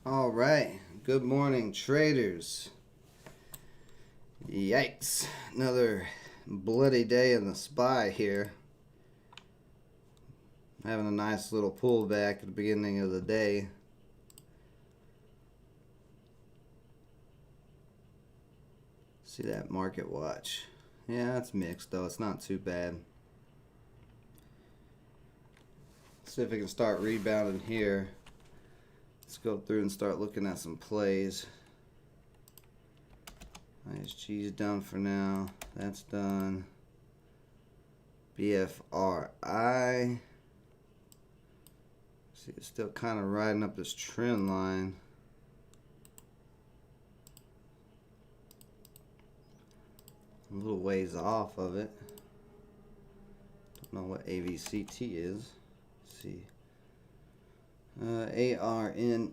All right. Good morning, traders. Yikes. Another bloody day in the SPY here. Having a nice little pullback at the beginning of the day. See that market watch. Yeah, it's mixed though. It's not too bad. See if we can start rebounding here. Let's go through and start looking at some plays. ISG's done for now. That's done. BFRI. See, it's still kind of riding up this trend line. A little ways off of it. Don't know what AVCT is. Let's see. ARNA.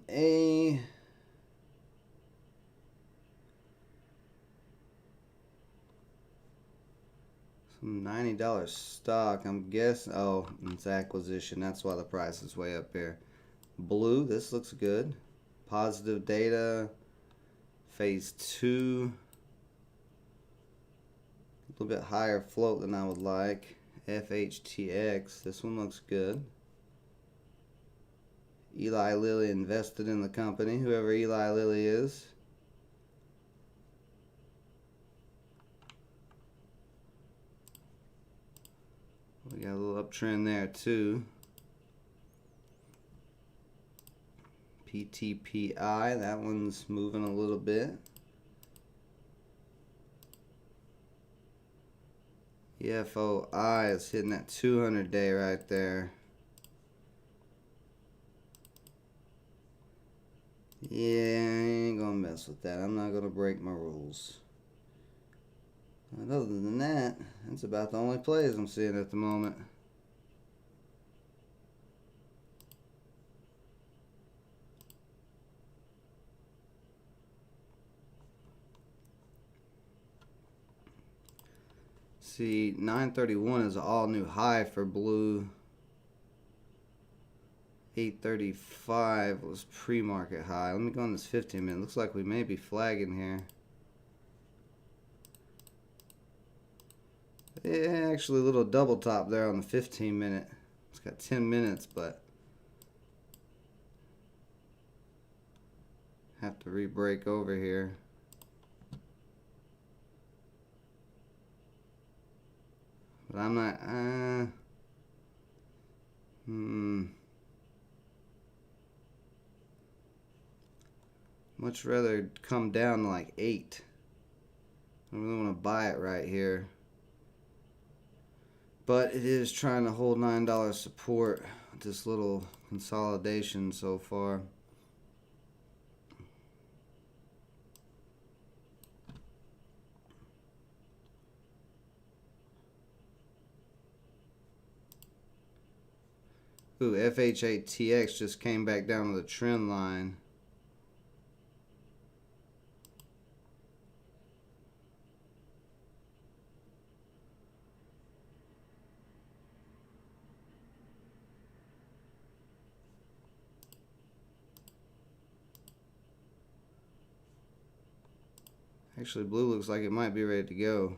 Some $90 stock. I'm guessing. Oh, it's acquisition. That's why the price is way up here. Blue. This looks good. Positive data. Phase 2. A little bit higher float than I would like. FHTX. This one looks good. Eli Lilly invested in the company, whoever Eli Lilly is. We got a little uptrend there too. PTPI, that one's moving a little bit. EFOI is hitting that 200 day right there. Yeah, I ain't gonna mess with that. I'm not gonna break my rules. But other than that, that's about the only plays I'm seeing at the moment. See, 931 is an all new high for blue. 835 was pre-market high. Let me go on this 15 minute. Looks like we may be flagging here. Yeah, actually a little double top there on the 15 minute. It's got 10 minutes, but have to re-break over here. But I'm not, much rather come down to like 8. I really want to buy it right here. But it is trying to hold $9 support with this little consolidation so far. Ooh, FHATX just came back down to the trend line. Actually, blue looks like it might be ready to go.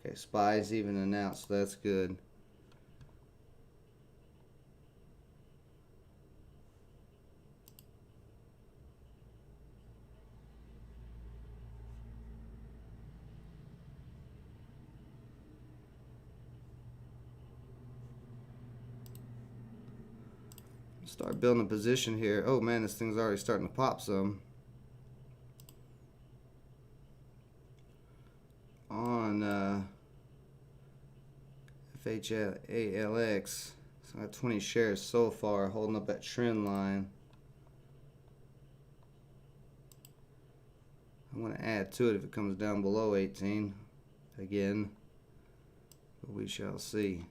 Okay, SPY's even announced, so that's good. Start building a position here. Oh man, this thing's already starting to pop some. On FHALX, so I got 20 shares so far, holding up that trend line. I'm going to add to it if it comes down below 18 again, but we shall see.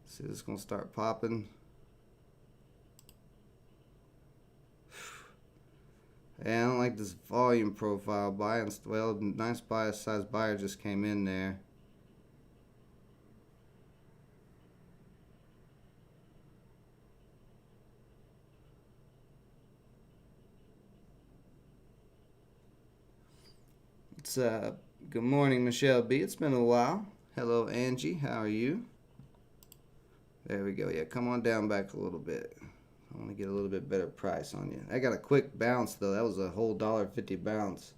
See, this is going to start popping. Yeah, I don't like this volume profile. Well, nice buy size buyer just came in there. It's good morning, Michelle B. It's been a while. Hello, Angie. How are you? There we go. Yeah, come on down back a little bit. I want to get a little bit better price on you. I got a quick bounce though. That was a whole $1.50 bounce.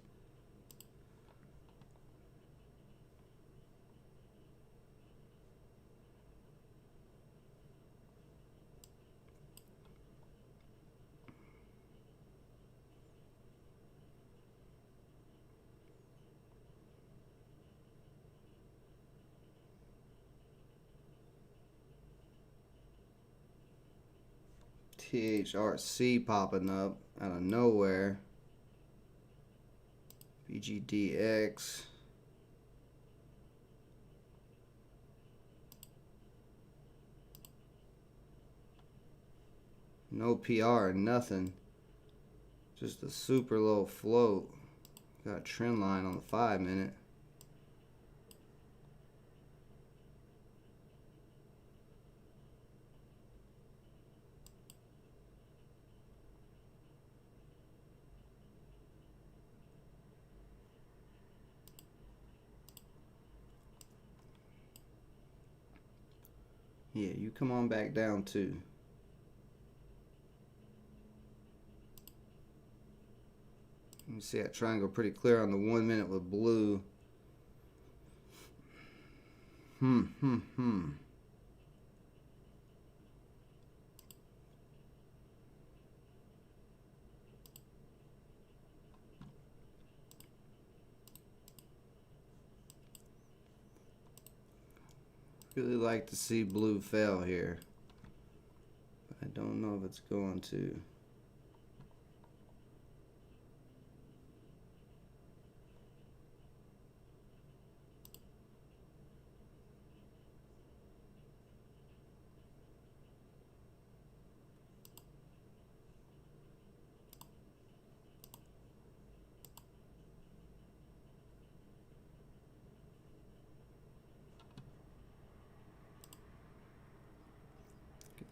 THRC popping up out of nowhere. BGDX. No PR, nothing. Just a super low float. Got a trend line on the 5-minute. Yeah, you come on back down too. You see that triangle pretty clear on the 1 minute with blue. Really like to see blue fail here. But I don't know if it's going to.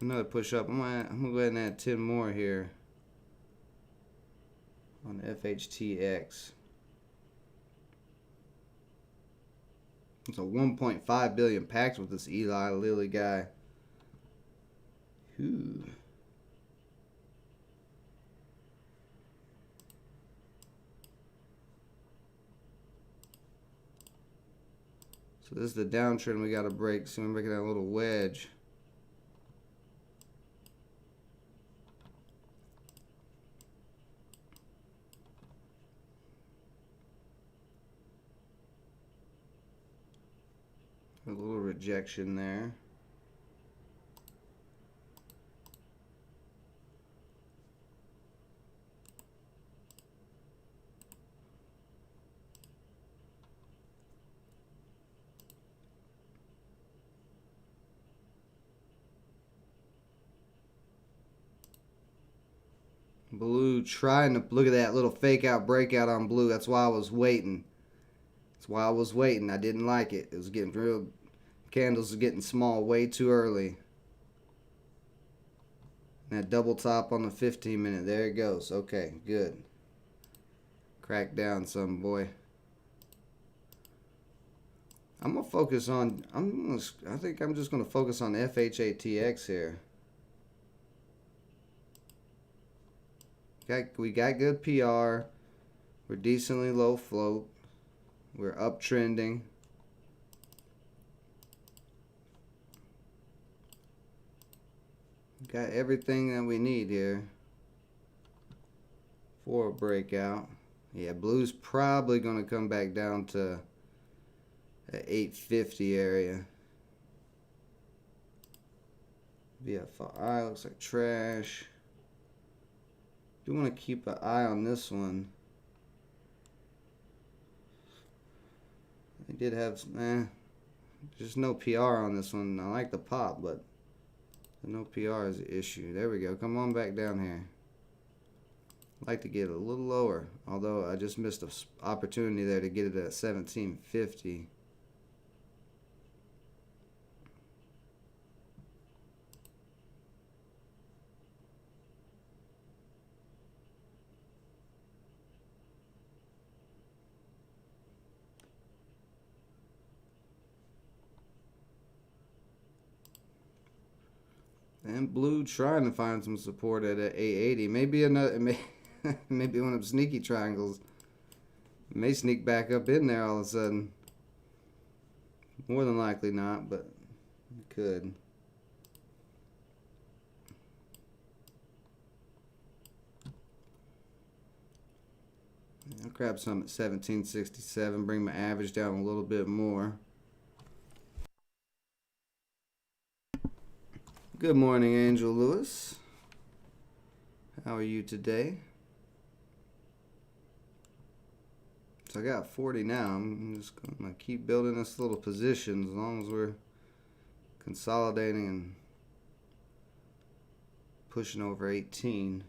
Another push up. I'm gonna go ahead and add 10 more here on FHTX. It's a 1.5 billion packed with this Eli Lilly guy. Ooh. So this is the downtrend we got to break. So we're making that little wedge. A little rejection there. Blue trying to look at that little fake out breakout on blue. That's why I was waiting. That's why I was waiting. I didn't like it. It was getting real. Candles are getting small way too early. And that double top on the 15-minute. There it goes. Okay, good. Crack down some, boy. I'm gonna focus on. I think I'm just gonna focus on FHATX here. We got good PR. We're decently low float. We're uptrending. Got everything that we need here for a breakout. Yeah, blue's probably going to come back down to the 850 area. VFI looks like trash. Do want to keep an eye on this one. They did have there's no PR on this one. I like the pop, but the no PR is the issue. There we go. Come on back down here. Like to get a little lower, although I just missed an opportunity there to get it at 1750. And blue trying to find some support at 880. Maybe another, maybe one of them sneaky triangles. May sneak back up in there all of a sudden. More than likely not, but it could. I'll grab some at 1767, bring my average down a little bit more. Good morning, Angel Lewis. How are you today? So I got 40 now. I'm just going to keep building this little position as long as we're consolidating and pushing over 18.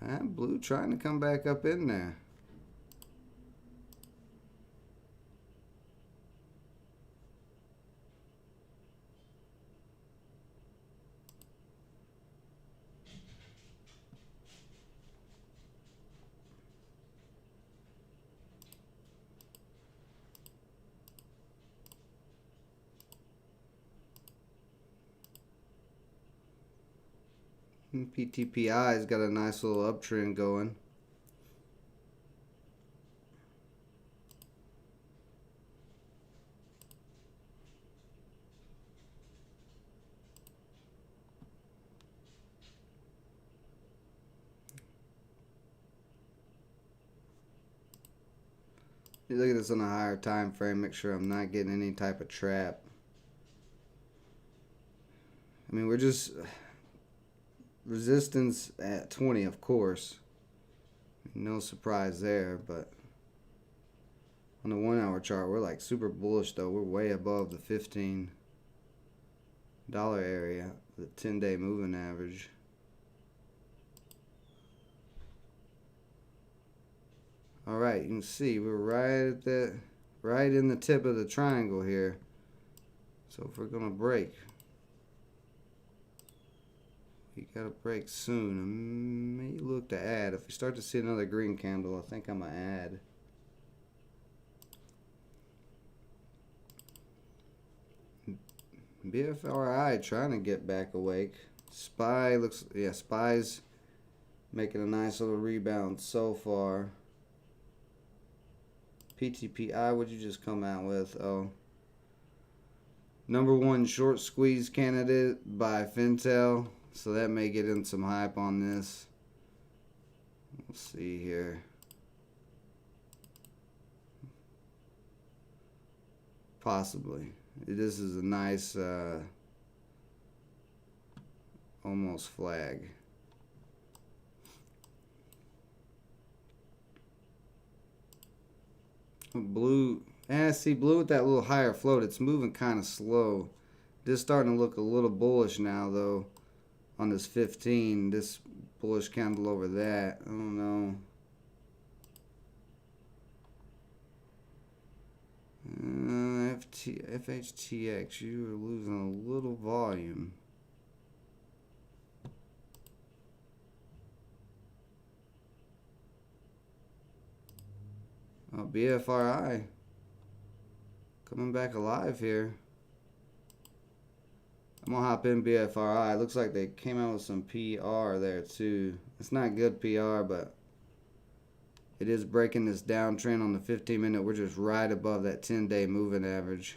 And blue trying to come back up in there. PTPI's got a nice little uptrend going. You look at this on a higher time frame, make sure I'm not getting any type of trap. I mean, we're just resistance at 20, of course. No surprise there, but on the 1 hour chart, we're like super bullish though. We're way above the $15 area, the 10-day moving average. All right, you can see we're right in the tip of the triangle here. So if we're gonna break, we gotta break soon. I may look to add. If we start to see another green candle, I think I'm gonna add. BFRI trying to get back awake. SPY looks, yeah, SPY's making a nice little rebound so far. PTPI, what'd you just come out with? Oh, #1 short squeeze candidate by Fintel. So that may get in some hype on this. Let's see here. Possibly. This is a nice almost flag. Blue, see blue with that little higher float, it's moving kind of slow. This starting to look a little bullish now though on this 15, this bullish candle over that. I don't know. FHTX, you are losing a little volume. Oh, BFRI coming back alive here. I'm gonna hop in BFRI. Looks like they came out with some PR there too. It's not good PR, but it is breaking this downtrend on the 15-minute. We're just right above that 10-day moving average.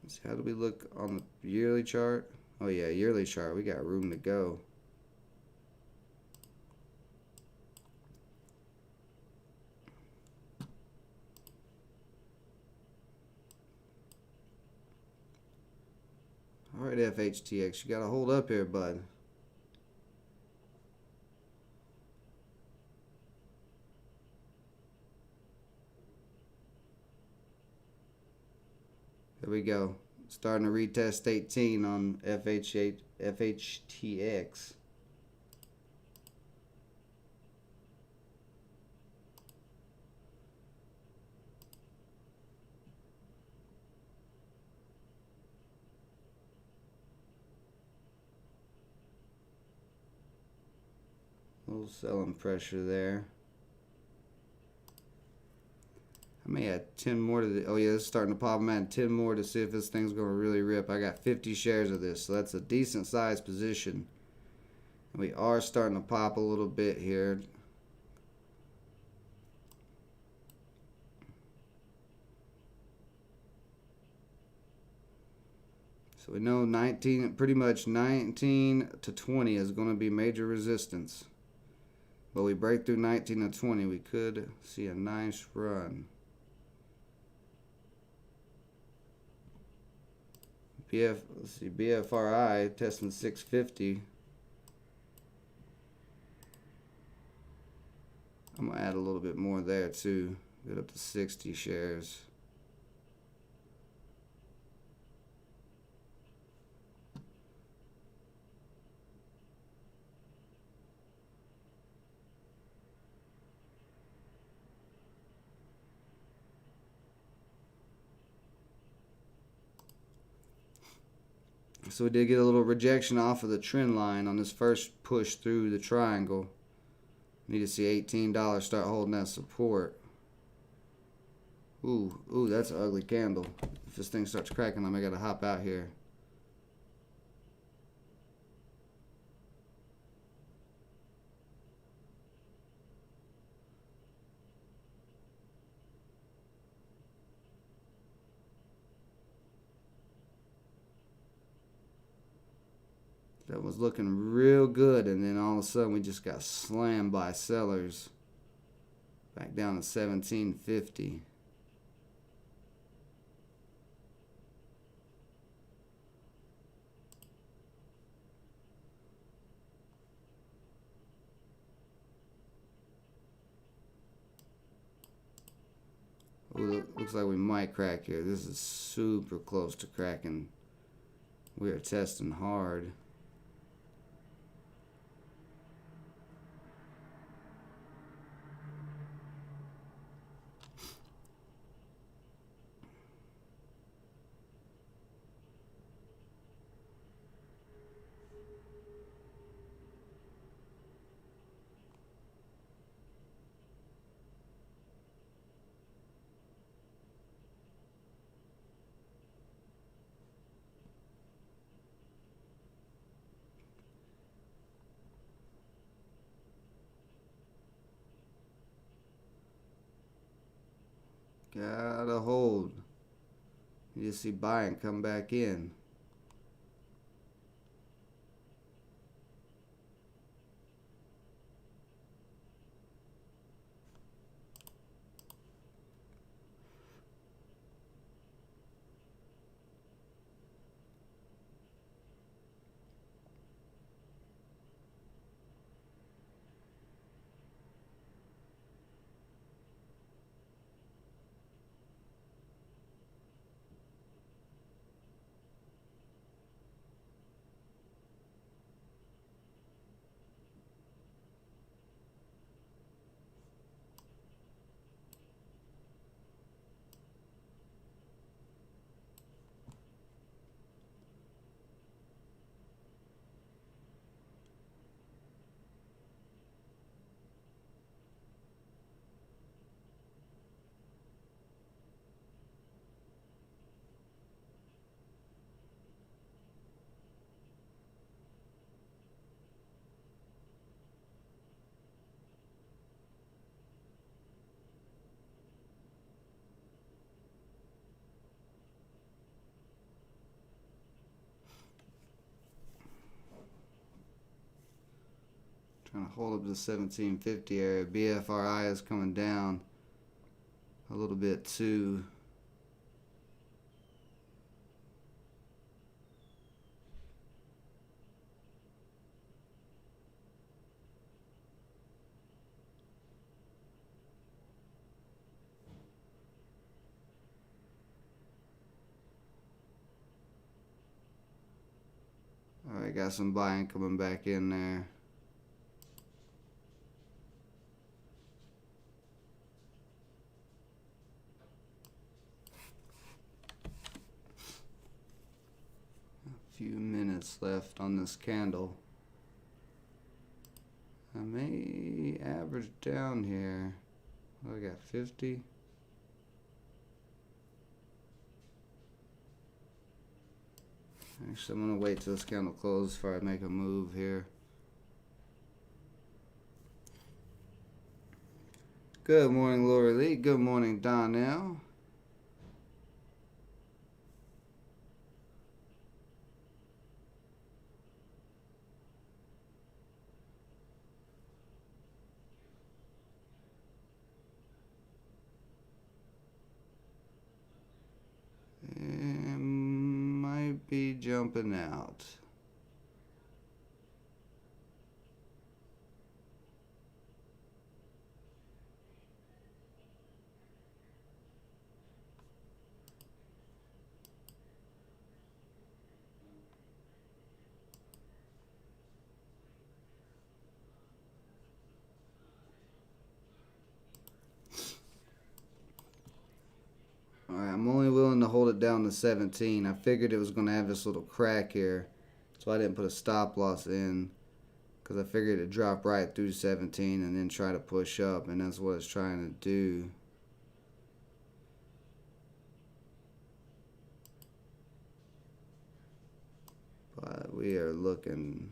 Let's see, how do we look on the yearly chart? Oh yeah, yearly chart. We got room to go. All right, FHTX, you got to hold up here, bud. There we go. Starting to retest 18 on FHTX. A little selling pressure there. I may add 10 more to the, oh yeah, it's starting to pop. I'm adding 10 more to see if this thing's going to really rip. I got 50 shares of this, so that's a decent sized position. And we are starting to pop a little bit here. So we know 19, pretty much 19 to 20 is going to be major resistance. But we break through 19 to 20, we could see a nice run. Let's see, BFRI testing 650. I'm gonna add a little bit more there too. Get up to 60 shares. So we did get a little rejection off of the trend line on this first push through the triangle. Need to see $18 start holding that support. Ooh, that's an ugly candle. If this thing starts cracking, I gotta hop out here. That was looking real good, and then all of a sudden we just got slammed by sellers. Back down to 1750. Ooh, looks like we might crack here. This is super close to cracking. We are testing hard. Gotta hold. You just see buy and come back in. Trying to hold up to the 1750 area. BFRI is coming down a little bit too. got some buying coming back in there. A few minutes left on this candle. I may average down here. I got 50. Actually, I'm going to wait till this candle closes before I make a move here. Good morning, Lori Lee. Good morning, Donnell. And might be jumping out. Alright, I'm only willing to hold it down to 17. I figured it was going to have this little crack here, so I didn't put a stop loss in, because I figured it'd drop right through 17 and then try to push up, and that's what it's trying to do. But we are looking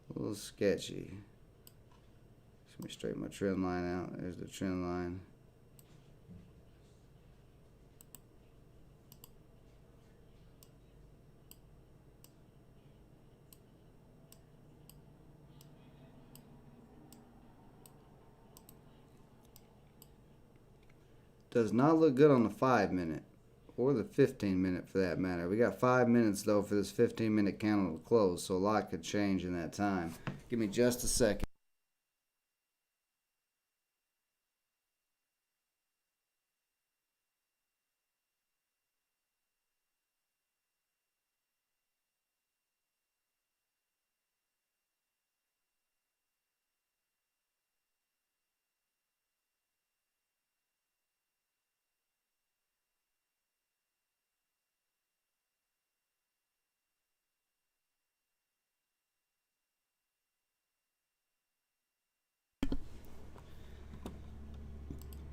a little sketchy. Let me straighten my trend line out. There's the trend line. Does not look good on the 5-minute or the 15-minute for that matter. We got 5 minutes though for this 15-minute candle to close, so a lot could change in that time. Give me just a second.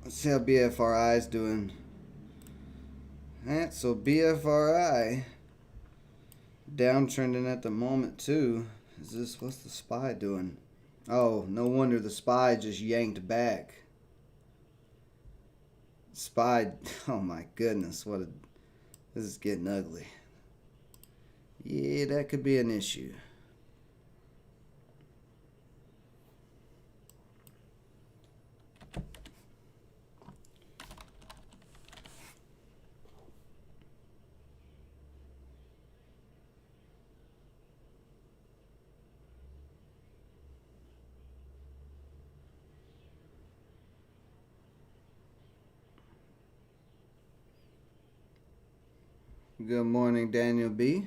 Let's see how BFRI is doing. Alright, so BFRI downtrending at the moment too. What's the SPY doing? Oh, no wonder the SPY just yanked back. SPY, oh my goodness, this is getting ugly. Yeah, that could be an issue. Good morning, Daniel B.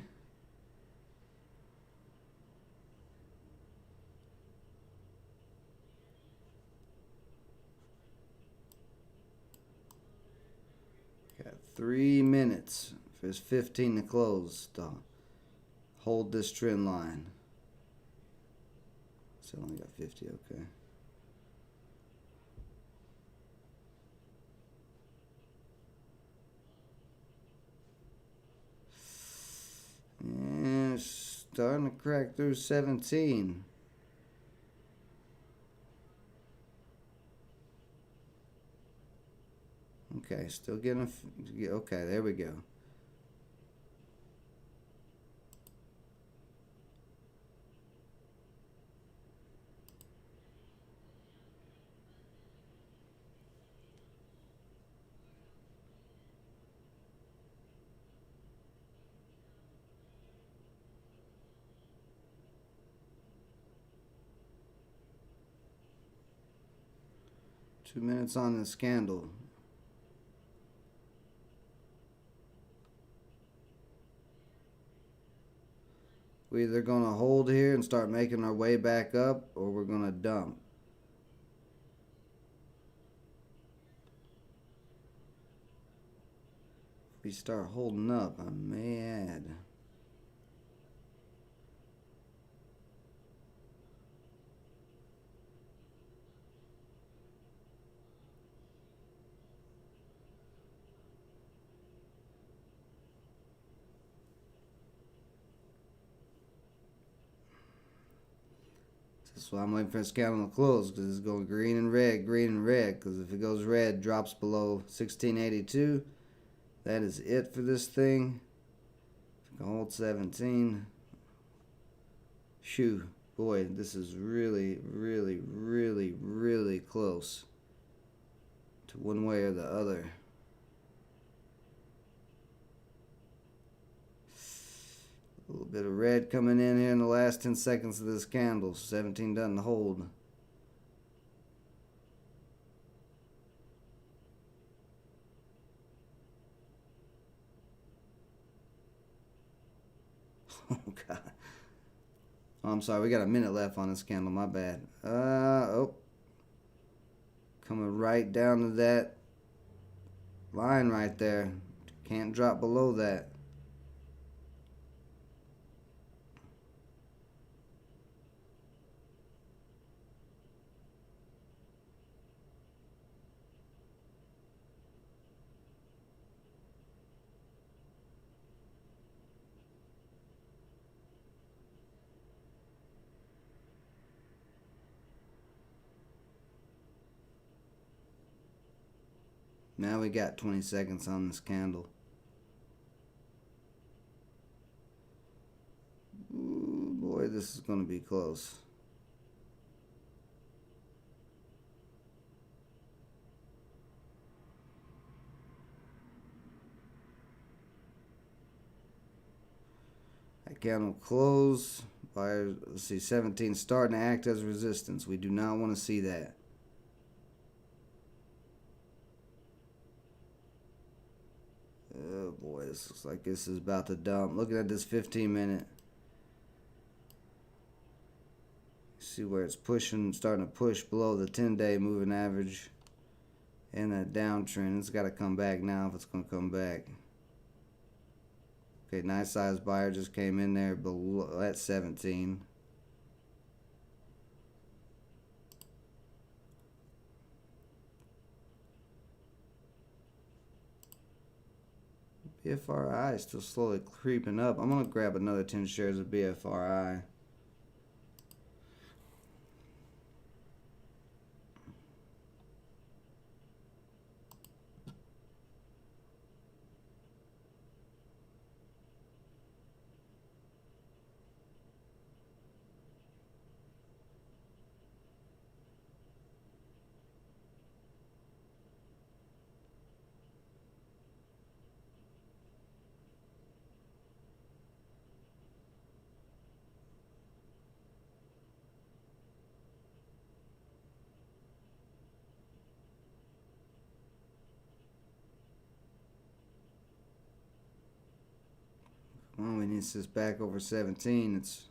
Got 3 minutes for his 15 to close. Hold this trend line. So only got 50, okay. And it's starting to crack through 17. Okay, still getting okay, there we go. Two minutes on this candle. We're either going to hold here and start making our way back up, or we're going to dump. If we start holding up, I'm mad. That's why I'm waiting for this candle to close, because it's going green and red, green and red. Because if it goes red, drops below 1682, that is it for this thing. If it can hold 17, shoo, boy, this is really, really, really, really close to one way or the other. A little bit of red coming in here in the last 10 seconds of this candle. 17 doesn't hold. Oh, God. Oh, I'm sorry. We got a minute left on this candle. My bad. Oh. Coming right down to that line right there. Can't drop below that. Now we got 20 seconds on this candle. Ooh, boy, this is going to be close. That candle close. Buyers, let's see, 17 starting to act as resistance. We do not want to see that. Oh boy, this looks like this is about to dump. Looking at this 15-minute. See where it's pushing, starting to push below the 10-day moving average and that downtrend. It's got to come back now if it's going to come back. Okay, nice size buyer just came in there below at 17. BFRI is still slowly creeping up. I'm going to grab another 10 shares of BFRI. Well, we need this back over 17. It's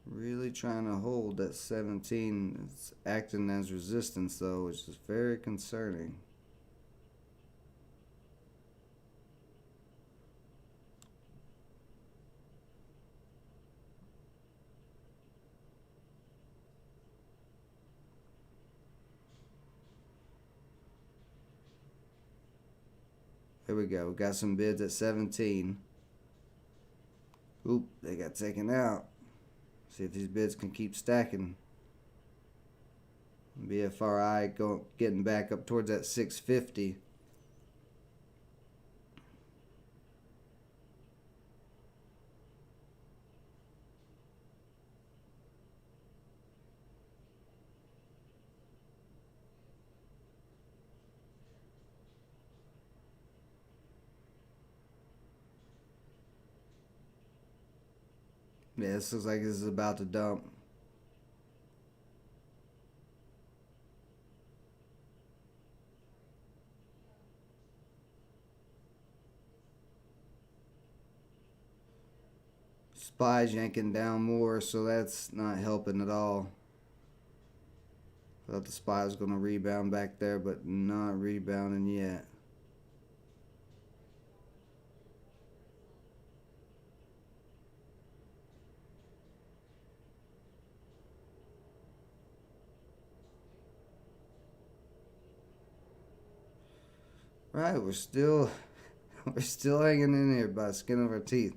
really trying to hold that 17. It's acting as resistance though, which is very concerning. There we go. We got some bids at 17. Oop, they got taken out. See if these bids can keep stacking. BFRI getting back up towards that 650. Yeah, this looks like this is about to dump. SPY's yanking down more, so that's not helping at all. Thought the SPY was going to rebound back there, but not rebounding yet. Right, we're still hanging in here by the skin of our teeth.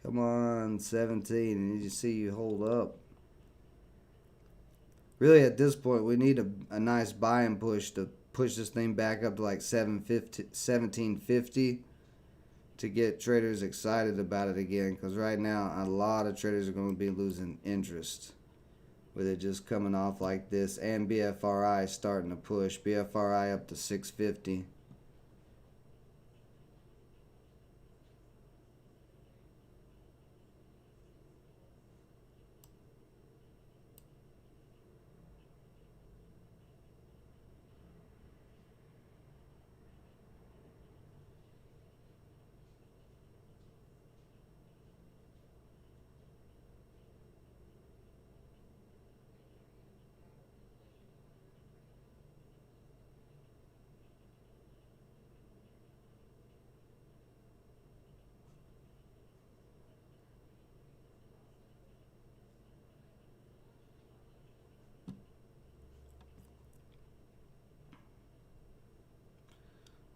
Come on, 17, and you see you hold up. Really, at this point, we need a nice buy and push to push this thing back up to like 1750 to get traders excited about it again. Because right now, a lot of traders are going to be losing interest with it just coming off like this, and BFRI starting to push. BFRI up to 650.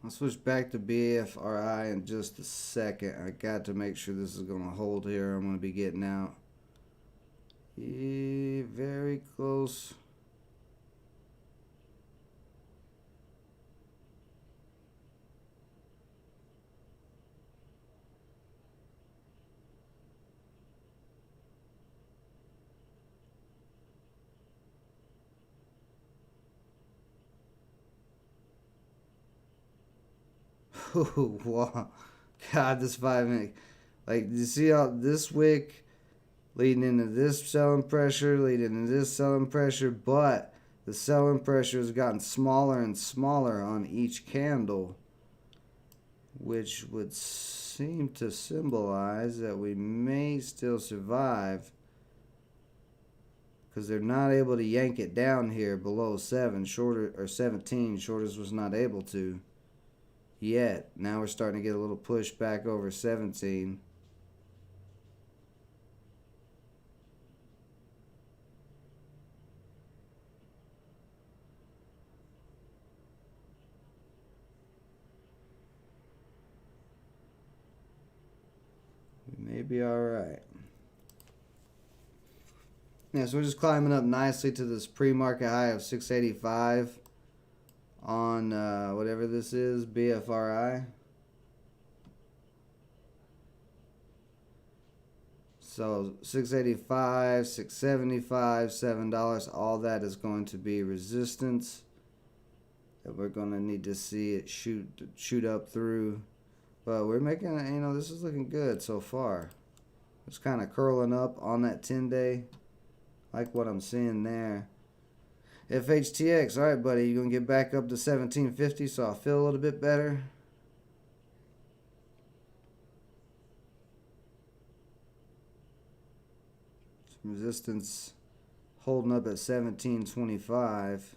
I'll switch back to BFRI in just a second. I got to make sure this is going to hold here. I'm going to be getting out. Yeah, very close. Wow. God, this 5 minute. Like, you see how this wick leading into this selling pressure, leading into this selling pressure, but the selling pressure has gotten smaller and smaller on each candle, which would seem to symbolize that we may still survive, because they're not able to yank it down here below 7, shorter, or 17. Shorters was not able to yet. Now we're starting to get a little push back over 17. We may be alright. Yeah, so we're just climbing up nicely to this pre-market high of 685 on whatever this is, BFRI. So 685, 675, $7, all that is going to be resistance that we're going to need to see it shoot up through. But we're making, this is looking good so far. It's kind of curling up on that 10-day. Like what I'm seeing there. FHTX, all right, buddy, you're going to get back up to 1750, so I feel a little bit better. Some resistance holding up at 1725.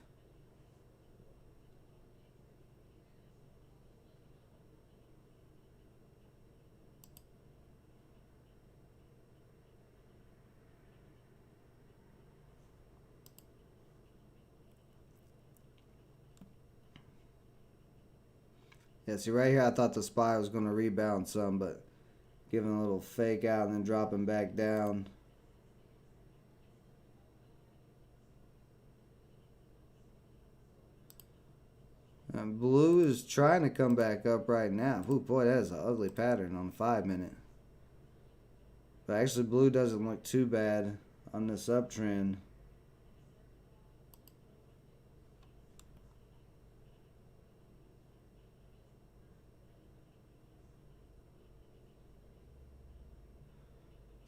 Yeah, see right here I thought the SPY was going to rebound some, but giving a little fake out and then dropping back down. And blue is trying to come back up right now. Ooh, boy, that is an ugly pattern on the 5-minute. But actually blue doesn't look too bad on this uptrend.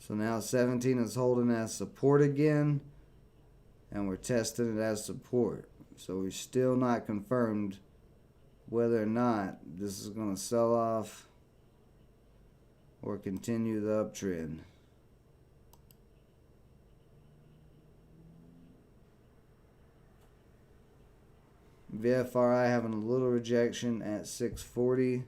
So now 17 is holding as support again, and we're testing it as support. So we're still not confirmed whether or not this is going to sell off or continue the uptrend. VFRI having a little rejection at 640.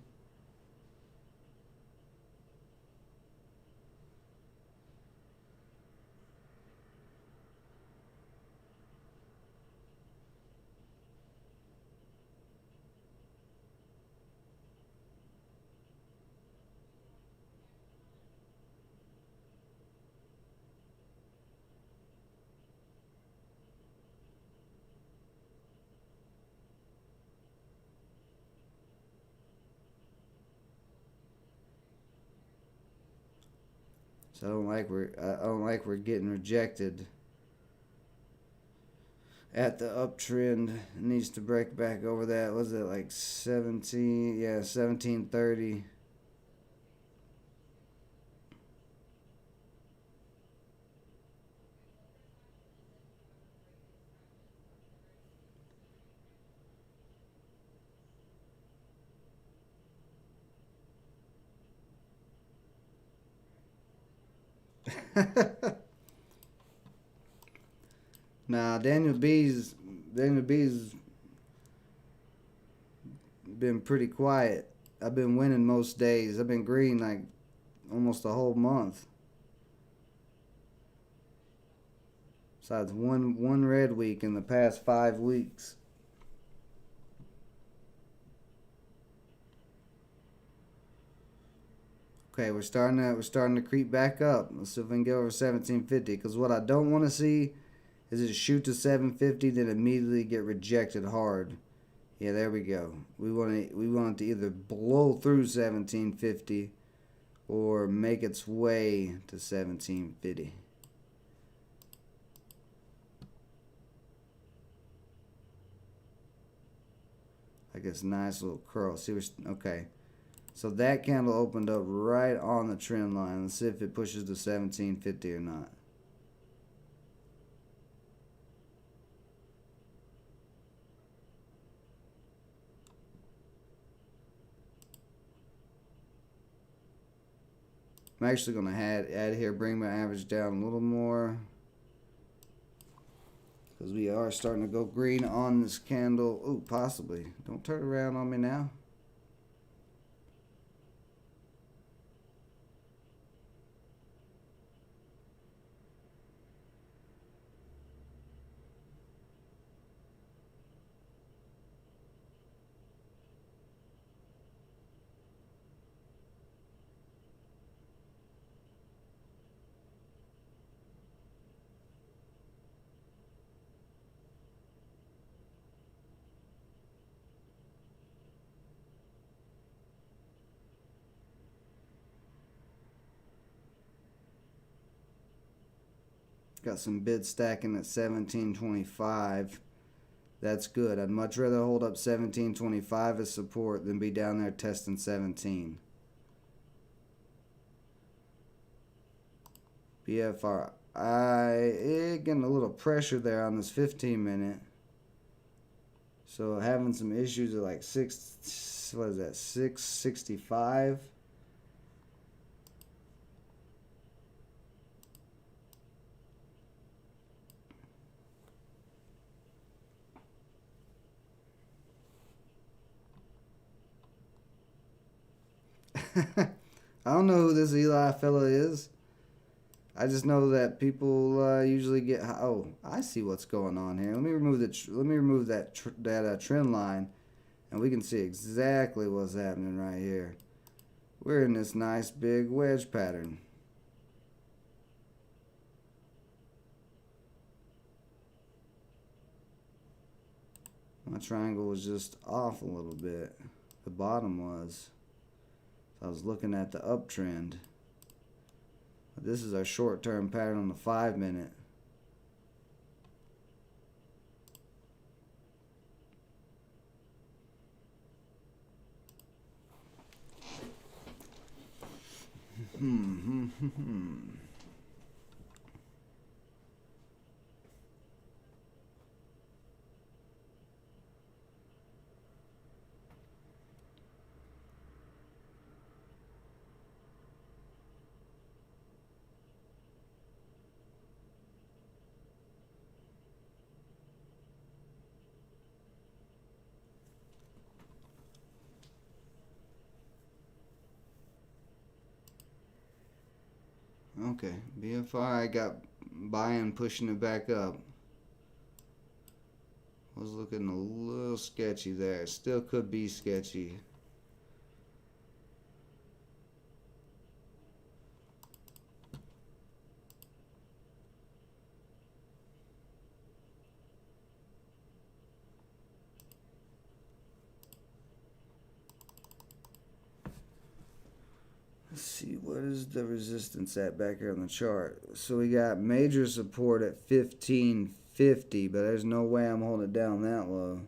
So I don't like we're getting rejected at the uptrend. It needs to break back over that. Was it like 17? Yeah, 1730. Now Daniel B's been pretty quiet. I've been winning most days. I've been green like almost a whole month. Besides one red week in the past 5 weeks. Okay, we're starting to creep back up. Let's see if we can get over 1750. Because what I don't want to see is it shoot to 750, then immediately get rejected hard. Yeah, there we go. We want it to either blow through 1750 or make its way to 1750. Like this nice little curl. See, okay. So that candle opened up right on the trend line. Let's see if it pushes to 1750 or not. I'm actually going to add here, bring my average down a little more. Because we are starting to go green on this candle. Ooh, possibly. Don't turn around on me now. Got some bid stacking at 1725. That's good. I'd much rather hold up 1725 as support than be down there testing 17. BFRI getting a little pressure there on this 15 minute. So having some issues at like 665. I don't know who this Eli fella is. I just know that people usually get. Oh, I see what's going on here. Let me remove that trend line, and we can see exactly what's happening right here. We're in this nice big wedge pattern. My triangle was just off a little bit. The bottom was. I was looking at the uptrend. This is our short-term pattern on the 5 minute. Okay, BFR, I got buying, pushing it back up. Was looking a little sketchy there. Still could be sketchy. Let's see, what is the resistance at back here on the chart? So we got major support at 1550, but there's no way I'm holding it down that low.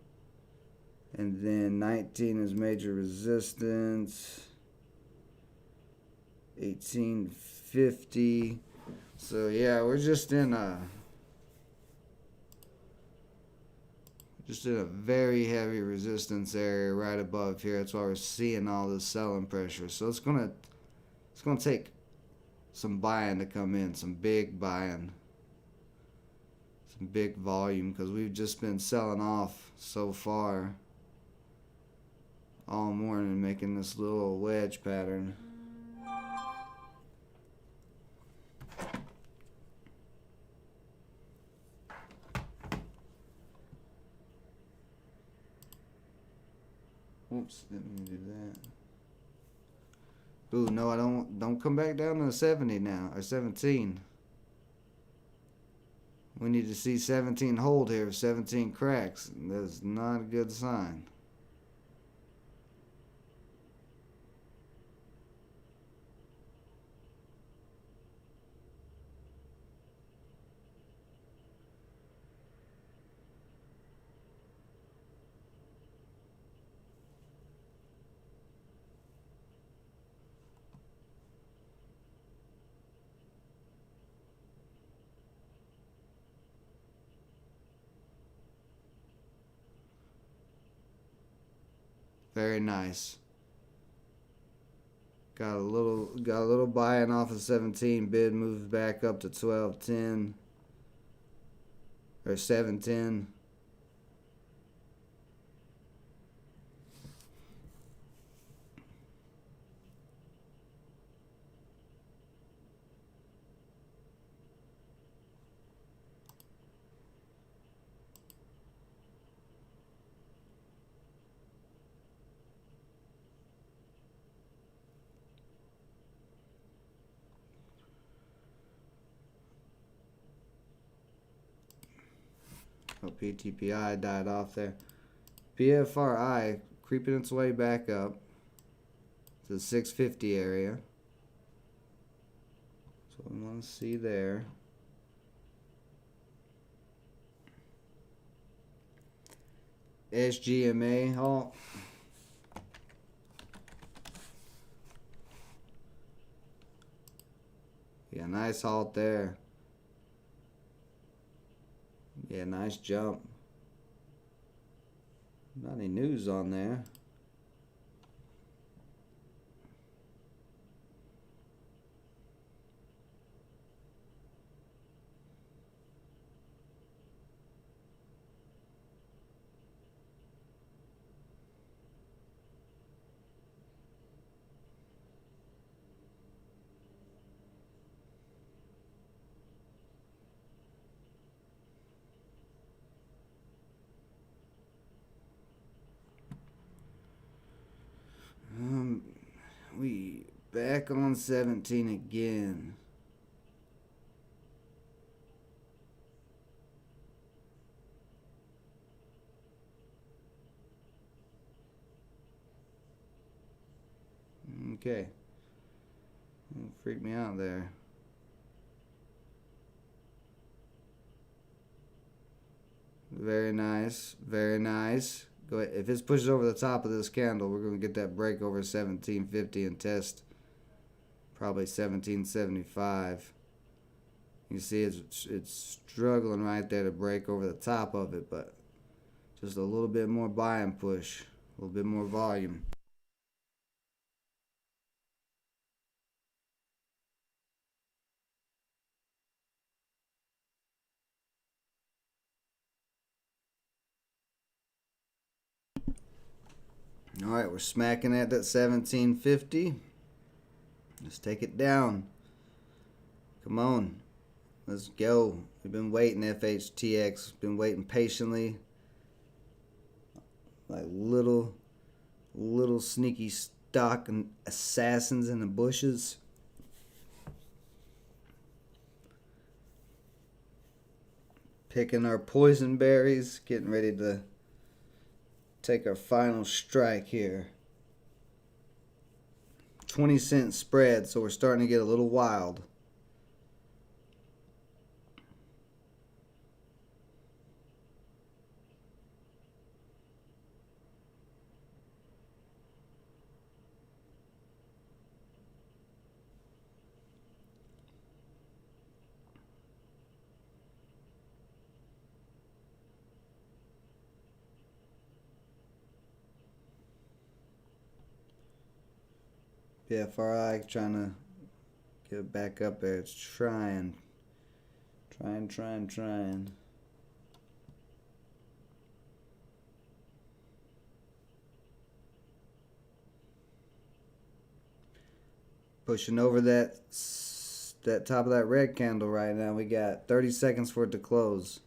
And then 19 is major resistance. 1850. So yeah, we're just in a very heavy resistance area right above here. That's why we're seeing all this selling pressure. So it's gonna take some buying to come in, some big buying, some big volume, because we've just been selling off so far all morning, making this little wedge pattern. Oops, didn't mean to do that. Ooh, no, I don't come back down to 70 now, or 17. We need to see 17 hold here. If 17 cracks, that's not a good sign. Very nice. Got a little buying off of 17. Bid moves back up to 12.10 or 7.10. Oh, PTPI died off there. BFRI creeping its way back up to the 650 area. That's what we want to see there. SGMA halt. Yeah, nice halt there. Yeah, nice jump. Not any news on there. We back on 17 again. Okay. Don't freak me out there. Very nice. Very nice. Go ahead. If it pushes over the top of this candle, we're going to get that break over 1750 and test probably 1775. You see it's struggling right there to break over the top of it, but just a little bit more buy and push, a little bit more volume. All right, we're smacking at that 1750. Let's take it down. Come on. Let's go. We've been waiting, FHTX. Been waiting patiently. Like little sneaky stock and assassins in the bushes. Picking our poison berries. Getting ready to take our final strike here. 20-cent spread, so we're starting to get a little wild. BFRI trying to get it back up there. It's trying. Pushing over that top of that red candle right now. We got 30 seconds for it to close.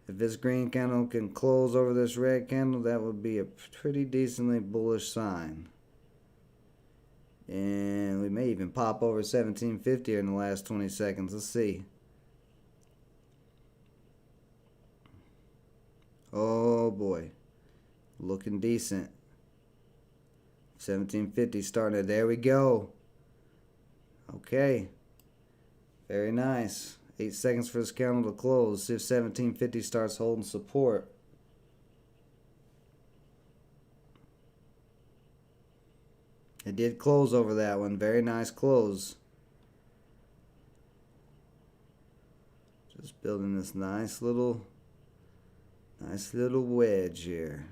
If this green candle can close over this red candle, that would be a pretty decently bullish sign. And we may even pop over 1750 in the last 20 seconds. Let's see. Oh boy. Looking decent. 1750 starting it. There we go. Okay. Very nice. 8 seconds for this candle to close. See if 1750 starts holding support. It did close over that one. Very nice close. Just building this nice little wedge here.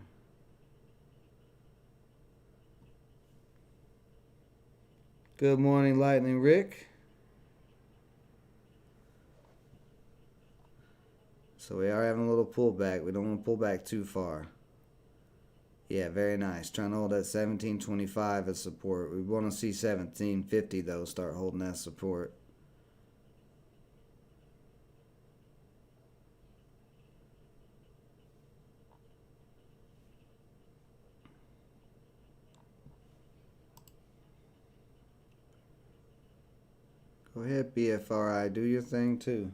Good morning, Lightning Rick. So we are having a little pullback. We don't want to pull back too far. Yeah, very nice. Trying to hold that 1725 as support. We want to see 1750 though start holding that support. Go ahead, BFRI. Do your thing too.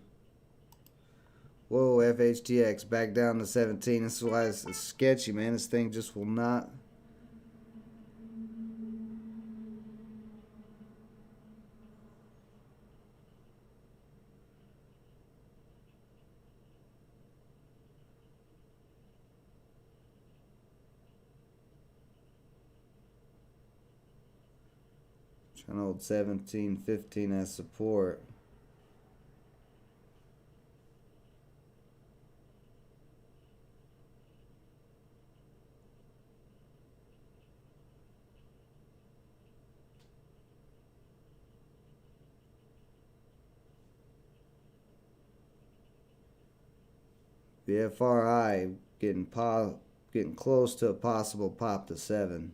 Whoa, FHTX back down to 17. This is why it's sketchy, man. This thing just will not. Trying to hold 1715 as support. The FRI getting close to a possible pop to 7.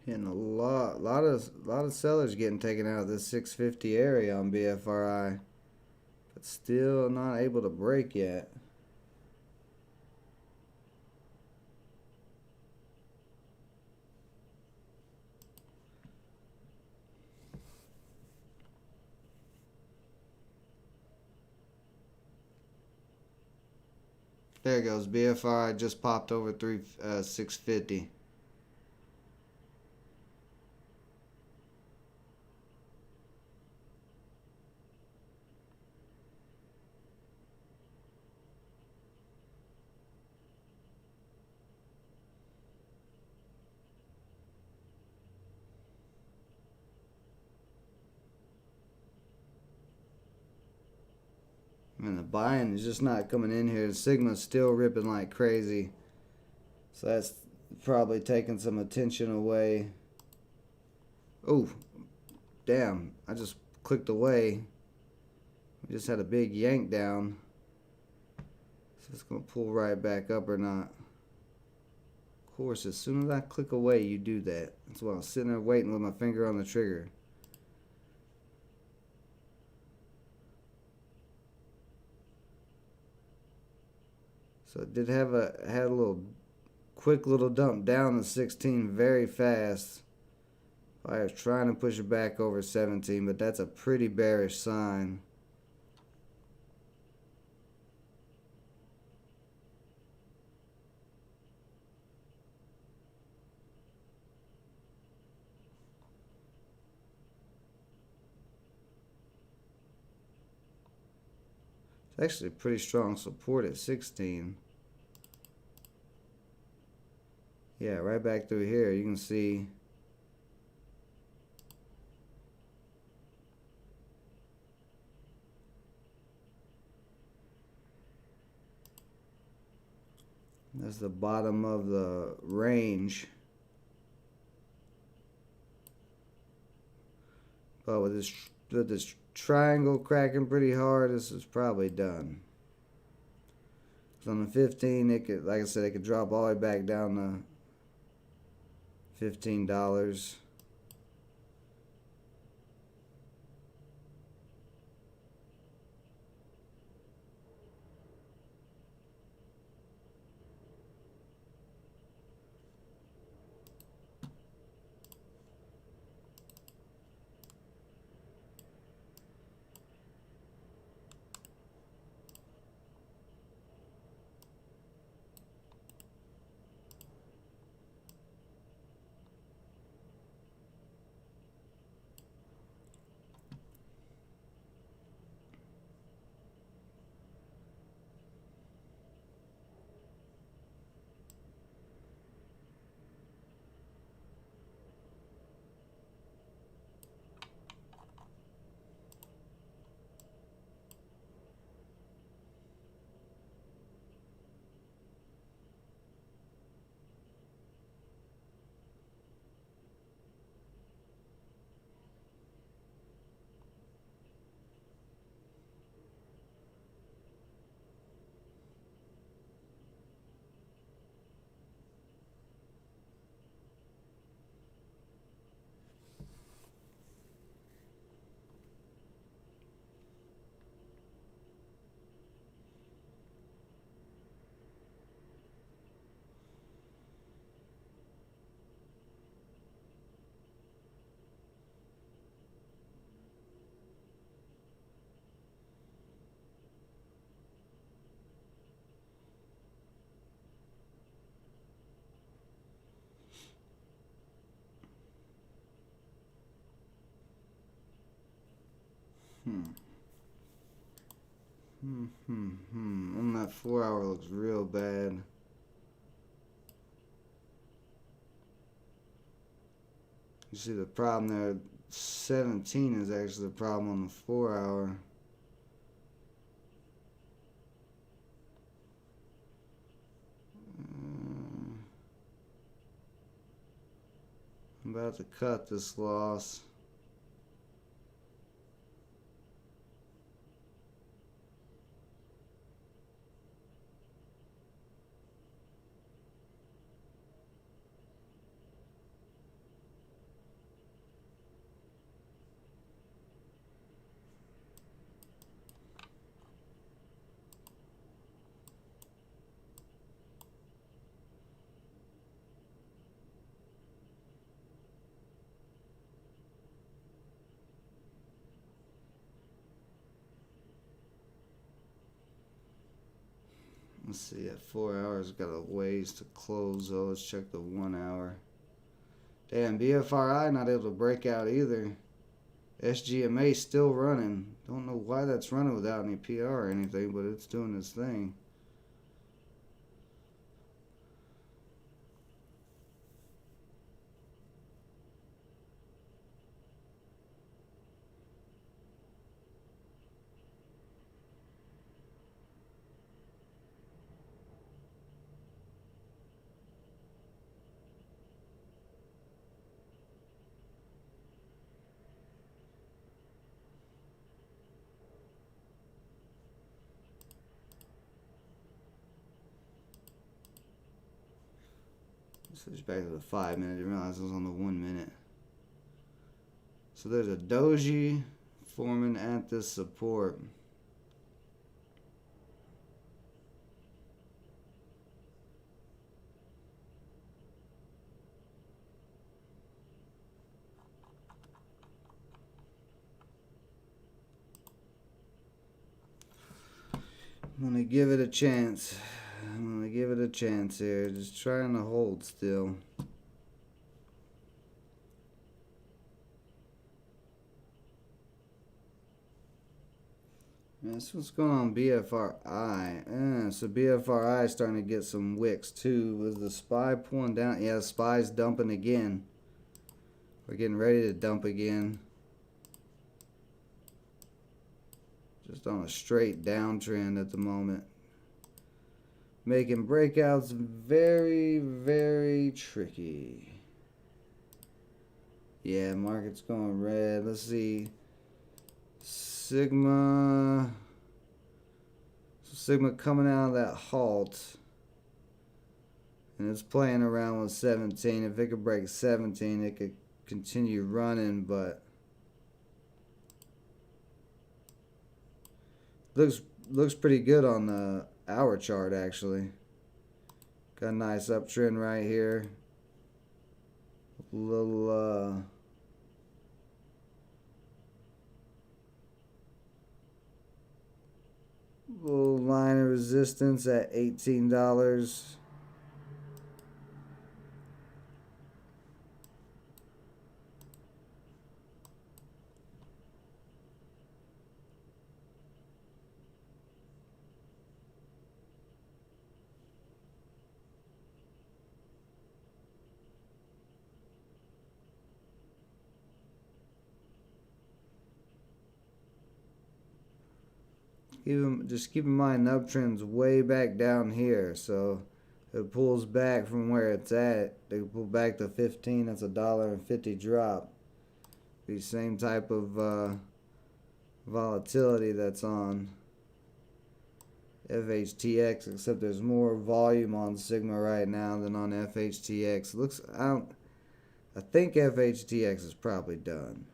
Hitting a lot of sellers getting taken out of this 650 area on BFRI, but still not able to break yet. There it goes. BFRI just popped over 650. And the buying is just not coming in here. The Sigma's still ripping like crazy. So that's probably taking some attention away. Oh, damn. I just clicked away. We just had a big yank down. So it's going to pull right back up or not. Of course, as soon as I click away, you do that. That's why I was sitting there waiting with my finger on the trigger. So it did have had a little quick little dump down to 16 very fast. I was trying to push it back over 17, but that's a pretty bearish sign. It's actually pretty strong support at 16. Yeah, right back through here, you can see that's the bottom of the range. But with this triangle cracking pretty hard, this is probably done. So on the 15, it could, like I said, it could drop all the way back down to $15. On that 4 hour looks real bad. You see the problem there, 17 is actually the problem on the 4 hour. I'm about to cut this loss. Let's see, at 4 hours, got a ways to close though. Let's check the 1 hour. Damn, BFRI not able to break out either. SGMA still running. Don't know why that's running without any PR or anything, but it's doing its thing. Switch back to the 5 minute. I didn't realize it was on the 1 minute. So there's a doji forming at this support. I'm gonna give it a chance. I'm gonna give it a chance here. Just trying to hold still. That's what's going on BFRI. So BFRI is starting to get some wicks too. Was the SPY pulling down? Yeah, the SPY's dumping again. We're getting ready to dump again. Just on a straight downtrend at the moment. Making breakouts very, very tricky. Yeah, market's going red. Let's see. Sigma. So Sigma coming out of that halt. And it's playing around with 17. If it could break 17, it could continue running, but looks pretty good on the hour chart actually. Got a nice uptrend right here. Little line of resistance at $18. Just keep in mind the uptrend's way back down here, so it pulls back from where it's at. They pull back to 15. That's $1.50 drop. The same type of volatility that's on FHTX, except there's more volume on Sigma right now than on FHTX. I think FHTX is probably done.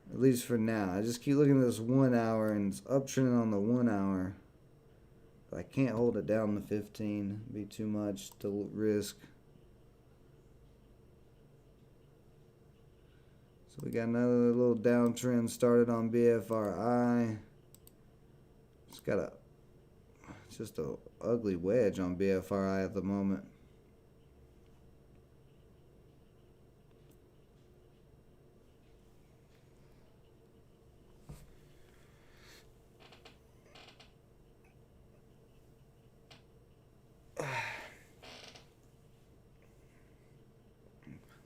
At least for now. I just keep looking at this 1 hour and it's uptrending on the 1 hour. But I can't hold it down to 15. It'd be too much to risk. So we got another little downtrend started on BFRI. It's just a ugly wedge on BFRI at the moment.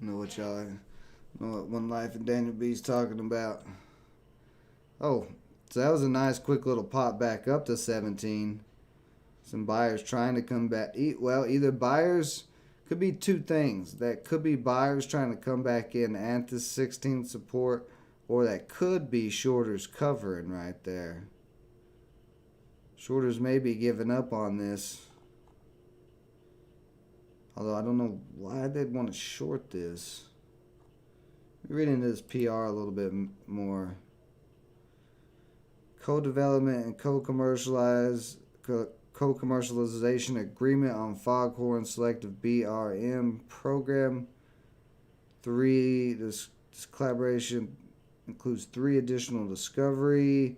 Know what One Life and Daniel B's talking about. Oh, so that was a nice quick little pop back up to 17. Some buyers trying to come back. Well, either buyers, could be two things. That could be buyers trying to come back in at this 16 support, or that could be shorters covering right there. Shorters may be giving up on this. Although I don't know why they'd want to short this. Reading this PR a little bit more. Co-development and co-commercialization agreement on Foghorn Selective BRM program. This collaboration includes 3 additional discovery.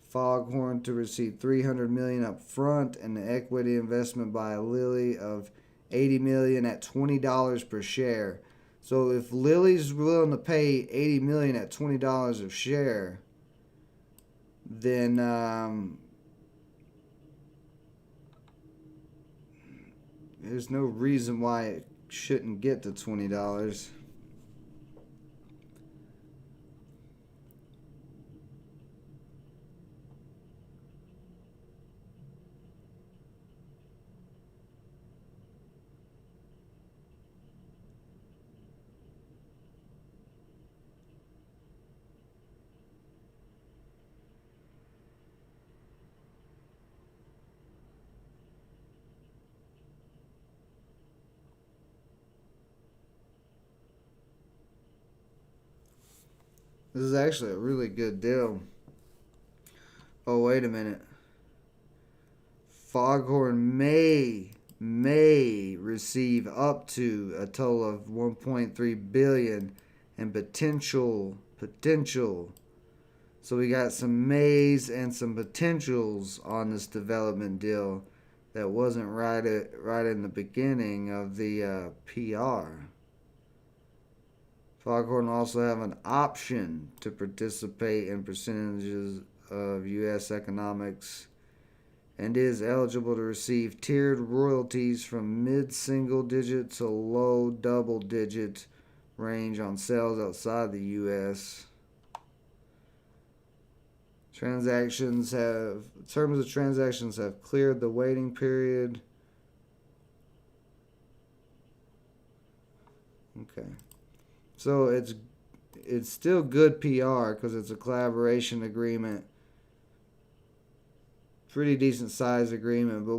Foghorn to receive $300 million up front and the equity investment by Lilly of $80 million at $20 per share. So if Lilly's willing to pay $80 million at $20 a share, then there's no reason why it shouldn't get to $20. This is actually a really good deal. Oh, wait a minute. Foghorn may receive up to a total of 1.3 billion and potential. So we got some mays and some potentials on this development deal that wasn't right in the beginning of the PR. Foghorn will also have an option to participate in percentages of U.S. economics and is eligible to receive tiered royalties from mid-single digit to low double digit range on sales outside the U.S. Terms of transactions have cleared the waiting period. Okay. So it's still good PR because it's a collaboration agreement. Pretty decent size agreement, but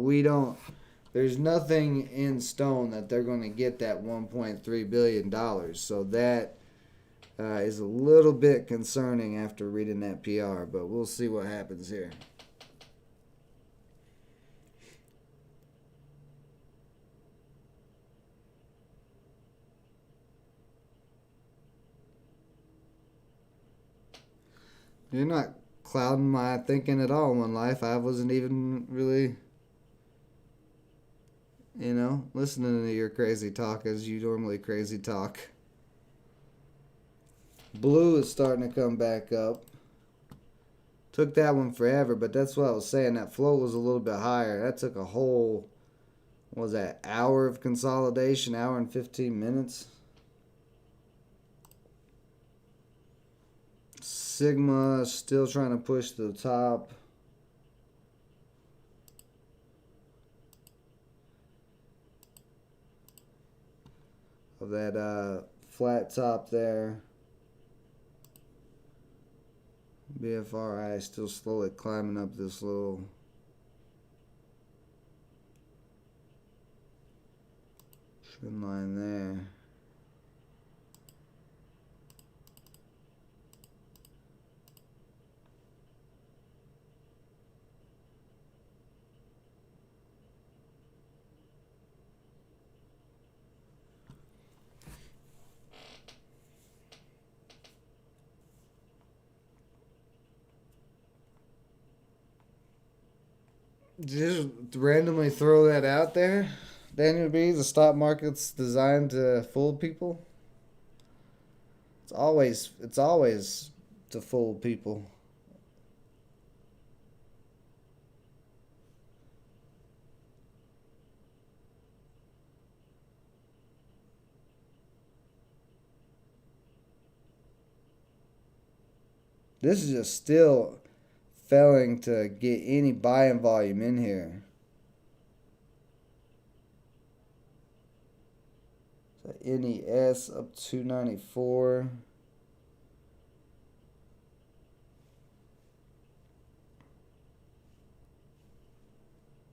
there's nothing in stone that they're going to get that $1.3 billion. So that is a little bit concerning after reading that PR, but we'll see what happens here. You're not clouding my thinking at all in life. I wasn't even really, listening to your crazy talk as you normally crazy talk. Blue is starting to come back up. Took that one forever, but that's what I was saying. That float was a little bit higher. That took a whole, what was that, hour of consolidation, hour and 15 minutes. Sigma still trying to push to the top. Of that flat top there. BFRI still slowly climbing up this little trend line there. Just randomly throw that out there. Daniel B, the stock market's designed to fool people. It's always to fool people. This is just still failing to get any buying volume in here. So NES up 294.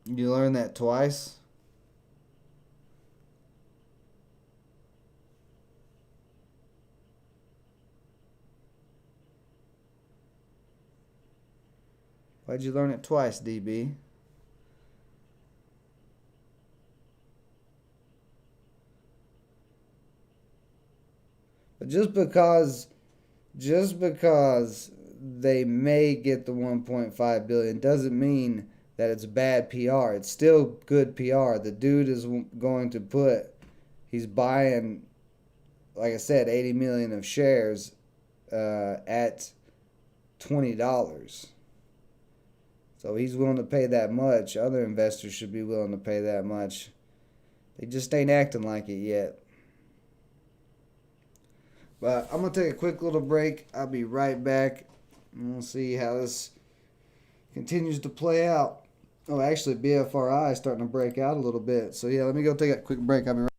You learned that twice? Why'd you learn it twice, DB? But just because they may get the 1.5 billion doesn't mean that it's bad PR. It's still good PR. The dude is going to he's buying, like I said, 80 million of shares at $20. So he's willing to pay that much. Other investors should be willing to pay that much. They just ain't acting like it yet. But I'm going to take a quick little break. I'll be right back. And we'll see how this continues to play out. Oh, actually, BFRI is starting to break out a little bit. So, yeah, let me go take a quick break. I'll be right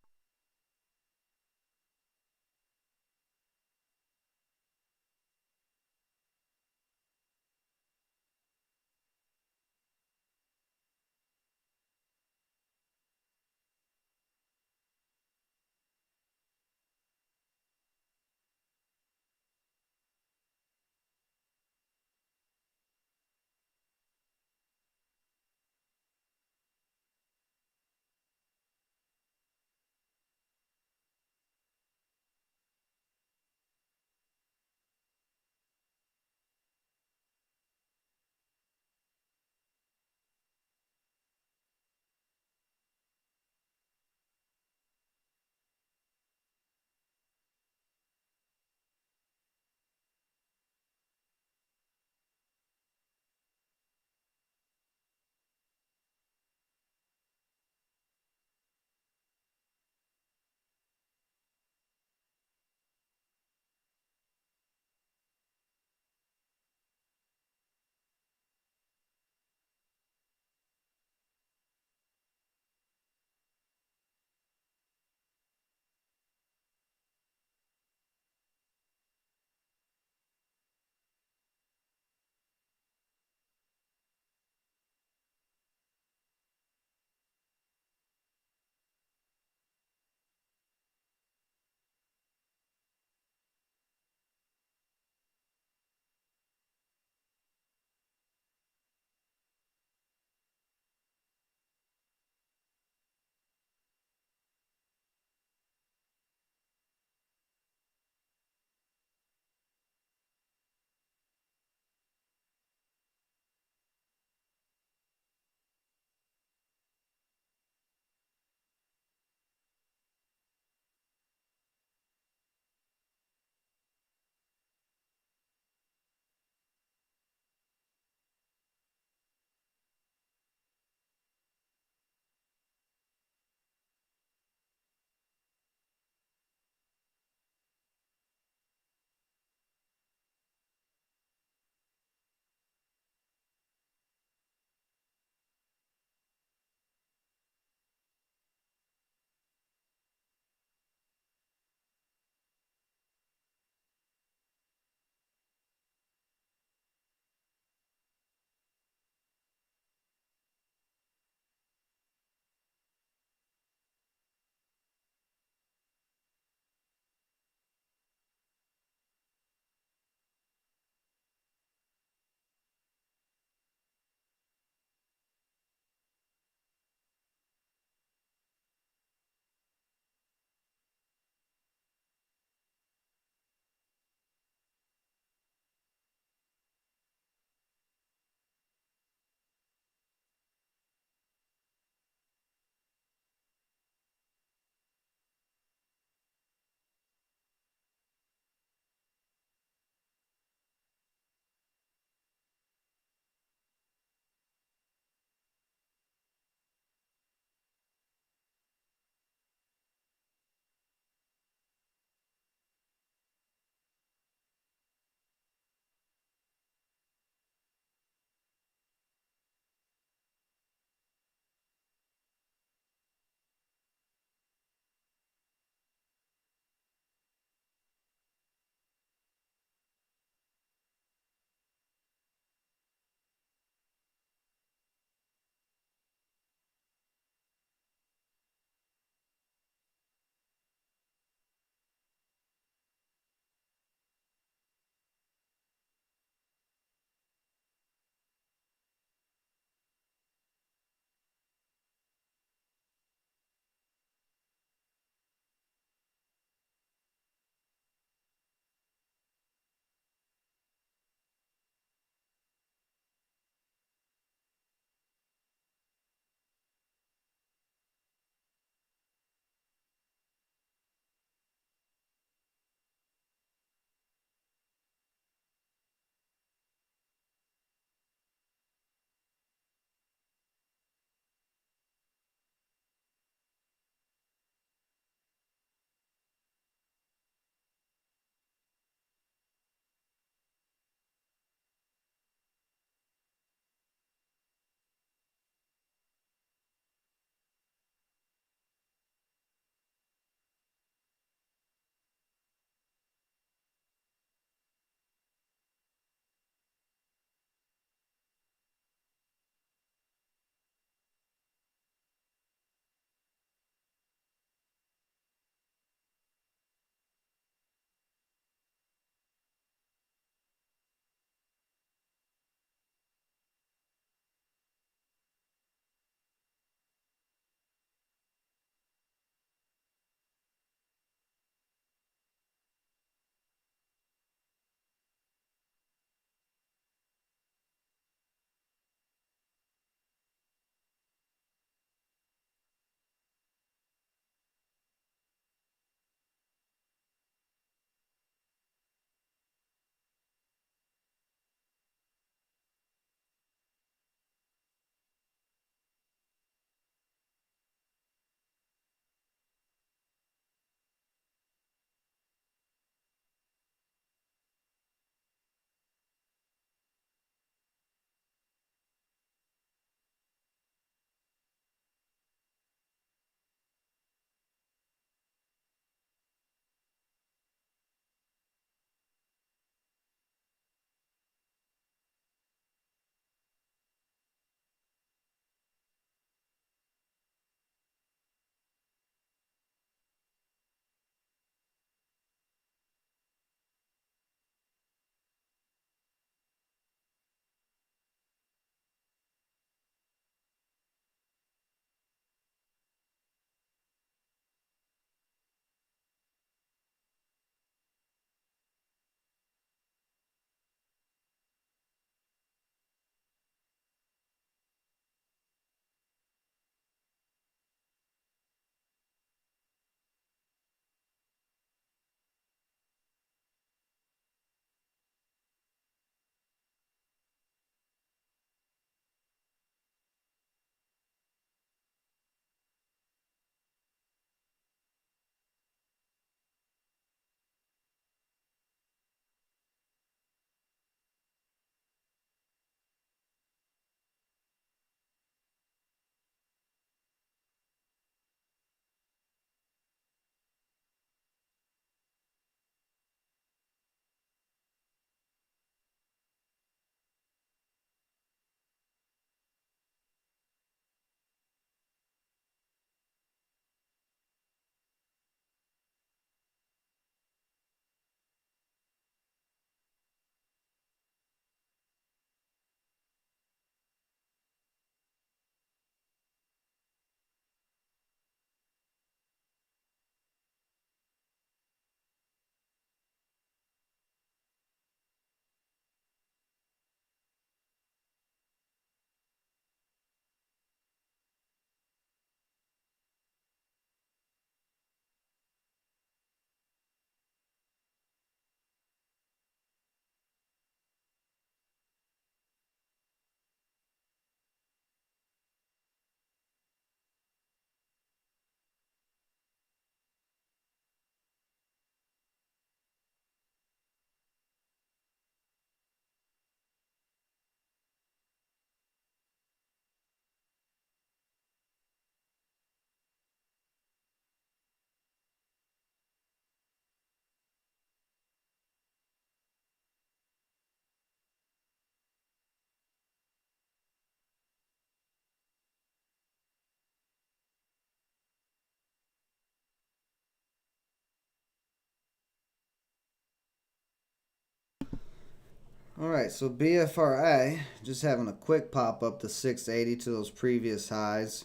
Alright, so BFRI just having a quick pop up to 680 to those previous highs.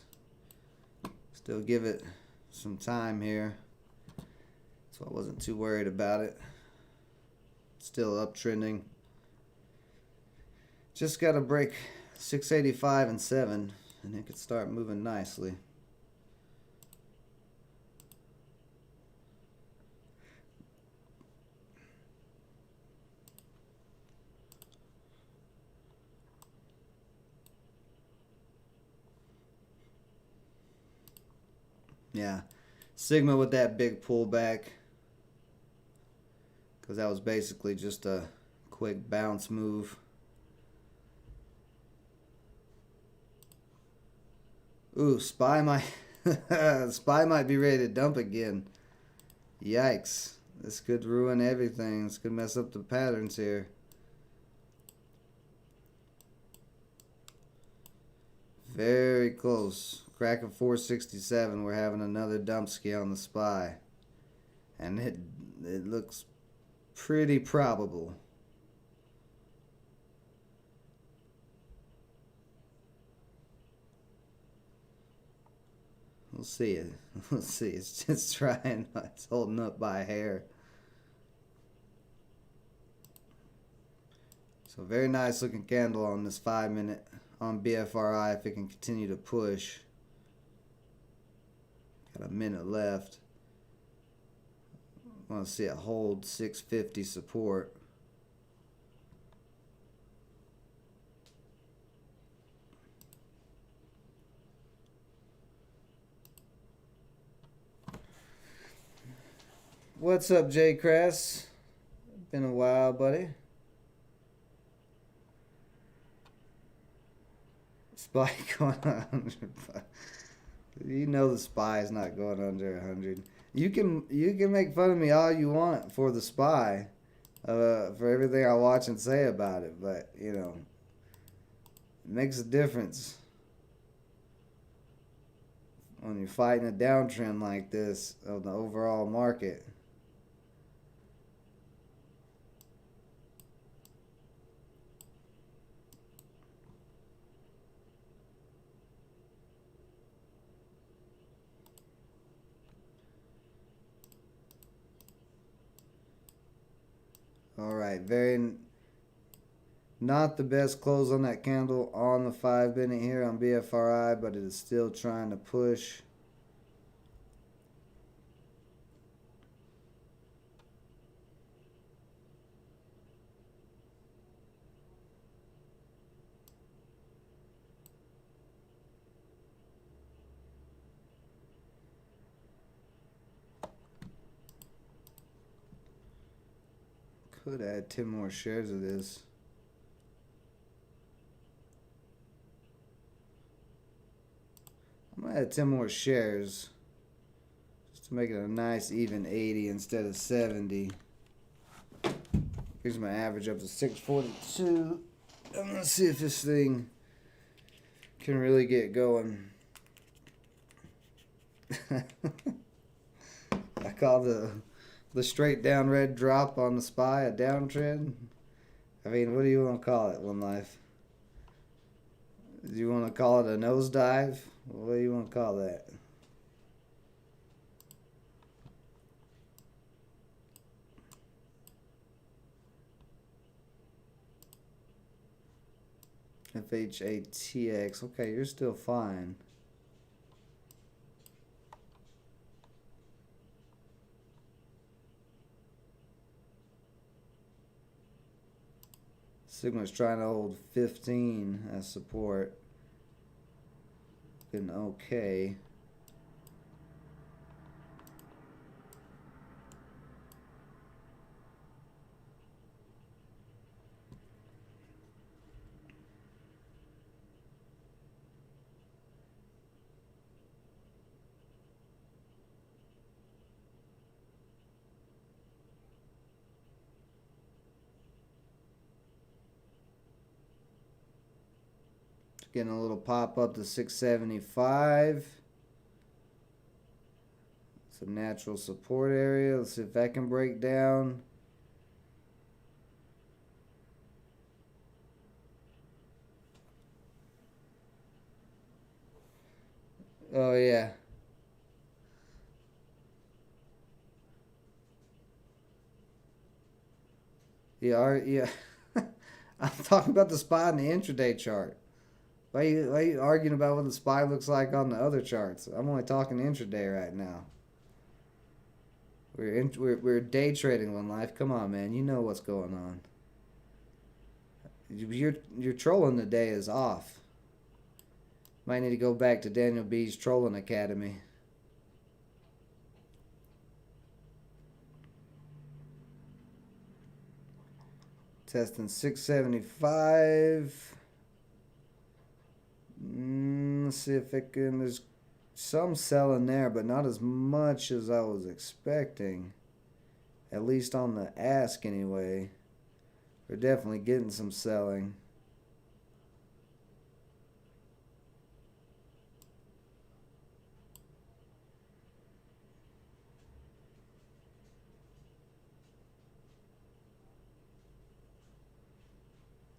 Still give it some time here, so I wasn't too worried about it. Still uptrending. Just got to break 685 and 7 and it could start moving nicely. Yeah, Sigma with that big pullback, because that was basically just a quick bounce move. Ooh, SPY might SPY might be ready to dump again. Yikes. This could ruin everything. This could mess up the patterns here. Very close. Crack of 467. We're having another dump scale on the SPY. And it looks pretty probable. We'll see it. We'll see. It's just trying. It's holding up by a hair. So very nice looking candle on this 5-minute on BFRI if it can continue to push. Got a minute left. I want to see it hold 650 support. What's up, Jay Cress? Been a while, buddy. SPY going on 100. You know the SPY is not going under 100. You can make fun of me all you want for the SPY, for everything I watch and say about it, but you know, it makes a difference when you're fighting a downtrend like this of the overall market. All right, not the best close on that candle on the 5-minute here on BFRI, but it is still trying to push. Could add 10 more shares of this. I'm going to add 10 more shares just to make it a nice even 80 instead of 70. Here's my average up to 642. I'm going to see if this thing can really get going. I call the straight down red drop on the SPY a downtrend. I mean, what do you want to call it, One Life? Do you want to call it a nosedive? What do you want to call that? FHATX. Okay, you're still fine. Sigma's trying to hold 15 as support. Been okay. Getting a little pop up to 675. Some natural support area. Let's see if that can break down. Oh yeah. Yeah. I'm talking about the SPY and the intraday chart. Why you arguing about what the SPY looks like on the other charts? I'm only talking intraday right now. We're day trading one life. Come on, man. You know what's going on. Your trolling today is off. Might need to go back to Daniel B's trolling academy. Testing 675. Let's see if it can. There's some selling there, but not as much as I was expecting. At least on the ask, anyway. We're definitely getting some selling.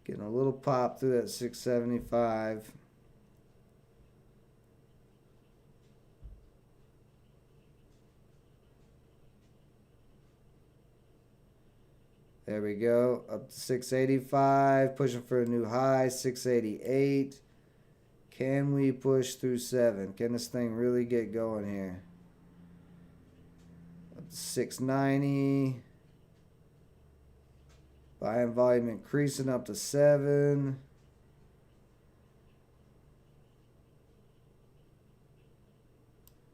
Getting a little pop through that 675. There we go. Up to 685. Pushing for a new high. 688. Can we push through 7? Can this thing really get going here? Up to 690. Buying volume increasing up to 7.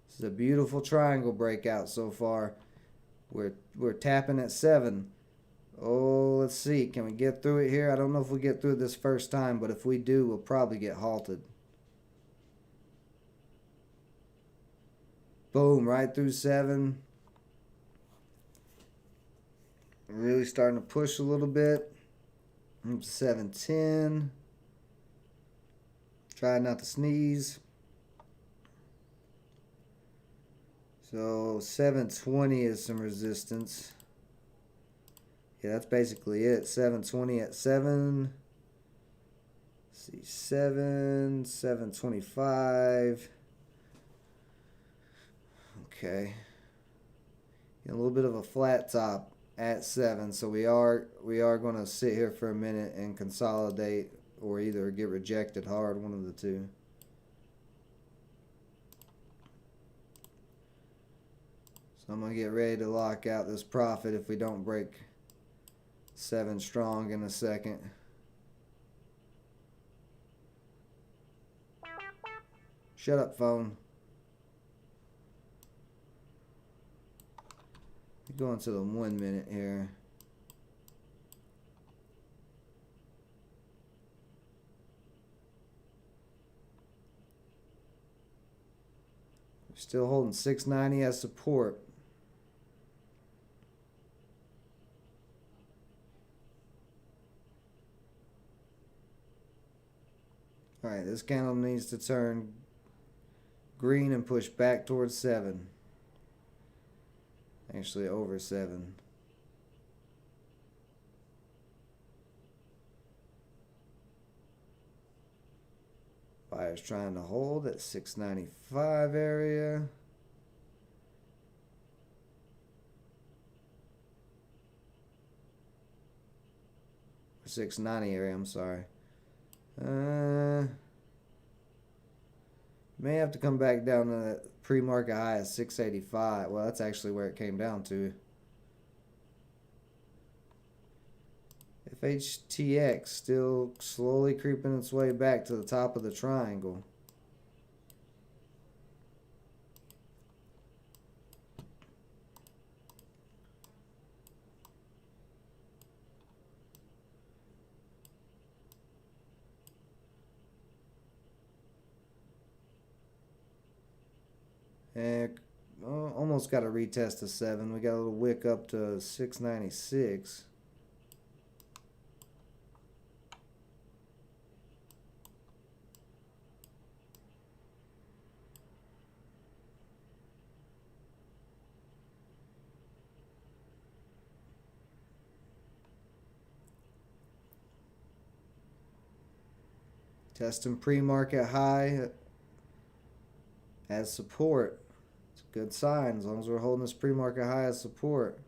This is a beautiful triangle breakout so far. We're tapping at 7. Oh, let's see. Can we get through it here? I don't know if we get through it this first time, but if we do, we'll probably get halted. Boom, right through 7. Really starting to push a little bit. 710. Try not to sneeze. So 720 is some resistance. Yeah, that's basically it. 720 at 7. Let's see, 725. Okay. A little bit of a flat top at 7. So we are going to sit here for a minute and consolidate, or either get rejected hard, one of the two. So I'm going to get ready to lock out this profit if we don't break 7 strong in a second. Shut up, phone. Going to the 1 minute here. We're still holding 690 as support. Alright, this candle needs to turn green and push back towards 7. Actually over 7. Buyers trying to hold at 695 area. Or 690 area, I'm sorry. May have to come back down to that pre-market high of 685. Well, that's actually where it came down to. FHTX still slowly creeping its way back to the top of the triangle. And almost got a retest of 7. We got a little wick up to 696. Testing pre-market high Has support. It's a good sign as long as we're holding this pre-market high as support.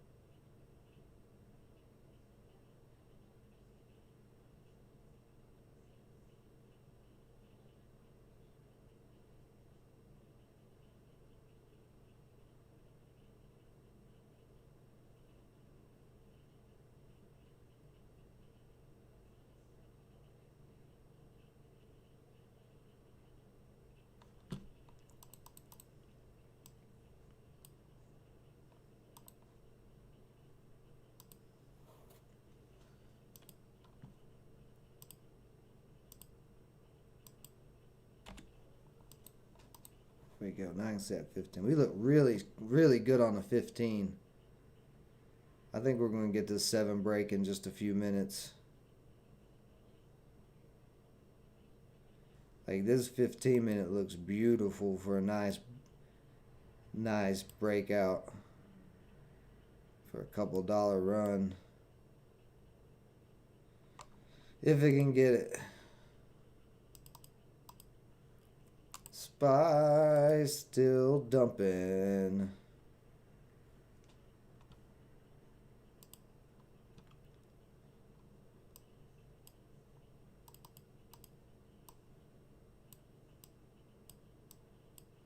There we go, 9 set 15. We look really, really good on the 15. I think we're going to get this 7 break in just a few minutes. Like this 15 minute looks beautiful for a nice breakout for a couple dollar run. If it can get it. SPY still dumping.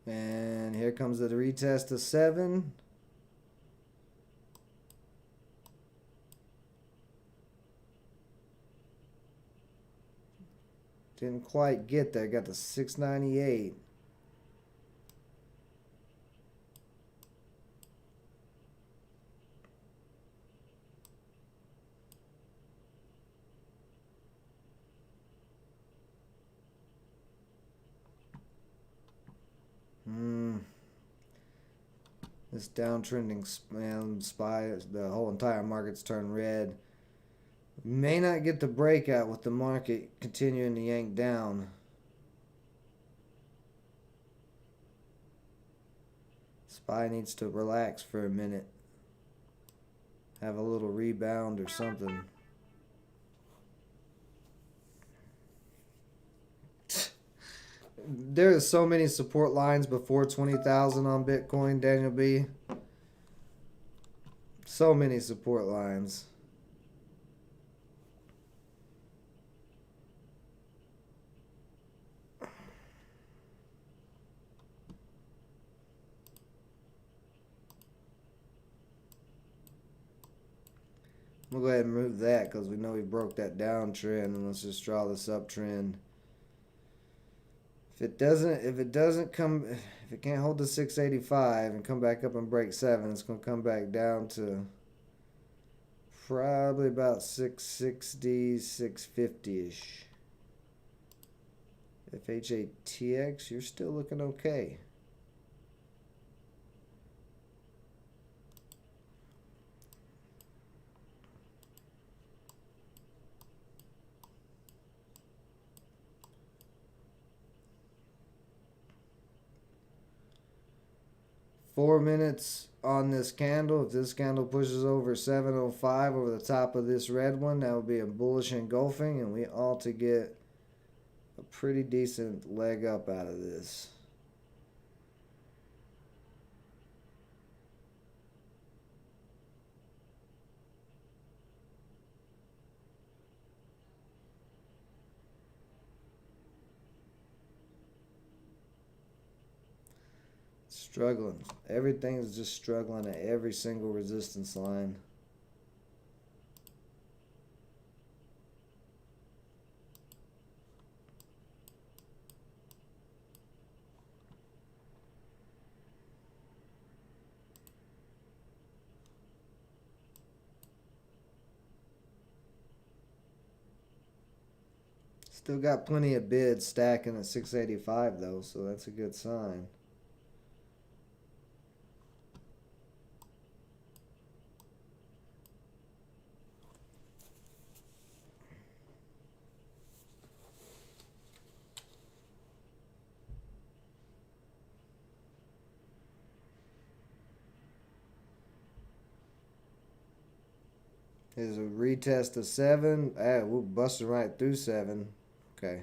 And here comes the retest of 7. Didn't quite get there. Got the 698. This downtrending SPY, the whole entire market's turned red. May not get the breakout with the market continuing to yank down. SPY needs to relax for a minute. Have a little rebound or something. There are so many support lines before 20,000 on Bitcoin, Daniel B. So many support lines. We'll go ahead and move that because we know we broke that downtrend, and let's just draw this uptrend. If it can't hold the 685 and come back up and break 7, it's going to come back down to probably about 660, 650-ish. FHATX, you're still looking okay. Four minutes on this candle. If this candle pushes over 705 over the top of this red one, that would be a bullish engulfing, and we ought to get a pretty decent leg up out of this. Struggling. Everything's just struggling at every single resistance line. Still got plenty of bids stacking at 685 though, so that's a good sign. Here's a retest of 7. We're busting right through 7. Okay.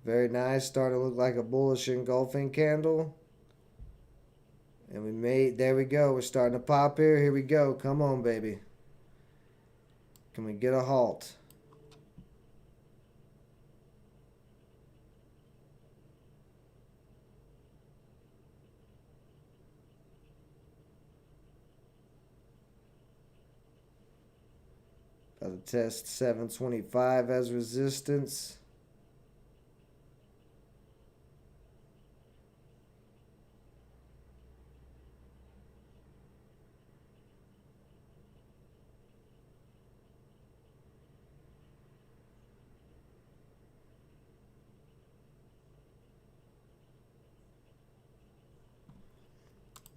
Very nice. Starting to look like a bullish engulfing candle. And we made, there we go. We're starting to pop here. Here we go. Come on, baby. Can we get a halt? About to test 725 as resistance.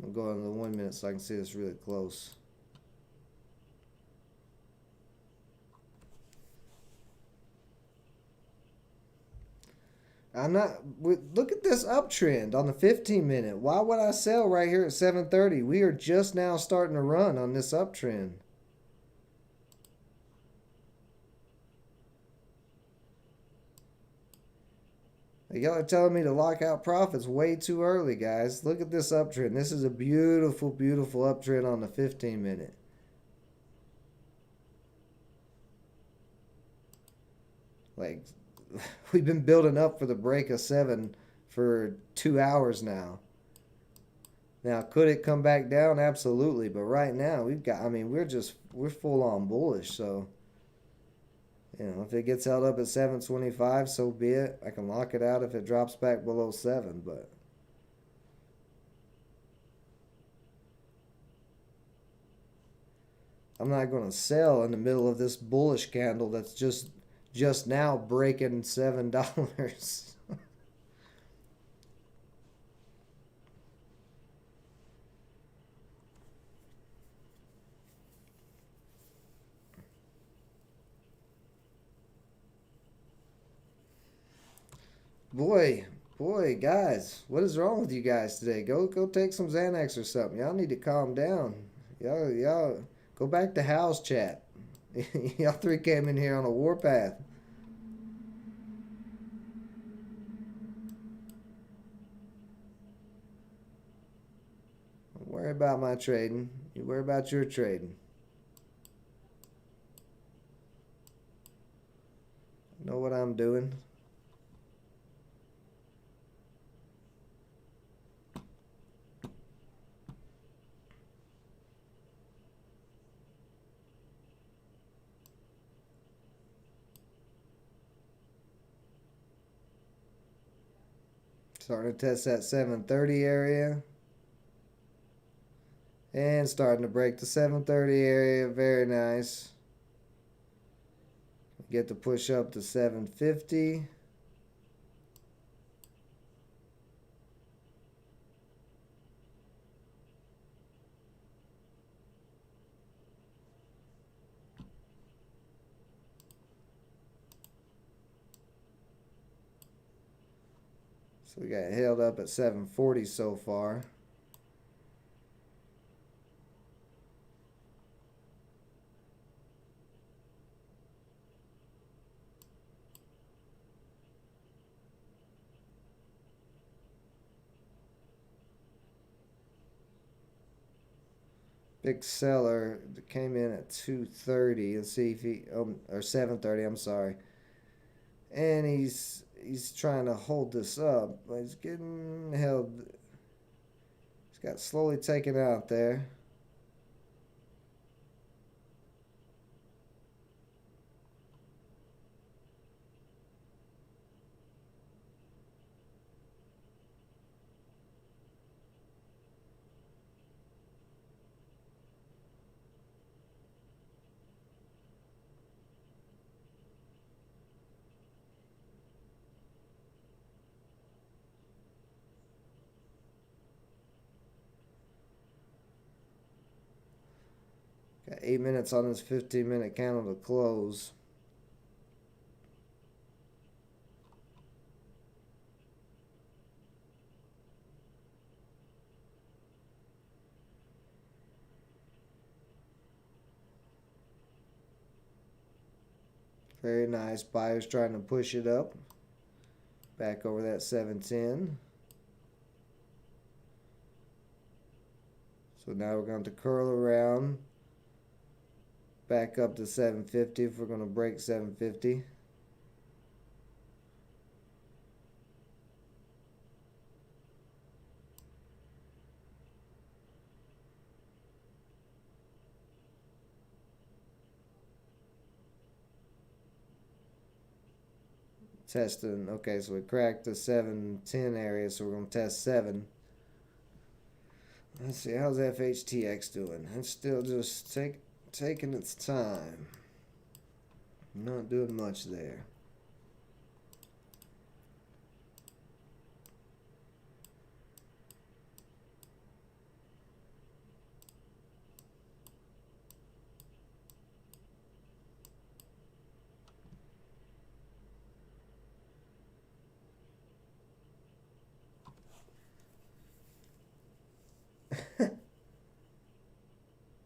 I'm going to the 1 minute so I can see this really close. I'm not. Look at this uptrend on the 15 minute. Why would I sell right here at 7:30? We are just now starting to run on this uptrend. Y'all are telling me to lock out profits way too early, guys. Look at this uptrend. This is a beautiful, beautiful uptrend on the 15 minute. Like, we've been building up for the break of 7 for 2 hours now. Now, could it come back down? Absolutely. But right now, we've got, I mean, we're full on bullish. So, you know, if it gets held up at 725, so be it. I can lock it out if it drops back below 7. But I'm not going to sell in the middle of this bullish candle that's just now breaking $7. Boy, guys, what is wrong with you guys today? Go take some Xanax or something. Y'all need to calm down. Y'all go back to house chat. Y'all three came in here on a warpath. Don't worry about my trading. You worry about your trading. I know what I'm doing. Starting to test that 730 area. And starting to break the 730 area. Very nice. Get to push up to 750. So we got held up at 740 so far. Big seller came in at 230. Let's see if he or 730. I'm sorry. And he's trying to hold this up, but he's getting held. He's got slowly taken out there. Got 8 minutes on this 15-minute candle to close. Very nice. Buyers trying to push it up. Back over that 710. So now we're going to curl around back up to 750 if we're going to break 750. Testing. Okay, so we cracked the 710 area, so we're going to test 7. Let's see, how's FHTX doing? It's still just taking its time. Not doing much there.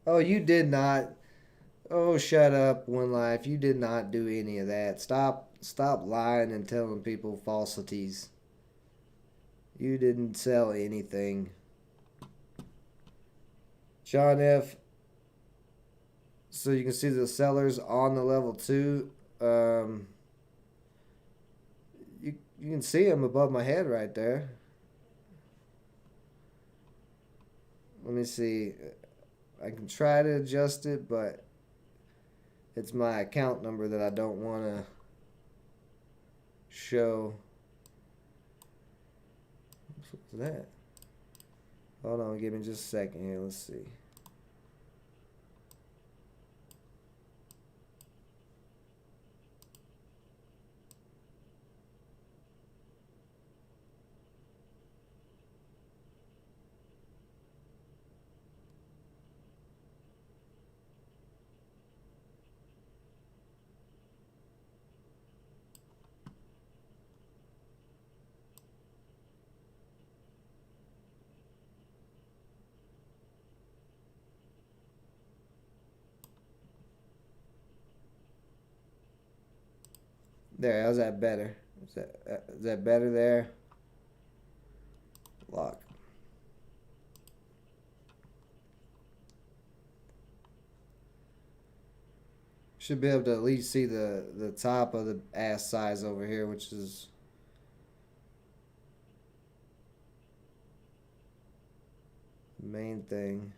Oh, you did not. Oh, shut up, One Life. You did not do any of that. Stop lying and telling people falsities. You didn't sell anything. John F. So you can see the sellers on the level 2. You can see them above my head right there. Let me see. I can try to adjust it, but it's my account number that I don't want to show. What's that? Hold on, give me just a second here. Let's see. There, how's that better? Is that better there? Lock. Should be able to at least see the top of the ass size over here, which is the main thing.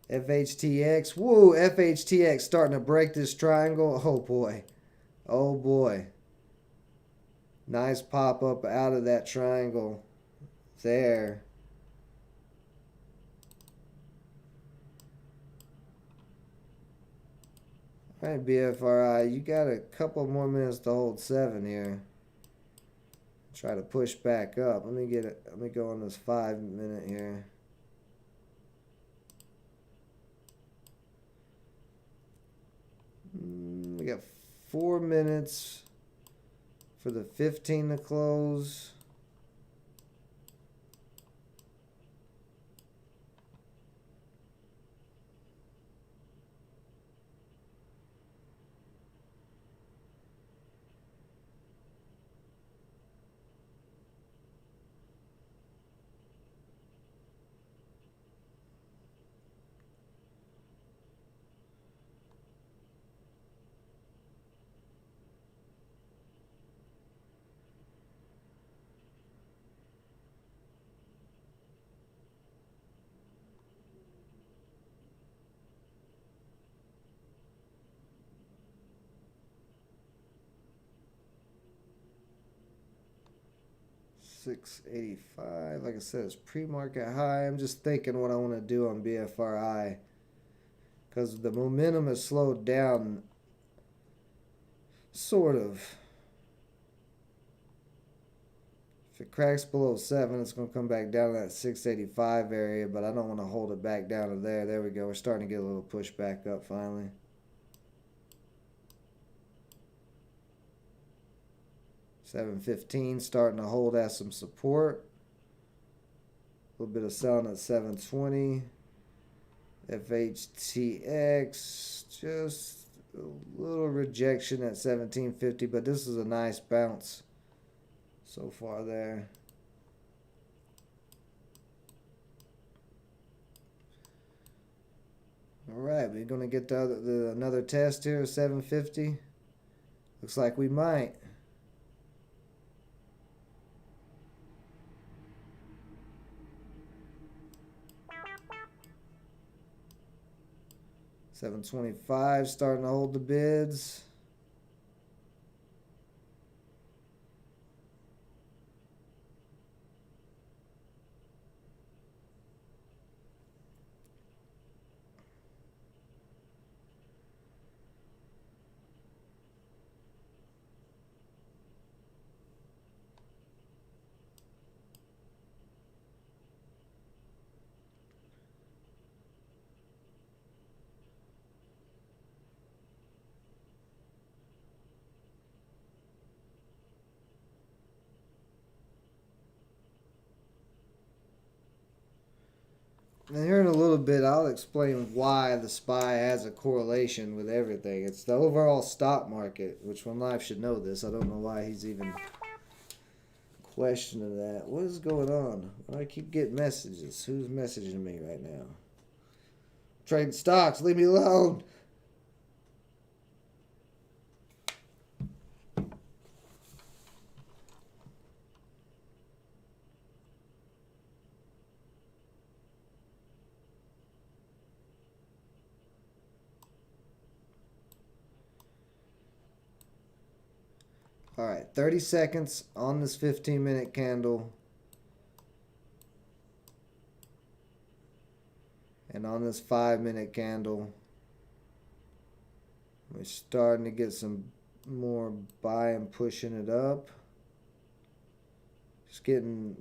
FHTX. Woo, FHTX starting to break this triangle. Oh boy. Oh boy. Nice pop up out of that triangle there. All right, BFRI, you got a couple more minutes to hold 7 here. Try to push back up. Let me go on this 5-minute here. We got 4 minutes for the 15 to close. $6.85. Like I said, it's pre-market high. I'm just thinking what I want to do on BFRI because the momentum has slowed down, sort of. If it cracks below 7, it's going to come back down to that 685 area, but I don't want to hold it back down to there. There we go. We're starting to get a little push back up finally. $7.15 starting to hold as some support. A little bit of selling at $7.20. FHTX just a little rejection at 1750, but this is a nice bounce so far there. All right, we're gonna get another test here, 750. Looks like we might. $7.25 starting to hold the bids. And here in a little bit, I'll explain why the SPY has a correlation with everything. It's the overall stock market, which One Life should know this. I don't know why he's even questioning that. What is going on? I keep getting messages. Who's messaging me right now? Trading stocks. Leave me alone. All right, 30 seconds on this 15-minute candle. And on this 5-minute candle. We're starting to get some more buying, pushing it up. Just getting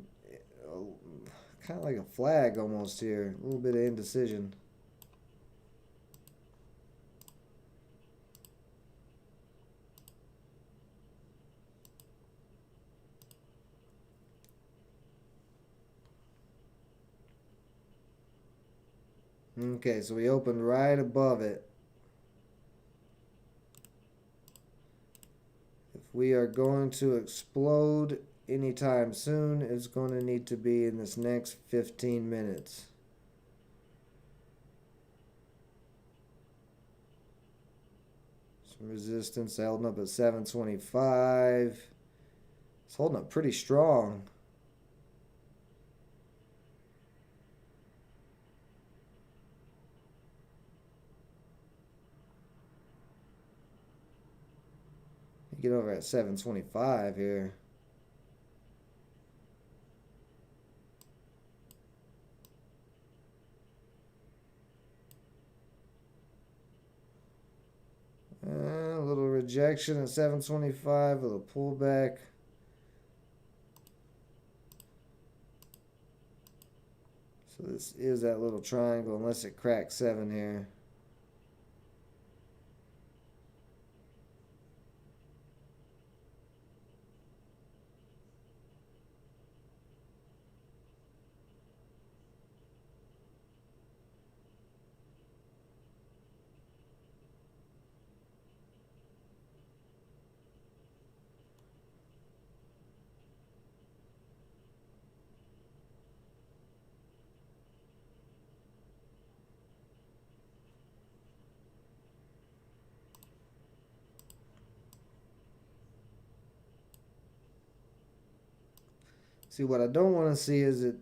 kind of like a flag almost here. A little bit of indecision. Okay, so we opened right above it. If we are going to explode anytime soon, it's going to need to be in this next 15 minutes. Some resistance holding up at 725. It's holding up pretty strong. Get over at 725 here. A little rejection at 725 with a pullback. So this is that little triangle unless it cracks 7 here. See, what I don't want to see is it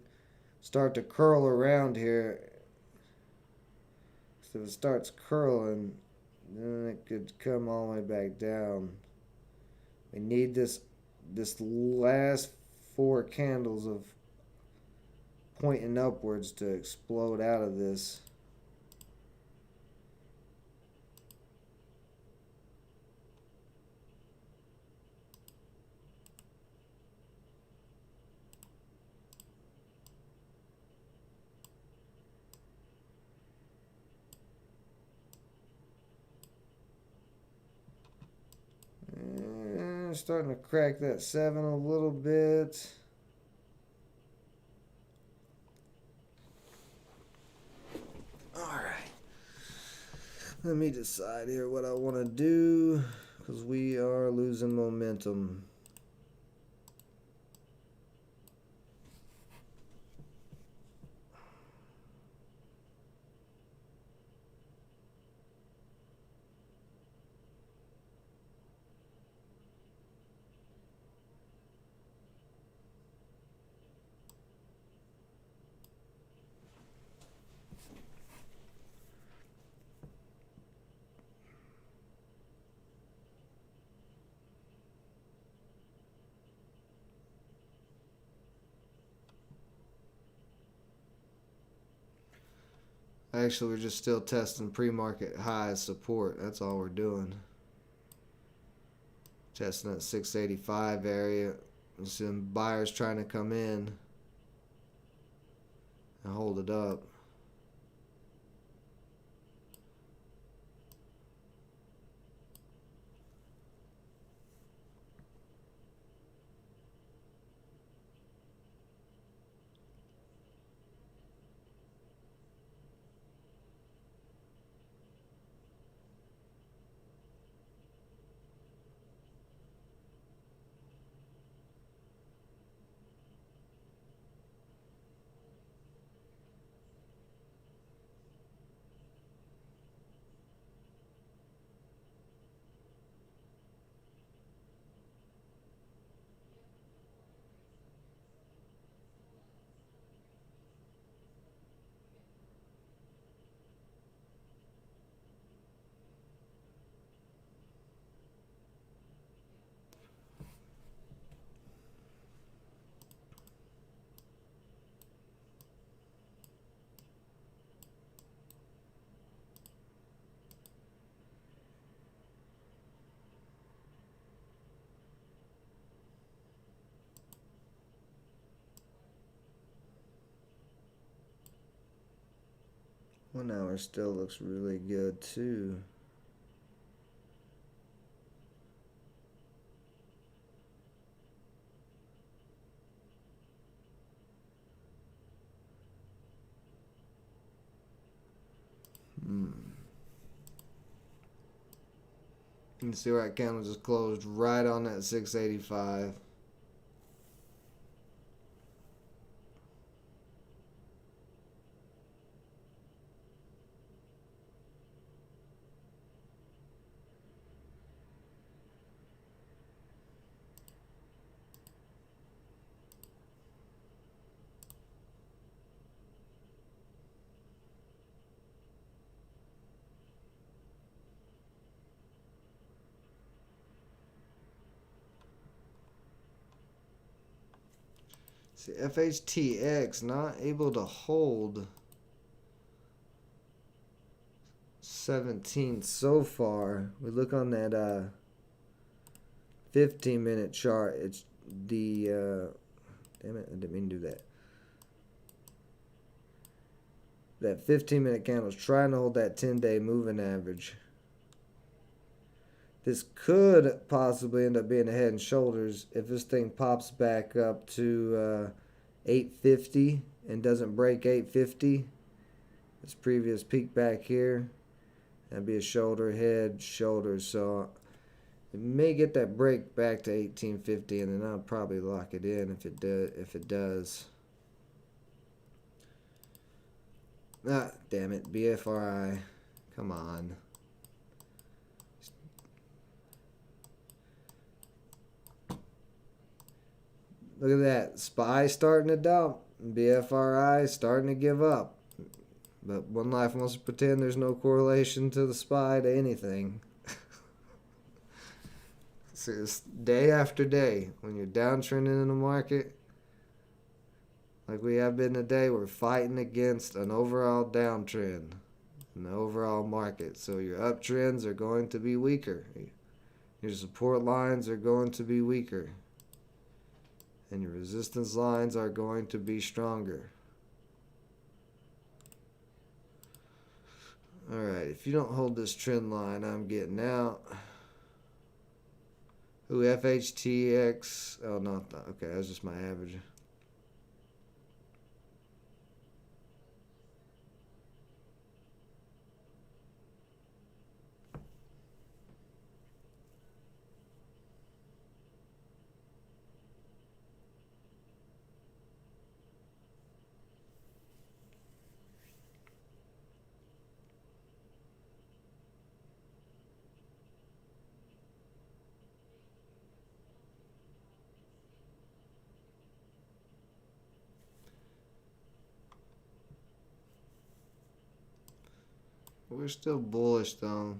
start to curl around here. So if it starts curling, then it could come all the way back down. We need this last 4 candles of pointing upwards to explode out of this. Starting to crack that 7 a little bit. All right. Let me decide here what I want to do, because we are losing momentum. Actually, we're just still testing pre-market high support. That's all we're doing. Testing that 685 area. Some buyers trying to come in and hold it up. One hour still looks really good too. You can see where that candle just closed right on that 685. See, FHTX not able to hold 17 so far. We look on that 15-minute chart. It's the damn it, I didn't mean to do that. That 15-minute candle is trying to hold that 10-day moving average. This could possibly end up being a head and shoulders if this thing pops back up to 850 and doesn't break 850. This previous peak back here. That'd be a shoulder, head, shoulders. So it may get that break back to 1850, and then I'll probably lock it in if it does. Ah, damn it, BFRI. Come on. Look at that. SPY starting to dump. BFRI starting to give up. But One Life wants to pretend there's no correlation to the SPY to anything. So it's day after day. When you're downtrending in the market, like we have been today, we're fighting against an overall downtrend in the overall market. So your uptrends are going to be weaker. Your support lines are going to be weaker. And your resistance lines are going to be stronger. Alright, if you don't hold this trend line, I'm getting out. Ooh, FHTX. Oh, not that. Okay, that's just my average. We're still bullish though.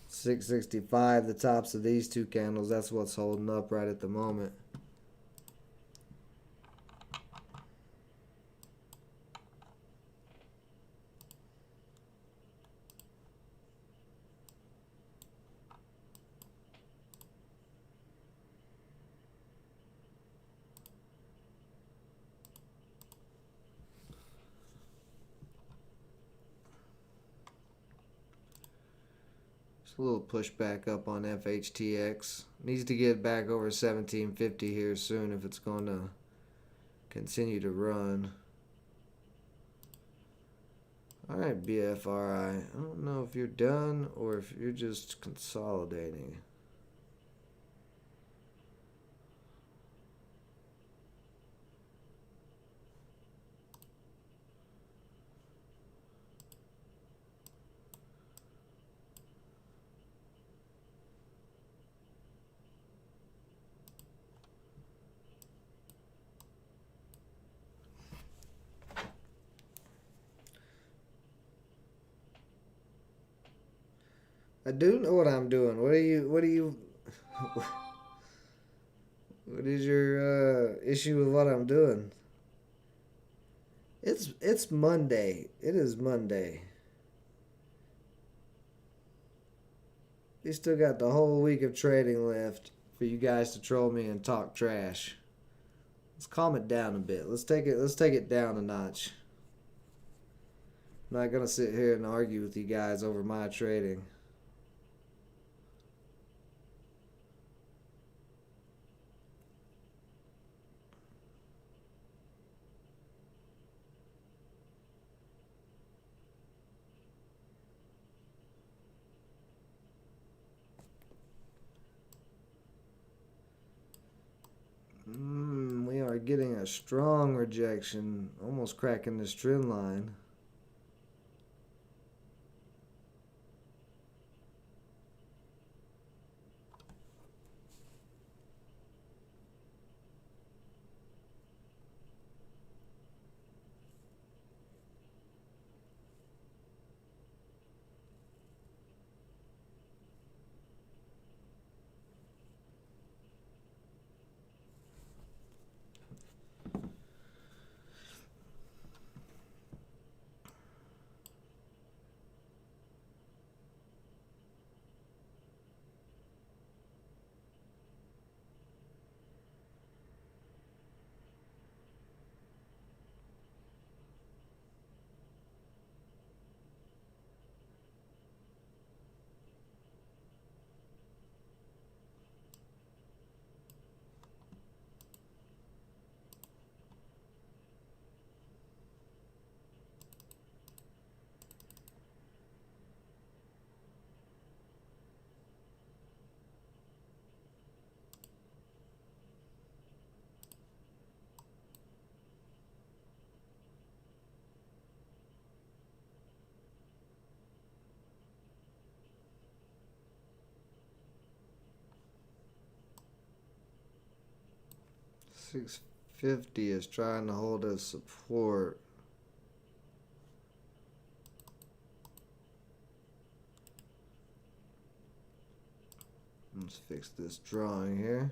$6.65, the tops of these two candles, that's what's holding up right at the moment. A little pushback up on FHTX. Needs to get back over 1750 here soon if it's going to continue to run. Alright, BFRI. I don't know if you're done or if you're just consolidating. I do know what I'm doing. What is your issue with what I'm doing? It's Monday. It is Monday. We still got the whole week of trading left for you guys to troll me and talk trash. Let's calm it down a bit. Let's take it down a notch. I'm not gonna sit here and argue with you guys over my trading. We are getting a strong rejection, almost cracking this trend line. $6.50 is trying to hold as support. Let's fix this drawing here.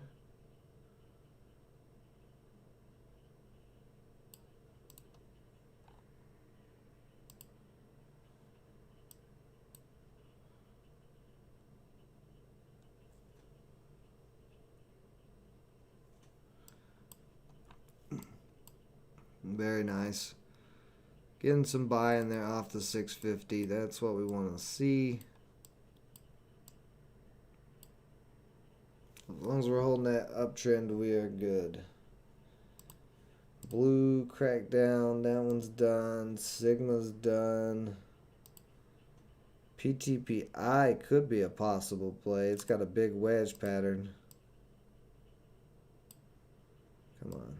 Very nice. Getting some buy in there off the 650. That's what we want to see. As long as we're holding that uptrend, we are good. Blue crackdown. That one's done. Sigma's done. PTPI could be a possible play. It's got a big wedge pattern. Come on.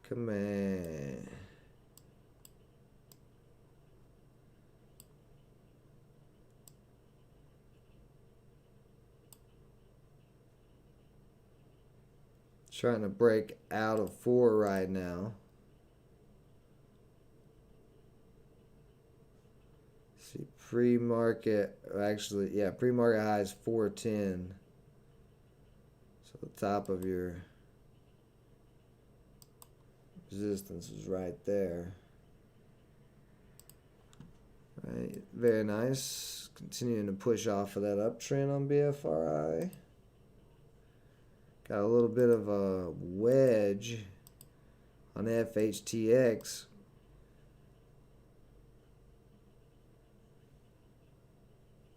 Come on. Trying to break out of 4 right now. See, pre-market, actually, yeah, pre-market high is 410. So the top of your resistance is right there. Right, very nice. Continuing to push off of that uptrend on BFRI. Got a little bit of a wedge on FHTX.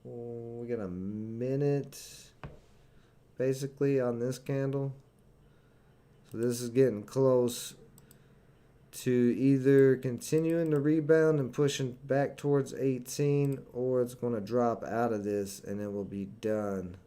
We got a minute basically on this candle. So this is getting close to either continuing to rebound and pushing back towards 18, or it's going to drop out of this and it will be done.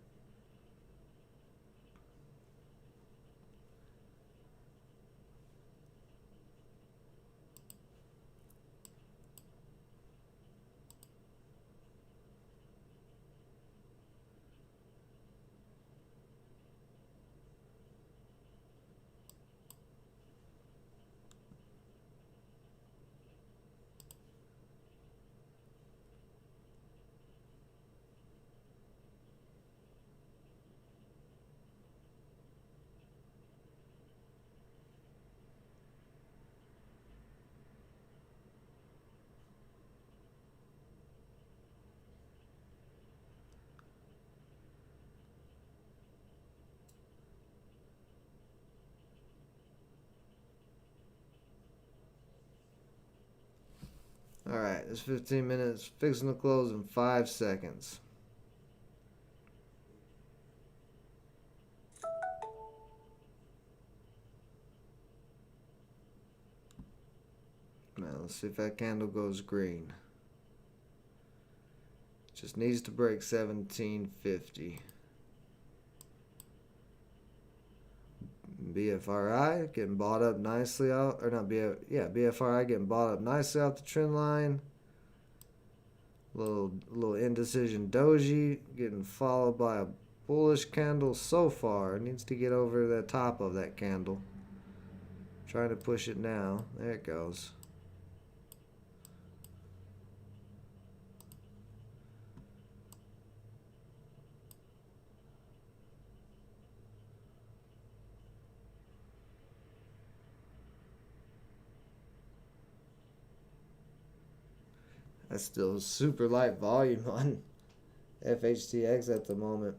Alright, this 15 minutes fixing to close in 5 seconds. Now let's see if that candle goes green. Just needs to break 1750. BFRI getting bought up nicely out, or not BFRI getting bought up nicely off the trend line. Little indecision doji getting followed by a bullish candle so far. It needs to get over the top of that candle. Trying to push it now. There it goes. That's still super light volume on FHTX at the moment.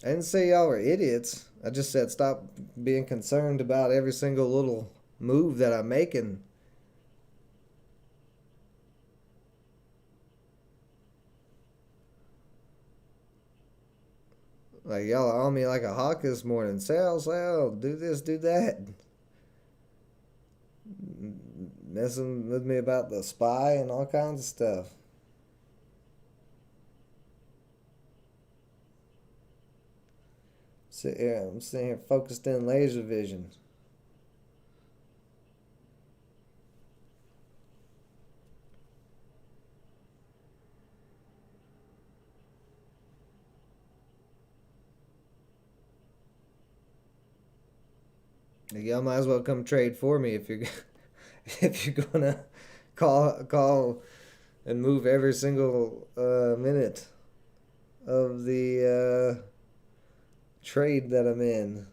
I didn't say y'all were idiots. I just said stop being concerned about every single little move that I'm making. Like y'all are on me like a hawk this morning. Sell, do this, do that. Messing with me about the spy and all kinds of stuff. I'm sitting here focused in laser vision. Y'all might as well come trade for me if you're if you're gonna call and move every single minute of the trade that I'm in.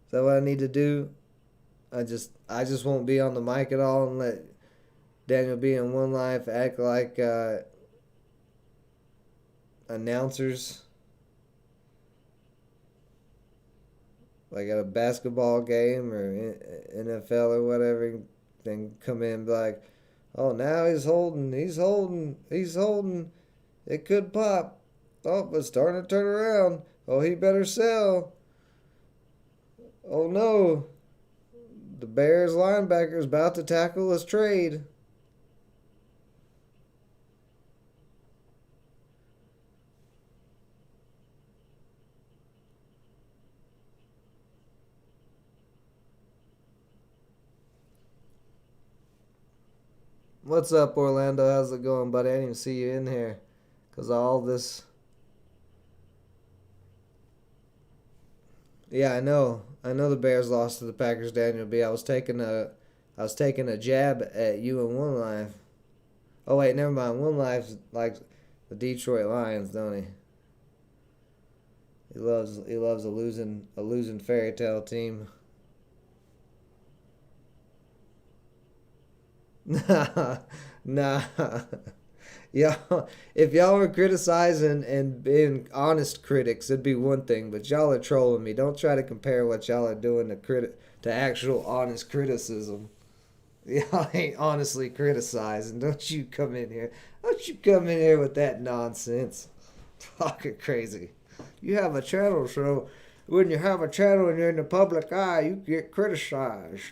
Is that what I need to do? I just won't be on the mic at all and let Daniel B in One Life act like announcers, like at a basketball game or NFL or whatever. Then come in and be like, "Oh, now he's holding. It could pop. Oh, it's starting to turn around. Oh, he better sell. Oh no, The Bears linebacker is about to tackle his trade. What's up, Orlando? How's it going, buddy? I didn't even see you in here because of all this. Yeah, I know. I know the Bears lost to the Packers, Daniel B. I was taking a jab at you and One Life. Oh wait, never mind. One Life's like the Detroit Lions, don't he? He loves a losing fairy tale team. Nah, nah. Y'all, if y'all were criticizing and being honest critics, it'd be one thing. But y'all are trolling me. Don't try to compare what y'all are doing to actual honest criticism. Y'all ain't honestly criticizing. Don't you come in here. Don't you come in here with that nonsense. Talking crazy. You have a channel, so when you have a channel and you're in the public eye, you get criticized.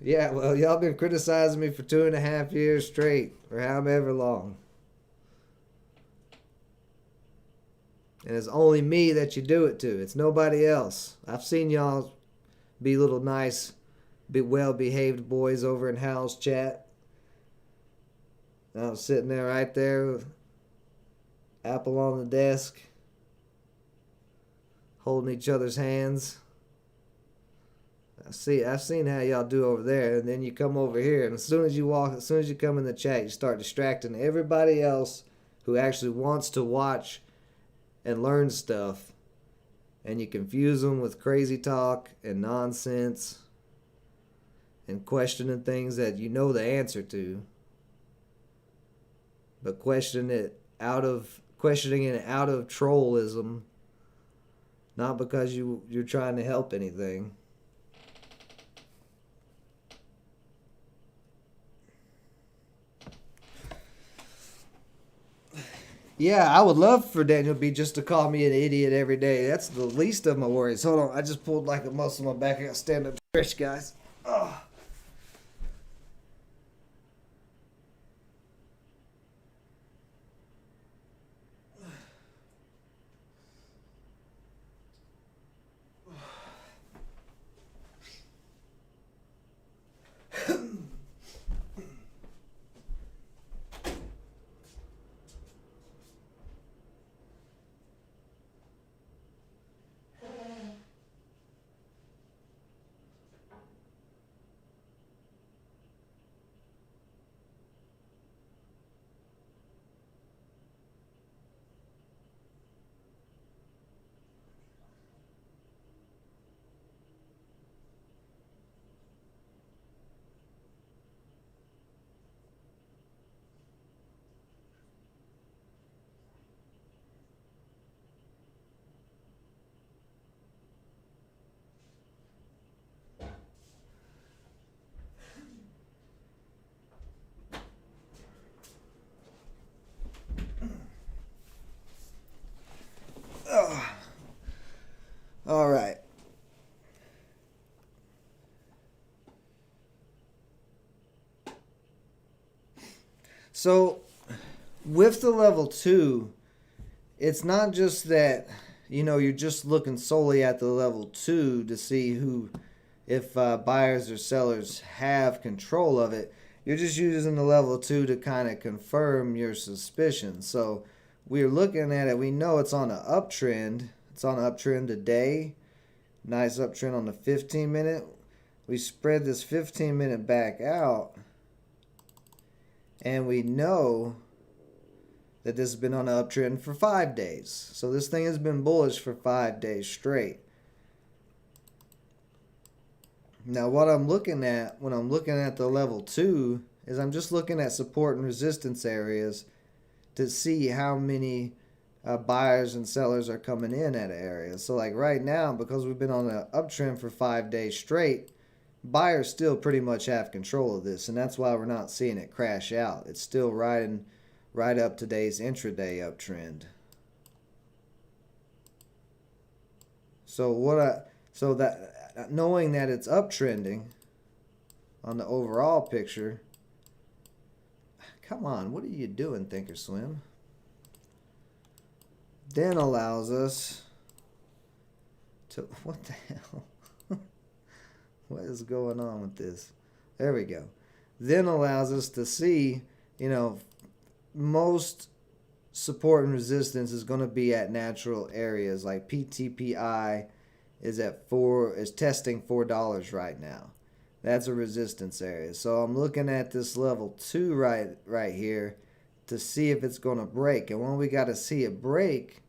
Yeah, well, y'all been criticizing me for 2.5 years straight, or however long. And it's only me that you do it to. It's nobody else. I've seen y'all be little nice, be well-behaved boys over in Hal's chat. I was sitting there right there with Apple on the desk, holding each other's hands. I've seen how y'all do over there, and then you come over here, and as soon as you come in the chat, you start distracting everybody else who actually wants to watch and learn stuff, and you confuse them with crazy talk and nonsense and questioning things that you know the answer to, but questioning it out of trollism, not because you're trying to help anything. Yeah, I would love for Daniel B just to call me an idiot every day. That's the least of my worries. Hold on, I just pulled like a muscle in my back. I got to stand up stretch, guys. Oh. Oh. All right. So, with the level 2, it's not just that, you're just looking solely at the level 2 to see if buyers or sellers have control of it. You're just using the level 2 to kind of confirm your suspicion. So, we're looking at it. We know it's on an uptrend. It's on an uptrend today. Nice uptrend on the 15 minute. We spread this 15 minute back out. And we know that this has been on an uptrend for 5 days. So this thing has been bullish for 5 days straight. Now what I'm looking at when I'm looking at the level 2 is I'm just looking at support and resistance areas to see how many buyers and sellers are coming in at areas. So like right now, because we've been on an uptrend for 5 days straight, buyers still pretty much have control of this, and that's why we're not seeing it crash out. It's still riding right up today's intraday uptrend. So knowing that it's uptrending on the overall picture. Come on, what are you doing, Thinkorswim? Then allows us to, what the hell? What is going on with this? There we go. Then allows us to see, most support and resistance is going to be at natural areas. Like PTPI is testing $4 right now. That's a resistance area. So I'm looking at this level 2 right here to see if it's going to break. And when we got to see it break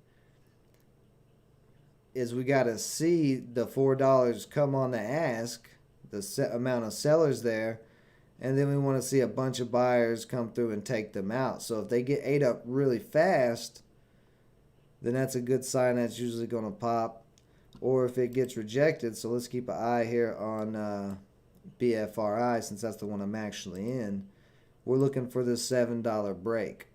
is we got to see the $4 come on the ask, the amount of sellers there, and then we want to see a bunch of buyers come through and take them out. So if they get ate up really fast, then that's a good sign that's usually going to pop. Or if it gets rejected, so let's keep an eye here on BFRI, since that's the one I'm actually in. We're looking for this $7 break.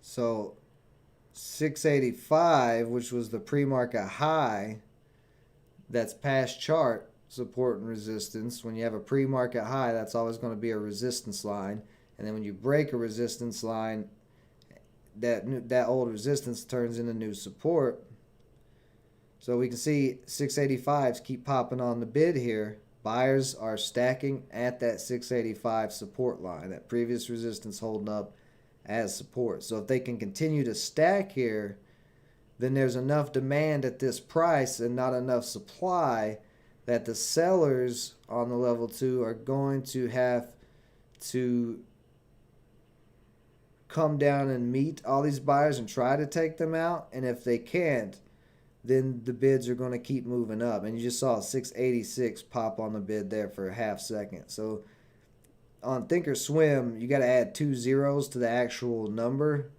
So 685, which was the pre-market high, that's past chart support and resistance. When you have a pre-market high, that's always going to be a resistance line. And then when you break a resistance line, that old resistance turns into new support. So we can see 685s keep popping on the bid here. Buyers are stacking at that 685 support line, that previous resistance holding up as support. So if they can continue to stack here, then there's enough demand at this price and not enough supply that the sellers on the level 2 are going to have to come down and meet all these buyers and try to take them out. And if they can't, then the bids are going to keep moving up. And you just saw 686 pop on the bid there for a half second. So on Thinkorswim, you got to add 2 zeros to the actual number.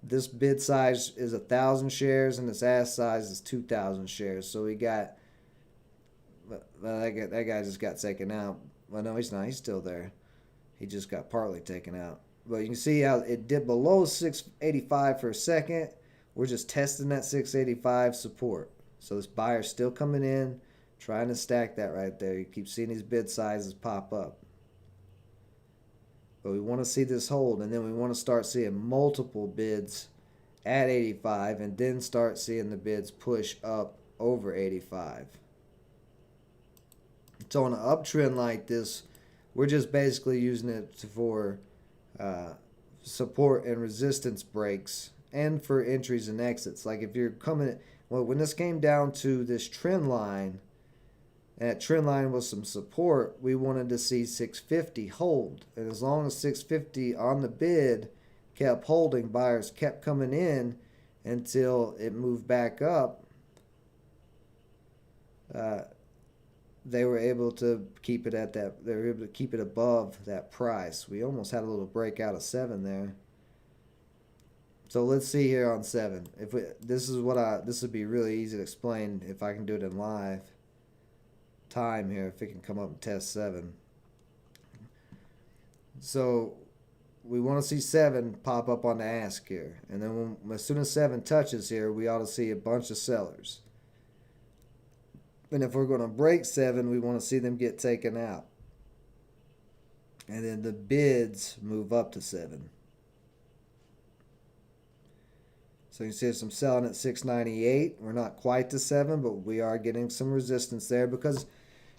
This bid size is 1,000 shares and this ask size is 2,000 shares. So we got, that guy just got taken out. Well, no, he's not. He's still there. He just got partly taken out. But you can see how it dipped below 685 for a second. We're just testing that 685 support. So this buyer's still coming in, trying to stack that right there. You keep seeing these bid sizes pop up. But we want to see this hold, and then we want to start seeing multiple bids at 85, and then start seeing the bids push up over 85. So on an uptrend like this, we're just basically using it for support and resistance breaks, and for entries and exits. Like if you're coming, well, when this came down to this trend line, and that trend line was some support, we wanted to see 650 hold. And as long as 650 on the bid kept holding, buyers kept coming in until it moved back up. They were able to keep it at that. They were able to keep it above that price. We almost had a little breakout of 7 there. So let's see here on 7. This would be really easy to explain if I can do it in live time here, if it can come up and test 7. So we want to see 7 pop up on the ask here, and then as soon as 7 touches here, we ought to see a bunch of sellers. And if we're going to break 7, we want to see them get taken out, and then the bids move up to 7. So you see there's some selling at 698. We're not quite to 7, but we are getting some resistance there, because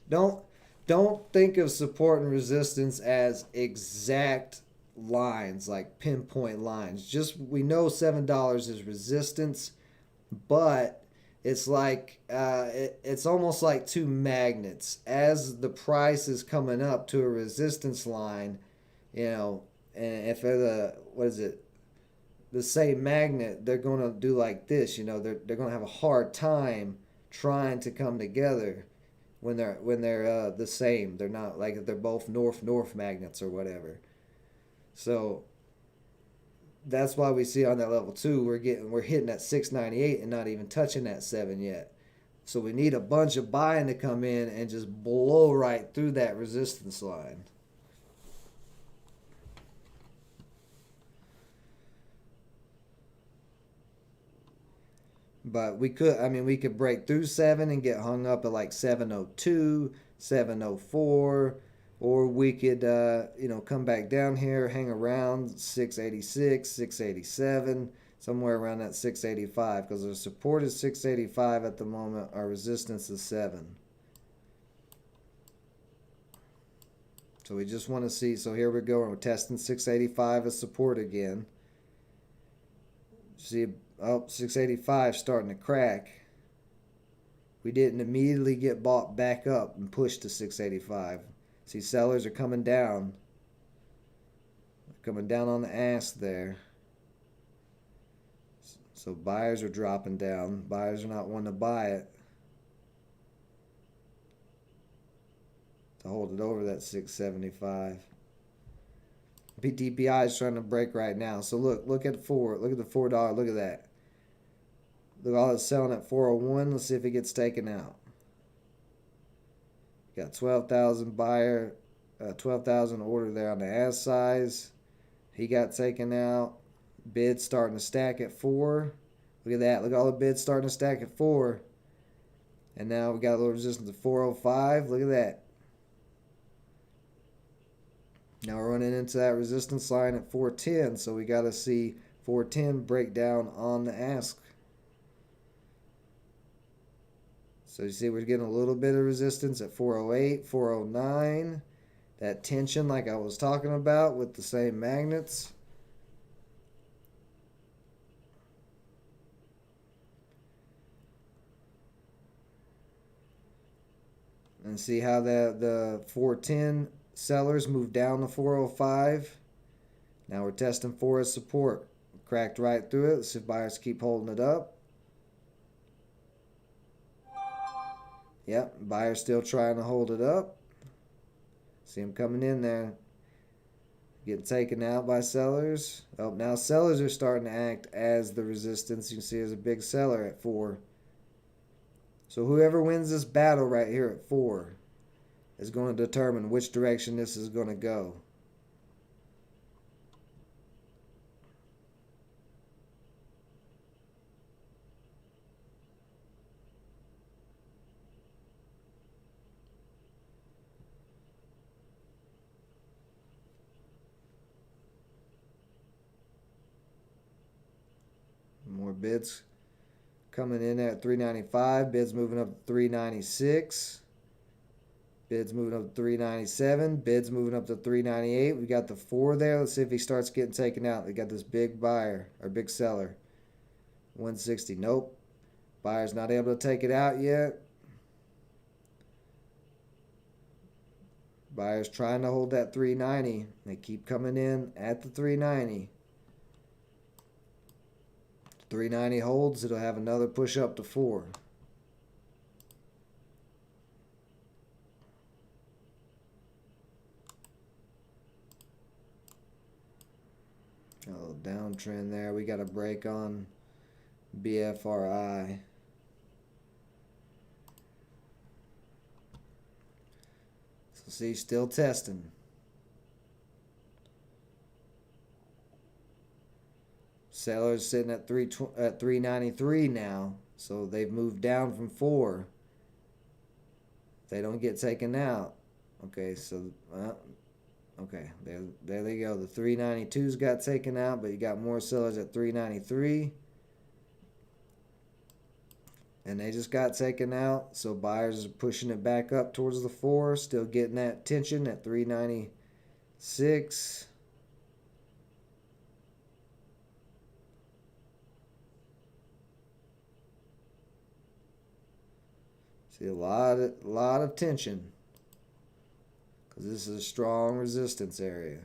don't think of support and resistance as exact lines, like pinpoint lines. Just, we know $7 is resistance, but it's like it's almost like 2 magnets. As the price is coming up to a resistance line, and if they're the same magnet, they're going to do like this. They're going to have a hard time trying to come together when they're the same. They're not, like if they're both north magnets or whatever. So that's why we see on that level 2 we're hitting at 698 and not even touching that 7 yet. So we need a bunch of buying to come in and just blow right through that resistance line. But we could, I mean, we could break through 7 and get hung up at like 702, 704, or we could, come back down here, hang around 686, 687, somewhere around that 685, because our support is 685 at the moment, our resistance is 7. So we just want to see, so here we go, we're testing 685 as support again. See, 685 starting to crack. We didn't immediately get bought back up and pushed to 685. See, sellers are coming down. Coming down on the ask there. So buyers are dropping down. Buyers are not wanting to buy it. To hold it over that 675. DPI is trying to break right now. So look at the $4. Look at the $4. Look at that. Look, all it's selling at 401. Let's see if it gets taken out. Got 12,000 buyer, 12,000 order there on the ask size. He got taken out. Bids starting to stack at 4. Look at that. Look at all the bids starting to stack at 4. And now we got a little resistance at 405. Look at that. Now we're running into that resistance line at 410, so we got to see 410 break down on the ask. So you see we're getting a little bit of resistance at 408, 409. That tension like I was talking about with the same magnets. And see how the 410 sellers moved down to 405. Now we're testing 4 as support. Cracked right through it. Let's see if buyers keep holding it up. Yep, buyers still trying to hold it up. See them coming in there. Getting taken out by sellers. Oh, now sellers are starting to act as the resistance. You can see there's a big seller at 4. So whoever wins this battle right here at 4 is going to determine which direction this is going to go. More bids coming in at 395. Bids moving up to 396. Bids moving up to 397. Bids moving up to 398. We got the 4 there. Let's see if he starts getting taken out. They got this big buyer or big seller. 160. Nope. Buyer's not able to take it out yet. Buyer's trying to hold that 390. They keep coming in at the 390. 390 holds, it'll have another push up to 4. A little downtrend there. We got a break on BFRI. So see, still testing. Sellers sitting at 393 now, so they've moved down from 4. They don't get taken out. Okay, so okay, there they go. The 392s got taken out, but you got more sellers at 393. And they just got taken out, so buyers are pushing it back up towards the 4, still getting that tension at 396. See a lot of tension, because this is a strong resistance area.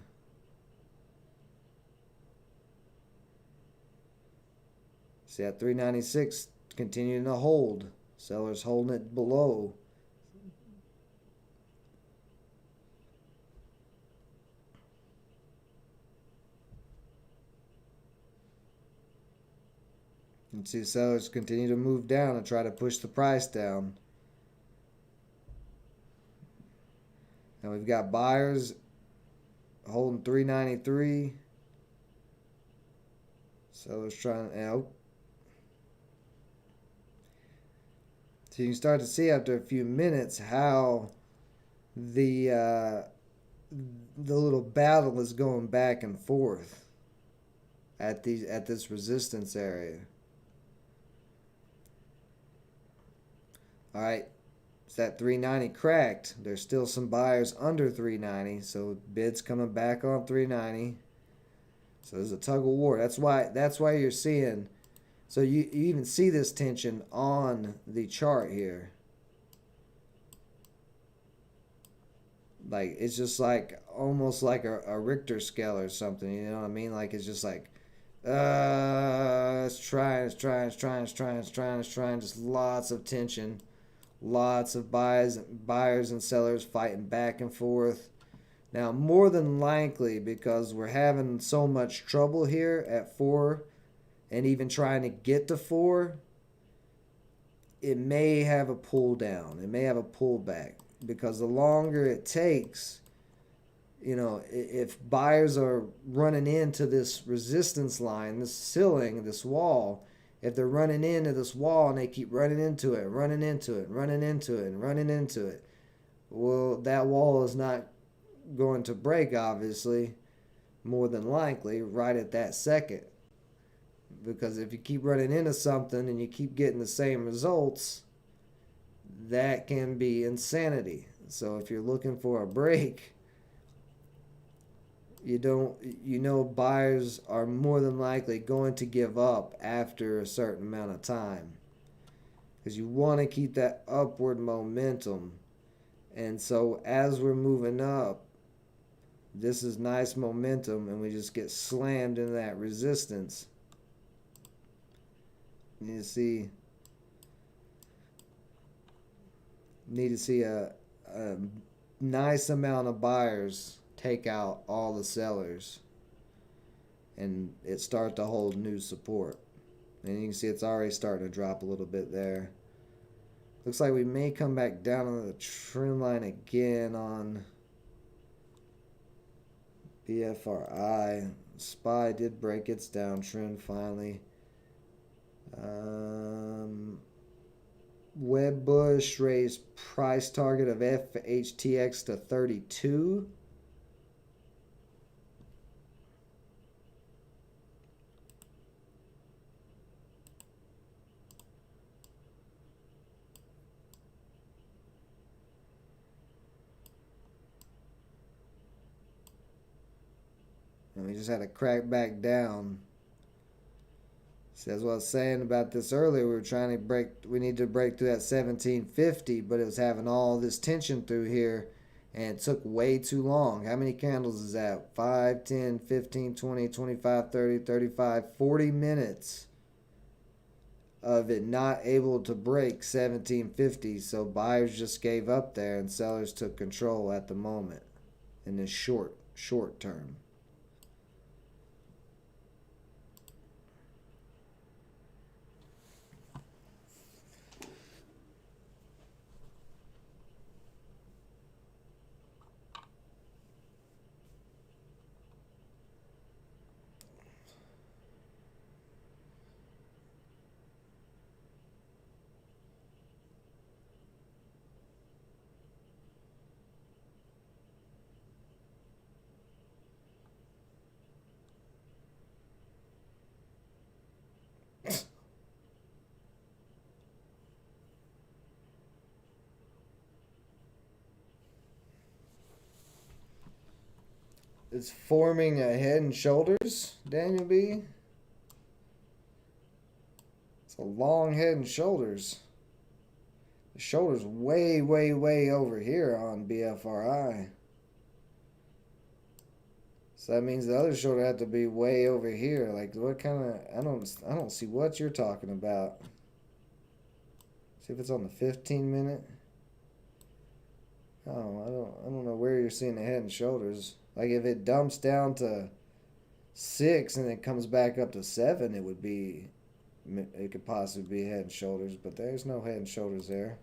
See at 396 continuing to hold. Sellers holding it below. And see sellers continue to move down and try to push the price down. And we've got buyers holding 393. Sellers trying out. So you can start to see after a few minutes how the uh, the little battle is going back and forth at this resistance area. All right, it's that 390 cracked. There's still some buyers under 390, so bids coming back on 390. So there's a tug of war. That's why you're seeing. So you even see this tension on the chart here. Like it's just like almost like a Richter scale or something. You know what I mean? Like it's just like, it's trying. Just lots of tension, lots of buyers and sellers fighting back and forth. Now, more than likely, because we're having so much trouble here at 4 and even trying to get to 4, it may have a pull down. It may have a pullback because the longer it takes, if buyers are running into this resistance line, this ceiling, this wall, if they're running into this wall and they keep running into it, well, that wall is not going to break, obviously, more than likely, right at that second. Because if you keep running into something and you keep getting the same results, that can be insanity. So if you're looking for a break, buyers are more than likely going to give up after a certain amount of time. Because you want to keep that upward momentum. And so as we're moving up, this is nice momentum, and we just get slammed into that resistance. Need to see a nice amount of buyers take out all the sellers, and it start to hold new support. And you can see it's already starting to drop a little bit there. Looks like we may come back down on the trend line again on BFRI. SPY did break its downtrend finally. Wedbush raised price target of FHTX to 32. And we just had to crack back down. See, as I was saying about this earlier, we need to break through that 1750, but it was having all this tension through here, and it took way too long. How many candles is that? 5, 10, 15, 20, 25, 30, 35, 40 minutes of it not able to break 1750, so buyers just gave up there, and sellers took control at the moment in this short term. It's forming a head and shoulders, Daniel B. It's a long head and shoulders. The shoulder's way, way, way over here on BFRI. So that means the other shoulder had to be way over here. Like what kind of I don't see what you're talking about. See if it's on the 15-minute. Oh, I don't know where you're seeing the head and shoulders. Like if it dumps down to 6 and it comes back up to 7, it could possibly be head and shoulders, but there's no head and shoulders there.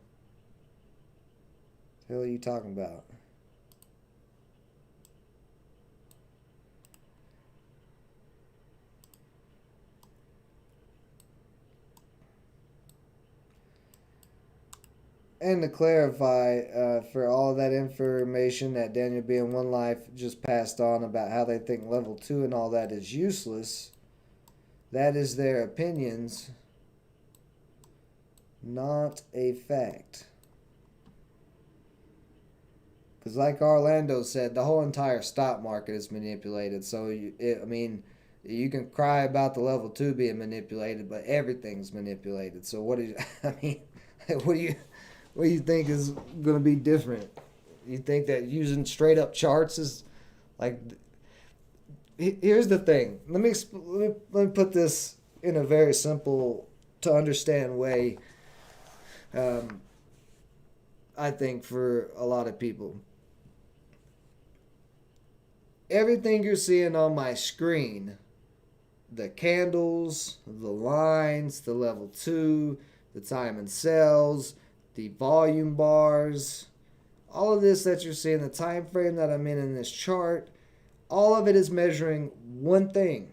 What the hell are you talking about? And to clarify, for all that information that Daniel B and One Life just passed on about how they think level 2 and all that is useless, that is their opinions, not a fact. Because, like Orlando said, the whole entire stock market is manipulated. So, you can cry about the level 2 being manipulated, but everything's manipulated. So, what do you, I mean, what do you. What do you think is going to be different? You think that using straight up charts is like? Here's the thing. Let me put this in a very simple to understand way. I think for a lot of people, everything you're seeing on my screen, the candles, the lines, the level 2, the time and sales, the volume bars, all of this that you're seeing, the time frame that I'm in this chart, all of it is measuring one thing.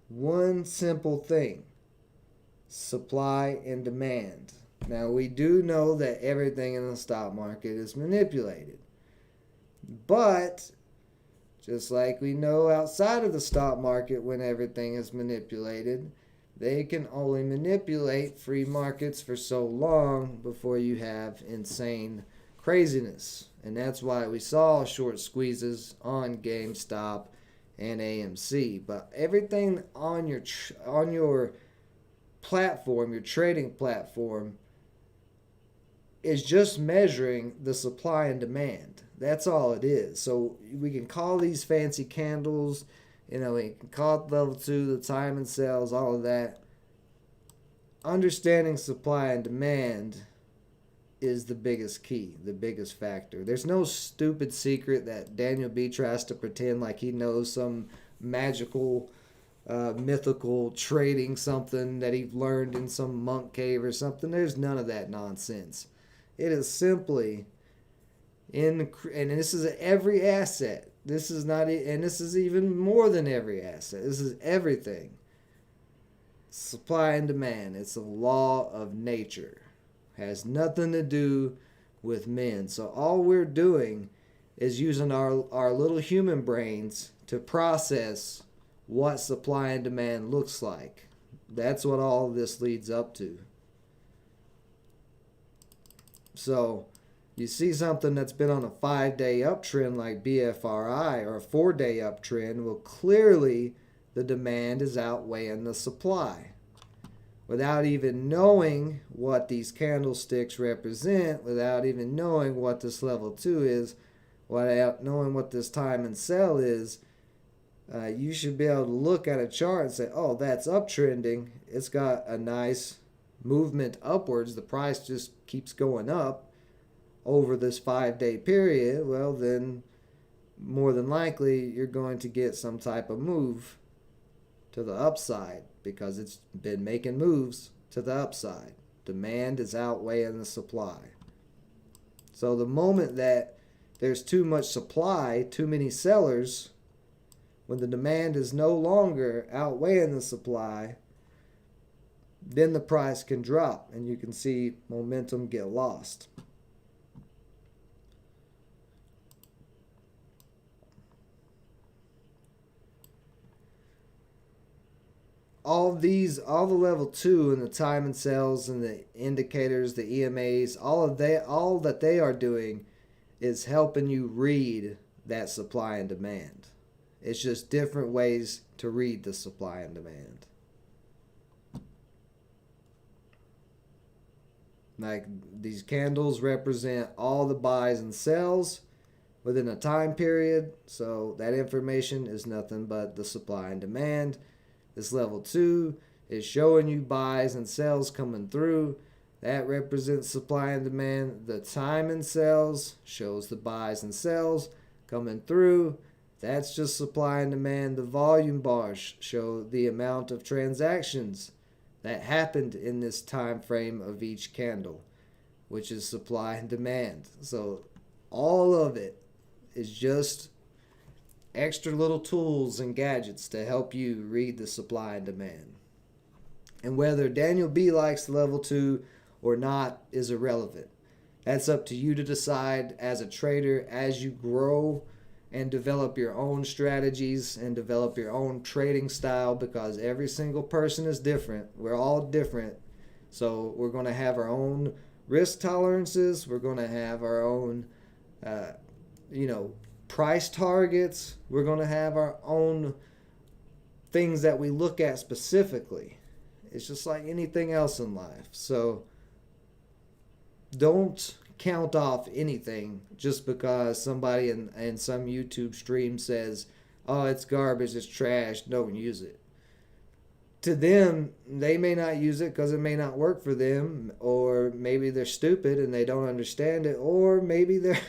One simple thing. Supply and demand. Now, we do know that everything in the stock market is manipulated. But, just like we know outside of the stock market when everything is manipulated, they can only manipulate free markets for so long before you have insane craziness. And that's why we saw short squeezes on GameStop and AMC. But everything on your platform, your trading platform, is just measuring the supply and demand. That's all it is. So we can call these fancy candles, we can call it level 2, the time and sales, all of that. Understanding supply and demand is the biggest key, the biggest factor. There's no stupid secret that Daniel B tries to pretend like he knows some magical, mythical trading something that he learned in some monk cave or something. There's none of that nonsense. It is simply and this is every asset. This is not, and this is even more than every asset. This is everything. Supply and demand. It's a law of nature. Has nothing to do with men. So all we're doing is using our little human brains to process what supply and demand looks like. That's what all of this leads up to. So you see something that's been on a 5-day uptrend like BFRI or a 4-day uptrend, well, clearly the demand is outweighing the supply. Without even knowing what these candlesticks represent, without even knowing what this level 2 is, without knowing what this time and sell is, you should be able to look at a chart and say, oh, that's uptrending. It's got a nice movement upwards. The price just keeps going up over this 5-day period. Well, then more than likely you're going to get some type of move to the upside because it's been making moves to the upside. Demand is outweighing the supply. So the moment that there's too much supply, too many sellers, when the demand is no longer outweighing the supply, then the price can drop and you can see momentum get lost. All the level 2 and the time and sales and the indicators, the EMAs, all that they are doing is helping you read that supply and demand. It's just different ways to read the supply and demand. Like these candles represent all the buys and sells within a time period. So that information is nothing but the supply and demand. This level 2 is showing you buys and sells coming through. That represents supply and demand. The time and sales shows the buys and sells coming through. That's just supply and demand. The volume bars show the amount of transactions that happened in this time frame of each candle, which is supply and demand. So all of it is just extra little tools and gadgets to help you read the supply and demand. And whether Daniel B likes level 2 or not is irrelevant. That's up to you to decide as a trader as you grow and develop your own strategies and develop your own trading style, because every single person is different. We're all different. So we're going to have our own risk tolerances. We're going to have our own, price targets. We're going to have our own things that we look at specifically. It's just like anything else in life. So don't count off anything just because somebody in some YouTube stream says, oh, it's garbage, it's trash, don't use it. To them, they may not use it because it may not work for them, or maybe they're stupid and they don't understand it, or maybe they're,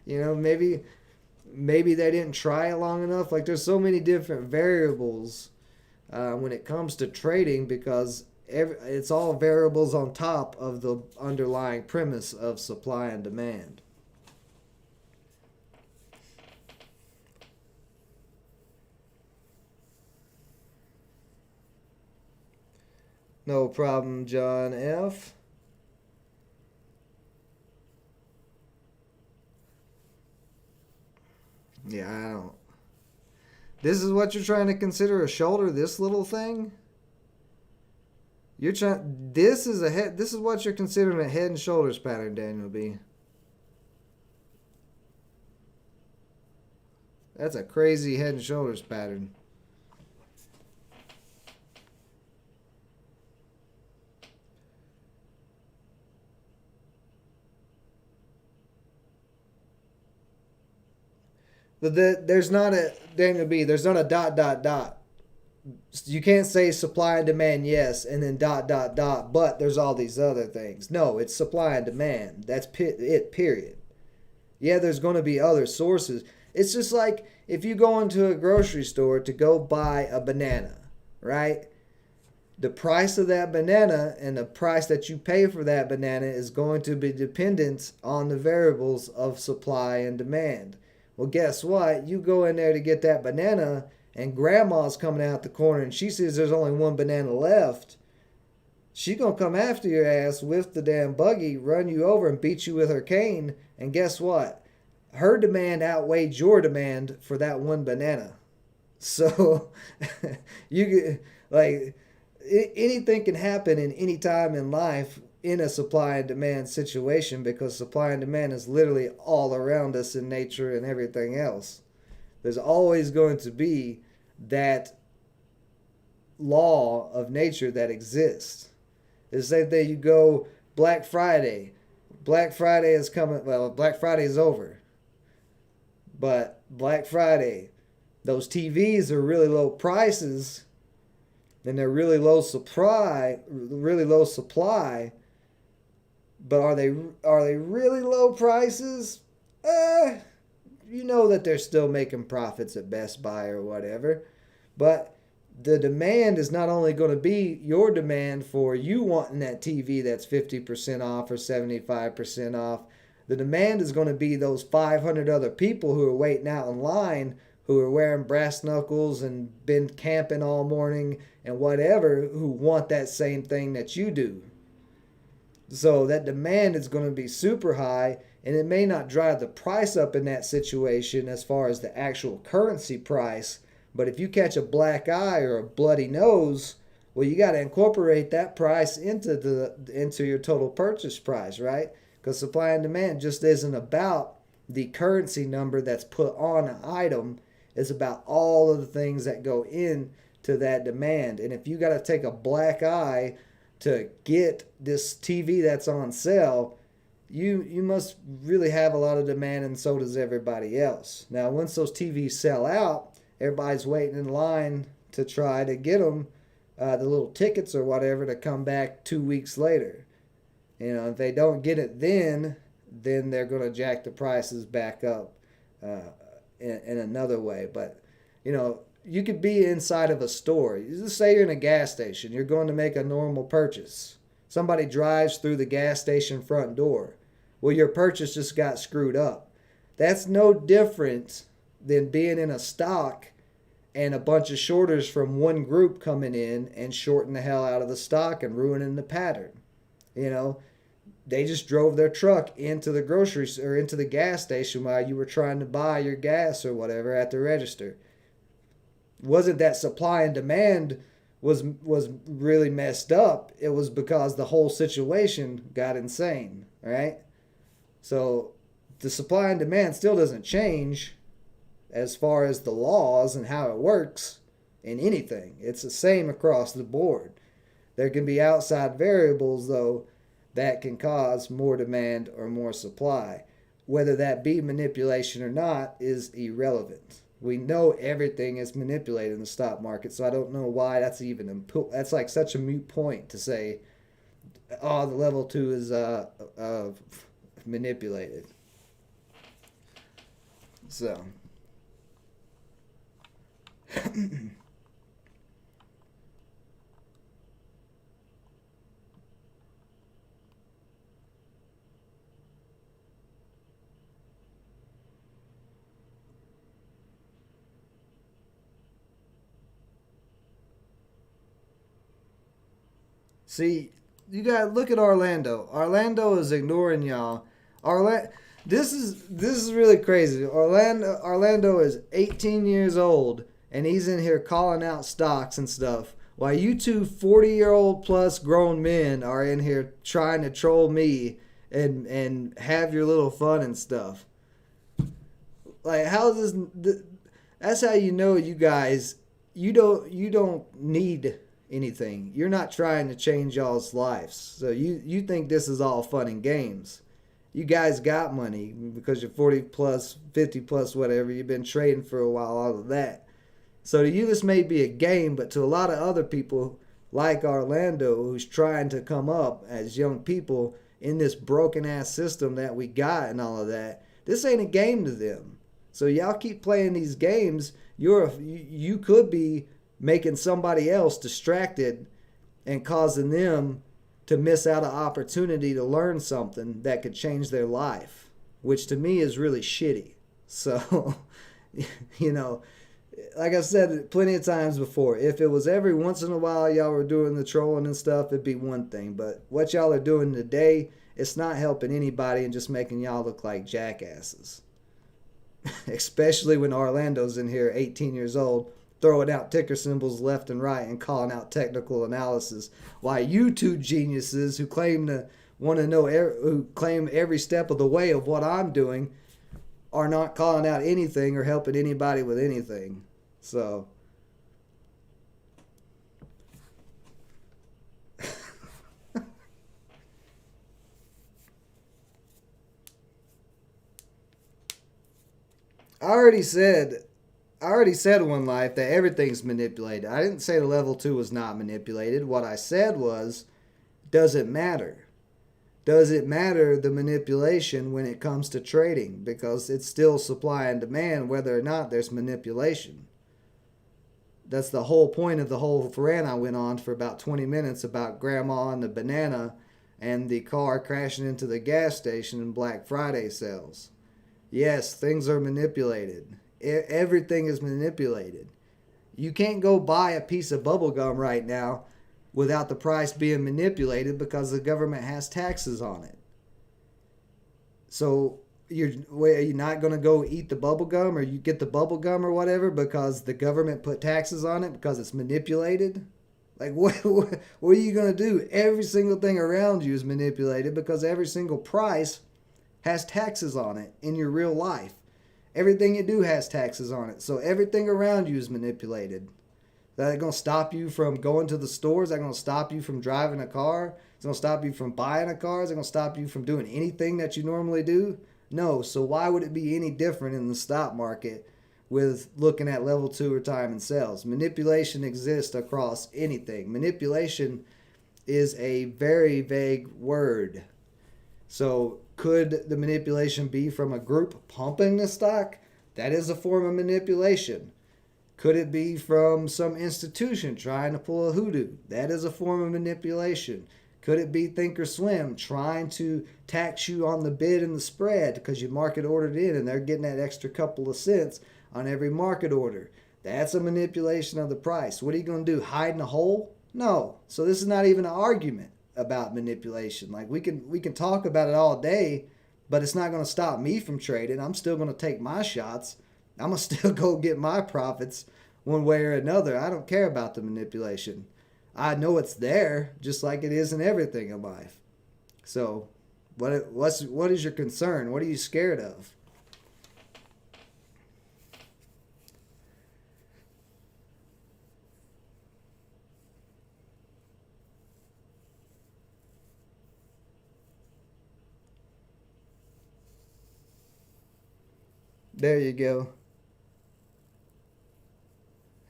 maybe they didn't try it long enough. Like, there's so many different variables when it comes to trading, because it's all variables on top of the underlying premise of supply and demand. No problem, John F. Yeah, I don't. This is what you're trying to consider a shoulder, this little thing? This is what you're considering a head and shoulders pattern, Daniel B. That's a crazy head and shoulders pattern. There's not a, Daniel B, there's not a dot, dot, dot. You can't say supply and demand, yes, and then dot, dot, dot, but there's all these other things. No, it's supply and demand. That's it, period. Yeah, there's going to be other sources. It's just like if you go into a grocery store to go buy a banana, right? The price of that banana and the price that you pay for that banana is going to be dependent on the variables of supply and demand. Well, guess what? You go in there to get that banana, and grandma's coming out the corner and she sees there's only one banana left. She's going to come after your ass with the damn buggy, run you over and beat you with her cane. And guess what? Her demand outweighed your demand for that one banana. So anything can happen in any time in life in a supply and demand situation, because supply and demand is literally all around us in nature and everything else. There's always going to be that law of nature that exists. It's the same thing. You go Black Friday. Black Friday is coming. Well, Black Friday is over. But Black Friday, those TVs are really low prices, and they're really low supply. But are they really low prices? You know that they're still making profits at Best Buy or whatever. But the demand is not only going to be your demand for you wanting that TV that's 50% off or 75% off. The demand is going to be those 500 other people who are waiting out in line, who are wearing brass knuckles and been camping all morning and whatever, who want that same thing that you do. So that demand is going to be super high, and it may not drive the price up in that situation as far as the actual currency price. But if you catch a black eye or a bloody nose, well, you got to incorporate that price into your total purchase price, right? Because supply and demand just isn't about the currency number that's put on an item. It's about all of the things that go into that demand. And if you got to take a black eye to get this TV that's on sale, you must really have a lot of demand, and so does everybody else. Now, once those TVs sell out, everybody's waiting in line to try to get them, the little tickets or whatever, to come back 2 weeks later. If they don't get it then they're going to jack the prices back up in another way. But, you could be inside of a store. Just say you're in a gas station. You're going to make a normal purchase. Somebody drives through the gas station front door. Well, your purchase just got screwed up. That's no different than being in a stock and a bunch of shorters from one group coming in and shorting the hell out of the stock and ruining the pattern. You know, they just drove their truck into the grocery or into the gas station while you were trying to buy your gas or whatever at the register. Wasn't that supply and demand was really messed up? It was because the whole situation got insane, right? So the supply and demand still doesn't change as far as the laws and how it works in anything. It's the same across the board. There can be outside variables, though, that can cause more demand or more supply. Whether that be manipulation or not is irrelevant. We know everything is manipulated in the stock market, so I don't know why that's even that's like such a moot point to say, oh, the level two is manipulated. So. See, you gotta look at Orlando. Orlando is ignoring y'all. This is really crazy. Orlando is 18 years old and he's in here calling out stocks and stuff. While you two 40-year-old plus grown men are in here trying to troll me and have your little fun and stuff. Like how is this? That's how you know you guys. You don't need anything. You're not trying to change y'all's lives. So you think this is all fun and games. You guys got money because you're 40 plus, 50 plus, whatever. You've been trading for a while, all of that. So to you, this may be a game, but to a lot of other people like Orlando who's trying to come up as young people in this broken ass system that we got and all of that, this ain't a game to them. So y'all keep playing these games. You could be making somebody else distracted and causing them to miss out an opportunity to learn something that could change their life, which to me is really shitty. So, you know, like I've said plenty of times before, if it was every once in a while y'all were doing the trolling and stuff, it'd be one thing. But what y'all are doing today, it's not helping anybody and just making y'all look like jackasses. Especially when Orlando's in here, 18 years old, throwing out ticker symbols left and right and calling out technical analysis. Why you two geniuses who claim to want to know, who claim every step of the way of what I'm doing, are not calling out anything or helping anybody with anything. So. I already said one life that everything's manipulated. I didn't say the level 2 was not manipulated. What I said was, does it matter? Does it matter the manipulation when it comes to trading? Because it's still supply and demand whether or not there's manipulation. That's the whole point of the whole rant I went on for about 20 minutes about Grandma and the banana and the car crashing into the gas station and Black Friday sales. Yes, things are manipulated. Everything is manipulated. You can't go buy a piece of bubble gum right now without the price being manipulated because the government has taxes on it. So you're not going to go eat the bubble gum or you get the bubble gum or whatever because the government put taxes on it because it's manipulated? Like what are you going to do? Every single thing around you is manipulated because every single price has taxes on it in your real life. Everything you do has taxes on it. So everything around you is manipulated. That going to stop you from going to the stores? That going to stop you from driving a car? It's going to stop you from buying a car? Is it going to stop you from doing anything that you normally do? No. So why would it be any different in the stock market with looking at level 2 retirement sales? Manipulation exists across anything. Manipulation is a very vague word. So could the manipulation be from a group pumping the stock? That is a form of manipulation. Could it be from some institution trying to pull a hoodoo? That is a form of manipulation. Could it be Thinkorswim trying to tax you on the bid and the spread because you market ordered in and they're getting that extra couple of cents on every market order? That's a manipulation of the price. What are you going to do? Hide in a hole? No. So this is not even an argument. about manipulation. Like we can talk about it all day, but it's not going to stop me from trading. I'm still going to take my shots. I'm going to still go get my profits one way or another. I don't care about the manipulation. I know it's there, just like it is in everything in life. So, what is your concern? What are you scared of? There you go.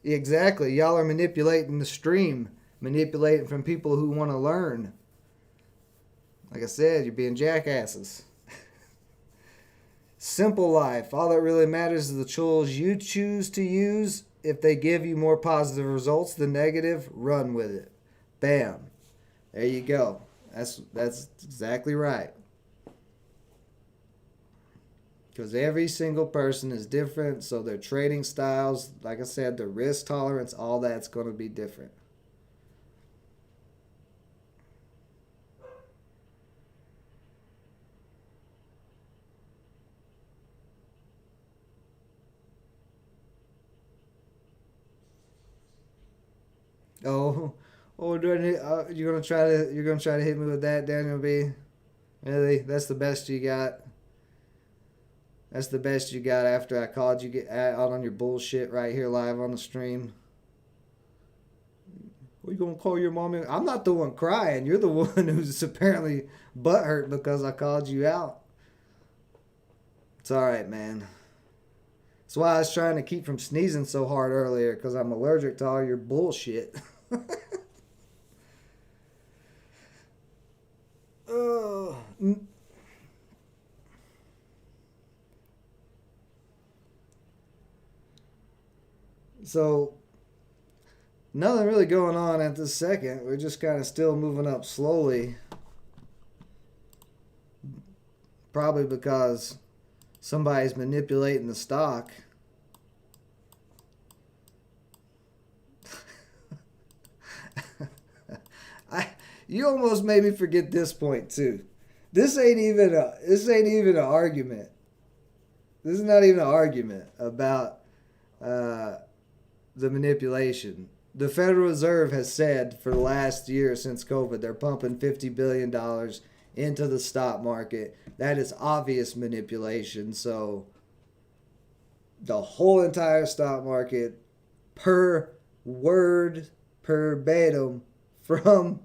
Exactly. Y'all are manipulating the stream, manipulating from people who want to learn. Like I said, you're being jackasses. Simple life. All that really matters is the tools you choose to use. If they give you more positive results than negative, run with it. Bam. There you go. That's exactly right. Because every single person is different, so their trading styles, like I said, their risk tolerance, all that's going to be different. Oh, oh, you're gonna try to hit me with that, Daniel B. Really? That's the best you got. That's the best you got after I called you get out on your bullshit right here live on the stream. What, you gonna call your mommy? I'm not the one crying. You're the one who's apparently butthurt because I called you out. It's all right, man. That's why I was trying to keep from sneezing so hard earlier because I'm allergic to all your bullshit. Oh, so nothing really going on at this second. We're just kind of still moving up slowly. Probably because somebody's manipulating the stock. You almost made me forget this point too. This ain't even an argument. This is not even an argument about the manipulation. The Federal Reserve has said for the last year since COVID, they're pumping $50 billion into the stock market. That is obvious manipulation. So the whole entire stock market, per word, verbatim, from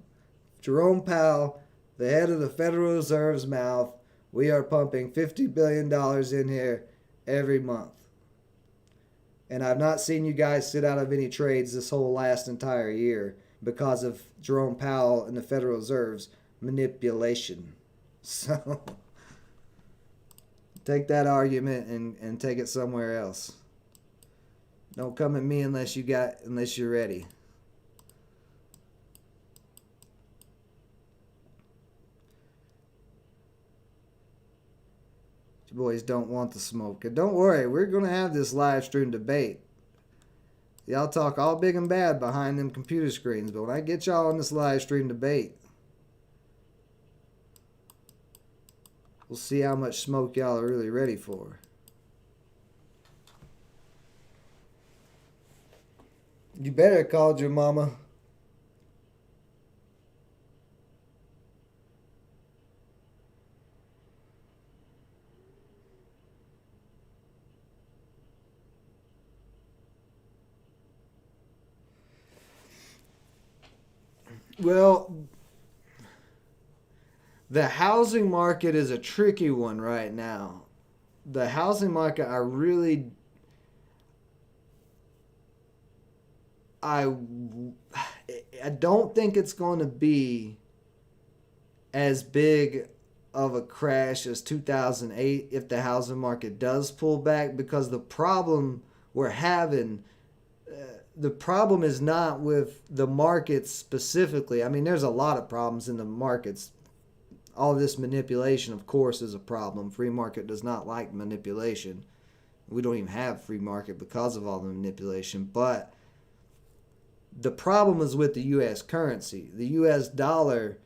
Jerome Powell, the head of the Federal Reserve's mouth, we are pumping $50 billion in here every month. And I've not seen you guys sit out of any trades this whole last entire year because of Jerome Powell and the Federal Reserve's manipulation. So take that argument and take it somewhere else. Don't come at me unless you're ready. You boys don't want the smoke. And don't worry, we're going to have this live stream debate. Y'all talk all big and bad behind them computer screens, but when I get y'all on this live stream debate, we'll see how much smoke y'all are really ready for. You better have called your mama. Well, the housing market is a tricky one right now. The housing market, I don't think it's going to be as big of a crash as 2008 if the housing market does pull back, because the problem we're having, the problem is not with the markets specifically. I mean, there's a lot of problems in the markets. All this manipulation, of course, is a problem. Free market does not like manipulation. We don't even have free market because of all the manipulation. But the problem is with the U.S. currency. The U.S. dollar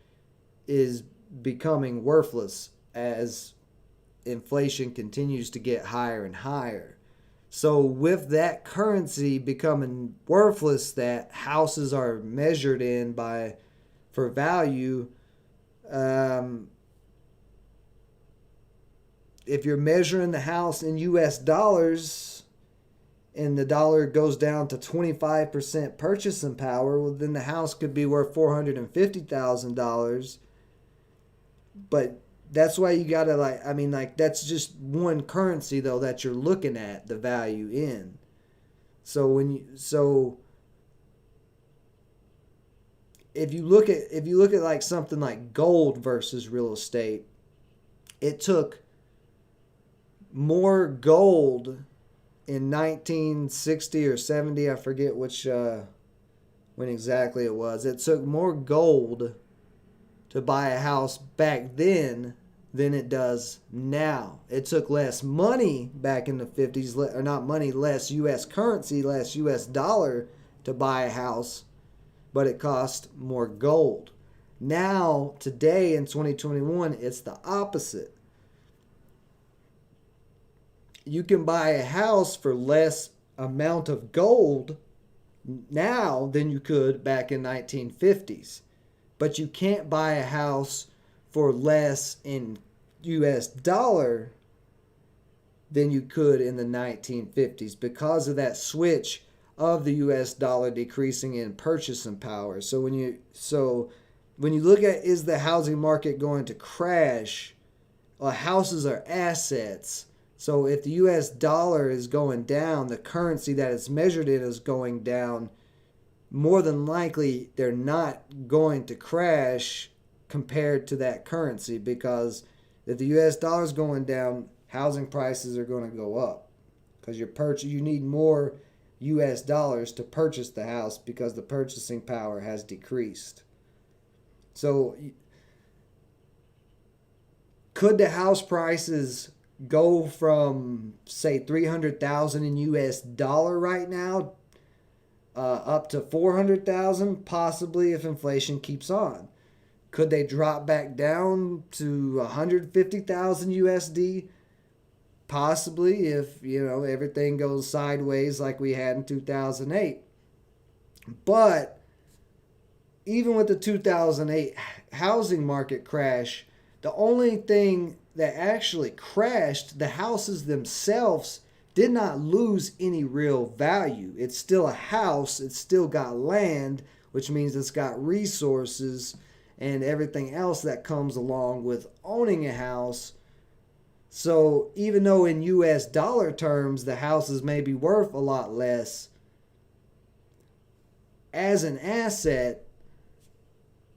is becoming worthless as inflation continues to get higher and higher. So with that currency becoming worthless that houses are measured in by for value, if you're measuring the house in US dollars and the dollar goes down to 25% purchasing power, well, then the house could be worth $450,000. But that's why you gotta that's just one currency though that you're looking at the value in. So if you look at like something like gold versus real estate, it took more gold in 1960 or 70, I forget which when exactly it was. It took more gold to buy a house back then than it does now. It took less money back in the 50s, or not money, less US currency, less US dollar to buy a house, but it cost more gold. Now, today in 2021, it's the opposite. You can buy a house for less amount of gold now than you could back in 1950s. But you can't buy a house for less in US dollar than you could in the 1950s because of that switch of the US dollar decreasing in purchasing power. So when you look at, is the housing market going to crash? Well, houses are assets. So if the US dollar is going down, the currency that it's measured in is going down, more than likely they're not going to crash compared to that currency, because if the US dollar is going down, housing prices are going to go up because you need more US dollars to purchase the house because the purchasing power has decreased. So could the house prices go from, say, 300,000 in US dollar right now up to 400,000? Possibly, if inflation keeps on. Could they drop back down to 150,000 USD? Possibly, if everything goes sideways like we had in 2008. But even with the 2008 housing market crash, the only thing that actually crashed, the houses themselves did not lose any real value. It's still a house. It's still got land, which means it's got resources and everything else that comes along with owning a house. So even though in US dollar terms the houses may be worth a lot less, as an asset,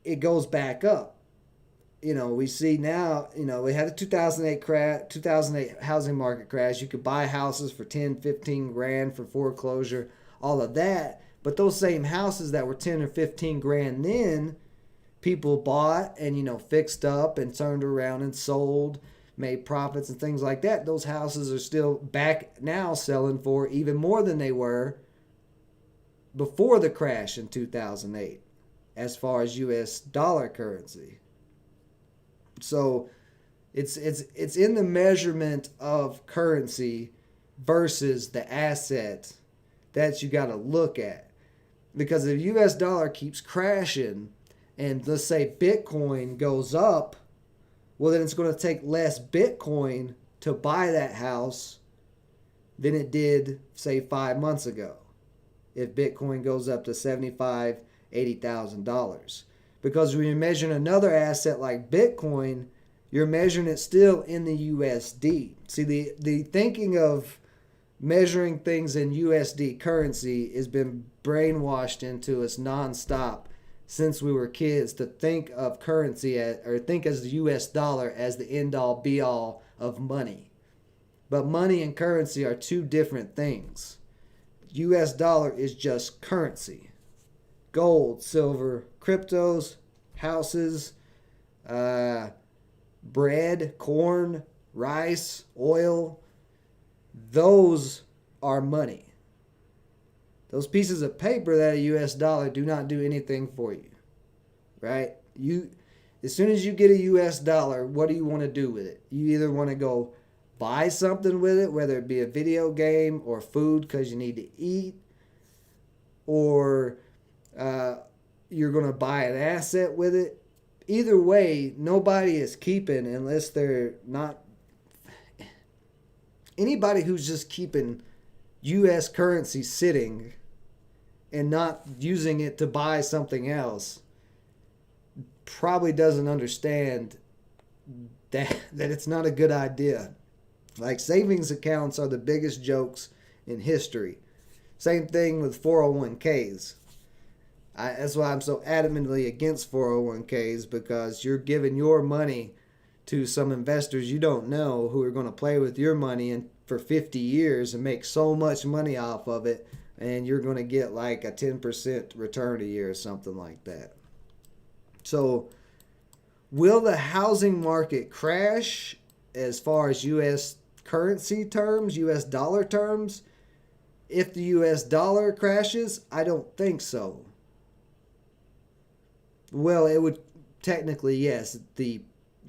it goes back up. We see now, we had a 2008 housing market crash. You could buy houses for 10, 15 grand for foreclosure, all of that. But those same houses that were 10 or 15 grand then, people bought and, fixed up and turned around and sold, made profits and things like that. Those houses are still back now selling for even more than they were before the crash in 2008 as far as US dollar currency. So it's in the measurement of currency versus the asset that you got to look at. Because if US dollar keeps crashing and let's say Bitcoin goes up, well, then it's going to take less Bitcoin to buy that house than it did, say, 5 months ago. If Bitcoin goes up to $75,000, $80,000. Because when you're measuring another asset like Bitcoin, you're measuring it still in the USD. See, the thinking of measuring things in USD currency has been brainwashed into us nonstop since we were kids to think of currency or think as the US dollar as the end-all be-all of money. But money and currency are two different things. US dollar is just currency. Gold, silver, cryptos, houses, bread, corn, rice, oil, those are money. Those pieces of paper that are US dollar do not do anything for you, right? As soon as you get a US dollar, what do you want to do with it? You either want to go buy something with it, whether it be a video game or food because you need to eat, or you're going to buy an asset with it. Either way, nobody is keeping, unless they're not. Anybody who's just keeping US currency sitting and not using it to buy something else probably doesn't understand that it's not a good idea. Like, savings accounts are the biggest jokes in history. Same thing with 401ks. That's why I'm so adamantly against 401ks, because you're giving your money to some investors you don't know who are going to play with your money and for 50 years and make so much money off of it, and you're going to get like a 10% return a year or something like that. So, will the housing market crash as far as U.S. currency terms, U.S. dollar terms? If the U.S. dollar crashes, I don't think so. Well, it would technically, yes, the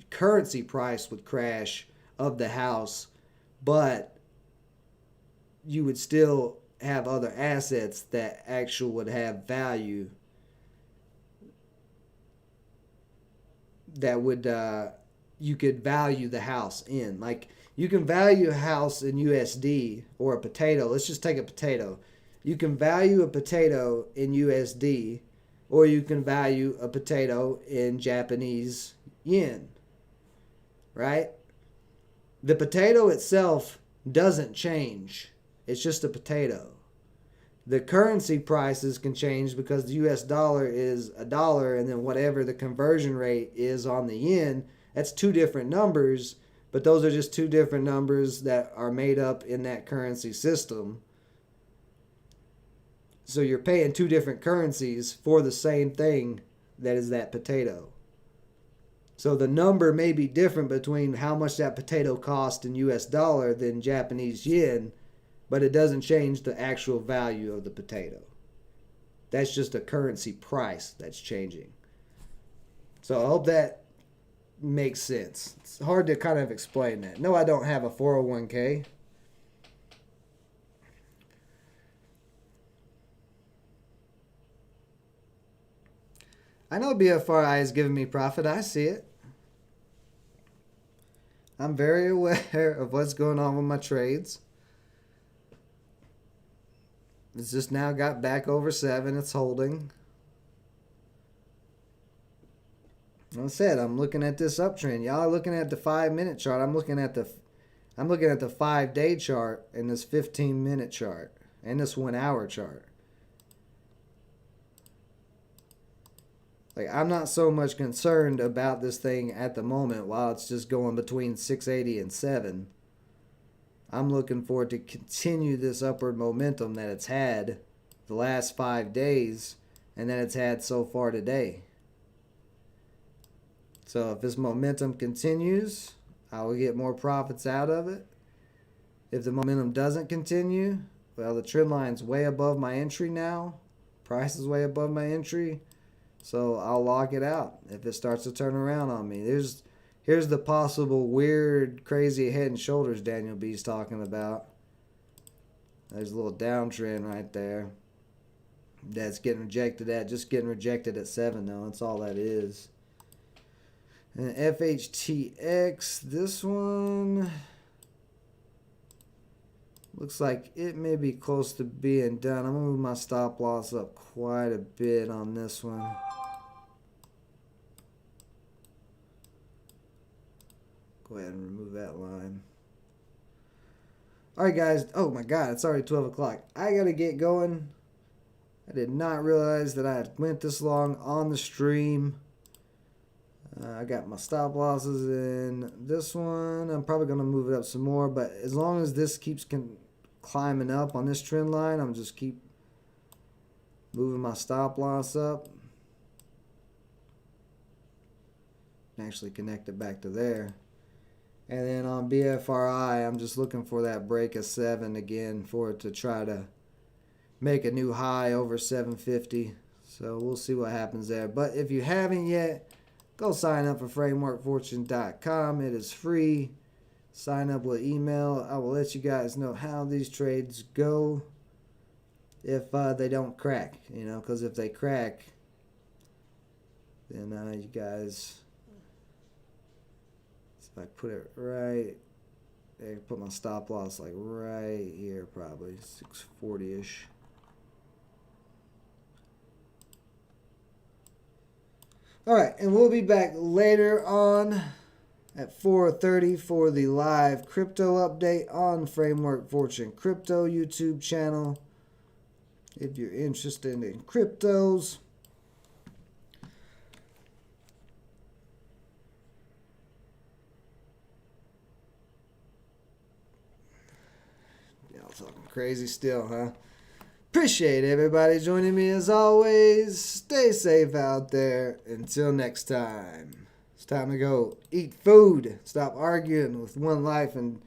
currency price would crash of the house, but you would still have other assets that actually would have value that would you could value the house in. Like, you can value a house in USD or a potato. Let's just take a potato. You can value a potato in USD, or you can value a potato in Japanese yen, right? The potato itself doesn't change. It's just a potato. The currency prices can change because the US dollar is a dollar, and then whatever the conversion rate is on the yen, that's two different numbers, but those are just two different numbers that are made up in that currency system. So you're paying two different currencies for the same thing that is that potato. So the number may be different between how much that potato cost in US dollar than Japanese yen, but it doesn't change the actual value of the potato. That's just a currency price that's changing. So I hope that makes sense. It's hard to kind of explain that. No, I don't have a 401k. I know BFRI is giving me profit. I see it. I'm very aware of what's going on with my trades. It's just now got back over 7. It's holding. Like I said, I'm looking at this uptrend. Y'all are looking at the 5-minute chart. I'm looking at the 5-day chart and this 15-minute chart and this 1-hour chart. Like, I'm not so much concerned about this thing at the moment while it's just going between 680 and 7. I'm looking for it to continue this upward momentum that it's had the last 5 days and that it's had so far today. So if this momentum continues, I will get more profits out of it. If the momentum doesn't continue, well, the trend line's way above my entry now. Price is way above my entry. So I'll lock it out if it starts to turn around on me. Here's the possible weird, crazy head and shoulders Daniel B's talking about. There's a little downtrend right there. That's getting rejected at. Just getting rejected at 7 though. That's all that is. And FHTX, this one looks like it may be close to being done. I'm going to move my stop loss up quite a bit on this one. Go ahead and remove that line. Alright guys, oh my god, it's already 12 o'clock. I gotta get going. I did not realize that I had went this long on the stream. I got my stop losses in this one. I'm probably going to move it up some more, but as long as this keeps climbing up on this trend line, I'm just keep moving my stop loss up. Actually connect it back to there. And then on BFRI, I'm just looking for that break of 7 again for it to try to make a new high over 750. So we'll see what happens there. But if you haven't yet, go sign up for frameworkfortune.com. It is free. Sign up with email. I will let you guys know how these trades go if they don't crack. Because if they crack, then you guys, if I put it right, I put my stop loss like right here, probably 640-ish. All right, and we'll be back later on at 4:30 for the live crypto update on Framework Fortune Crypto YouTube channel. If you're interested in cryptos. Y'all talking crazy still, huh? Appreciate everybody joining me as always. Stay safe out there. Until next time. It's time to go eat food. Stop arguing with one life and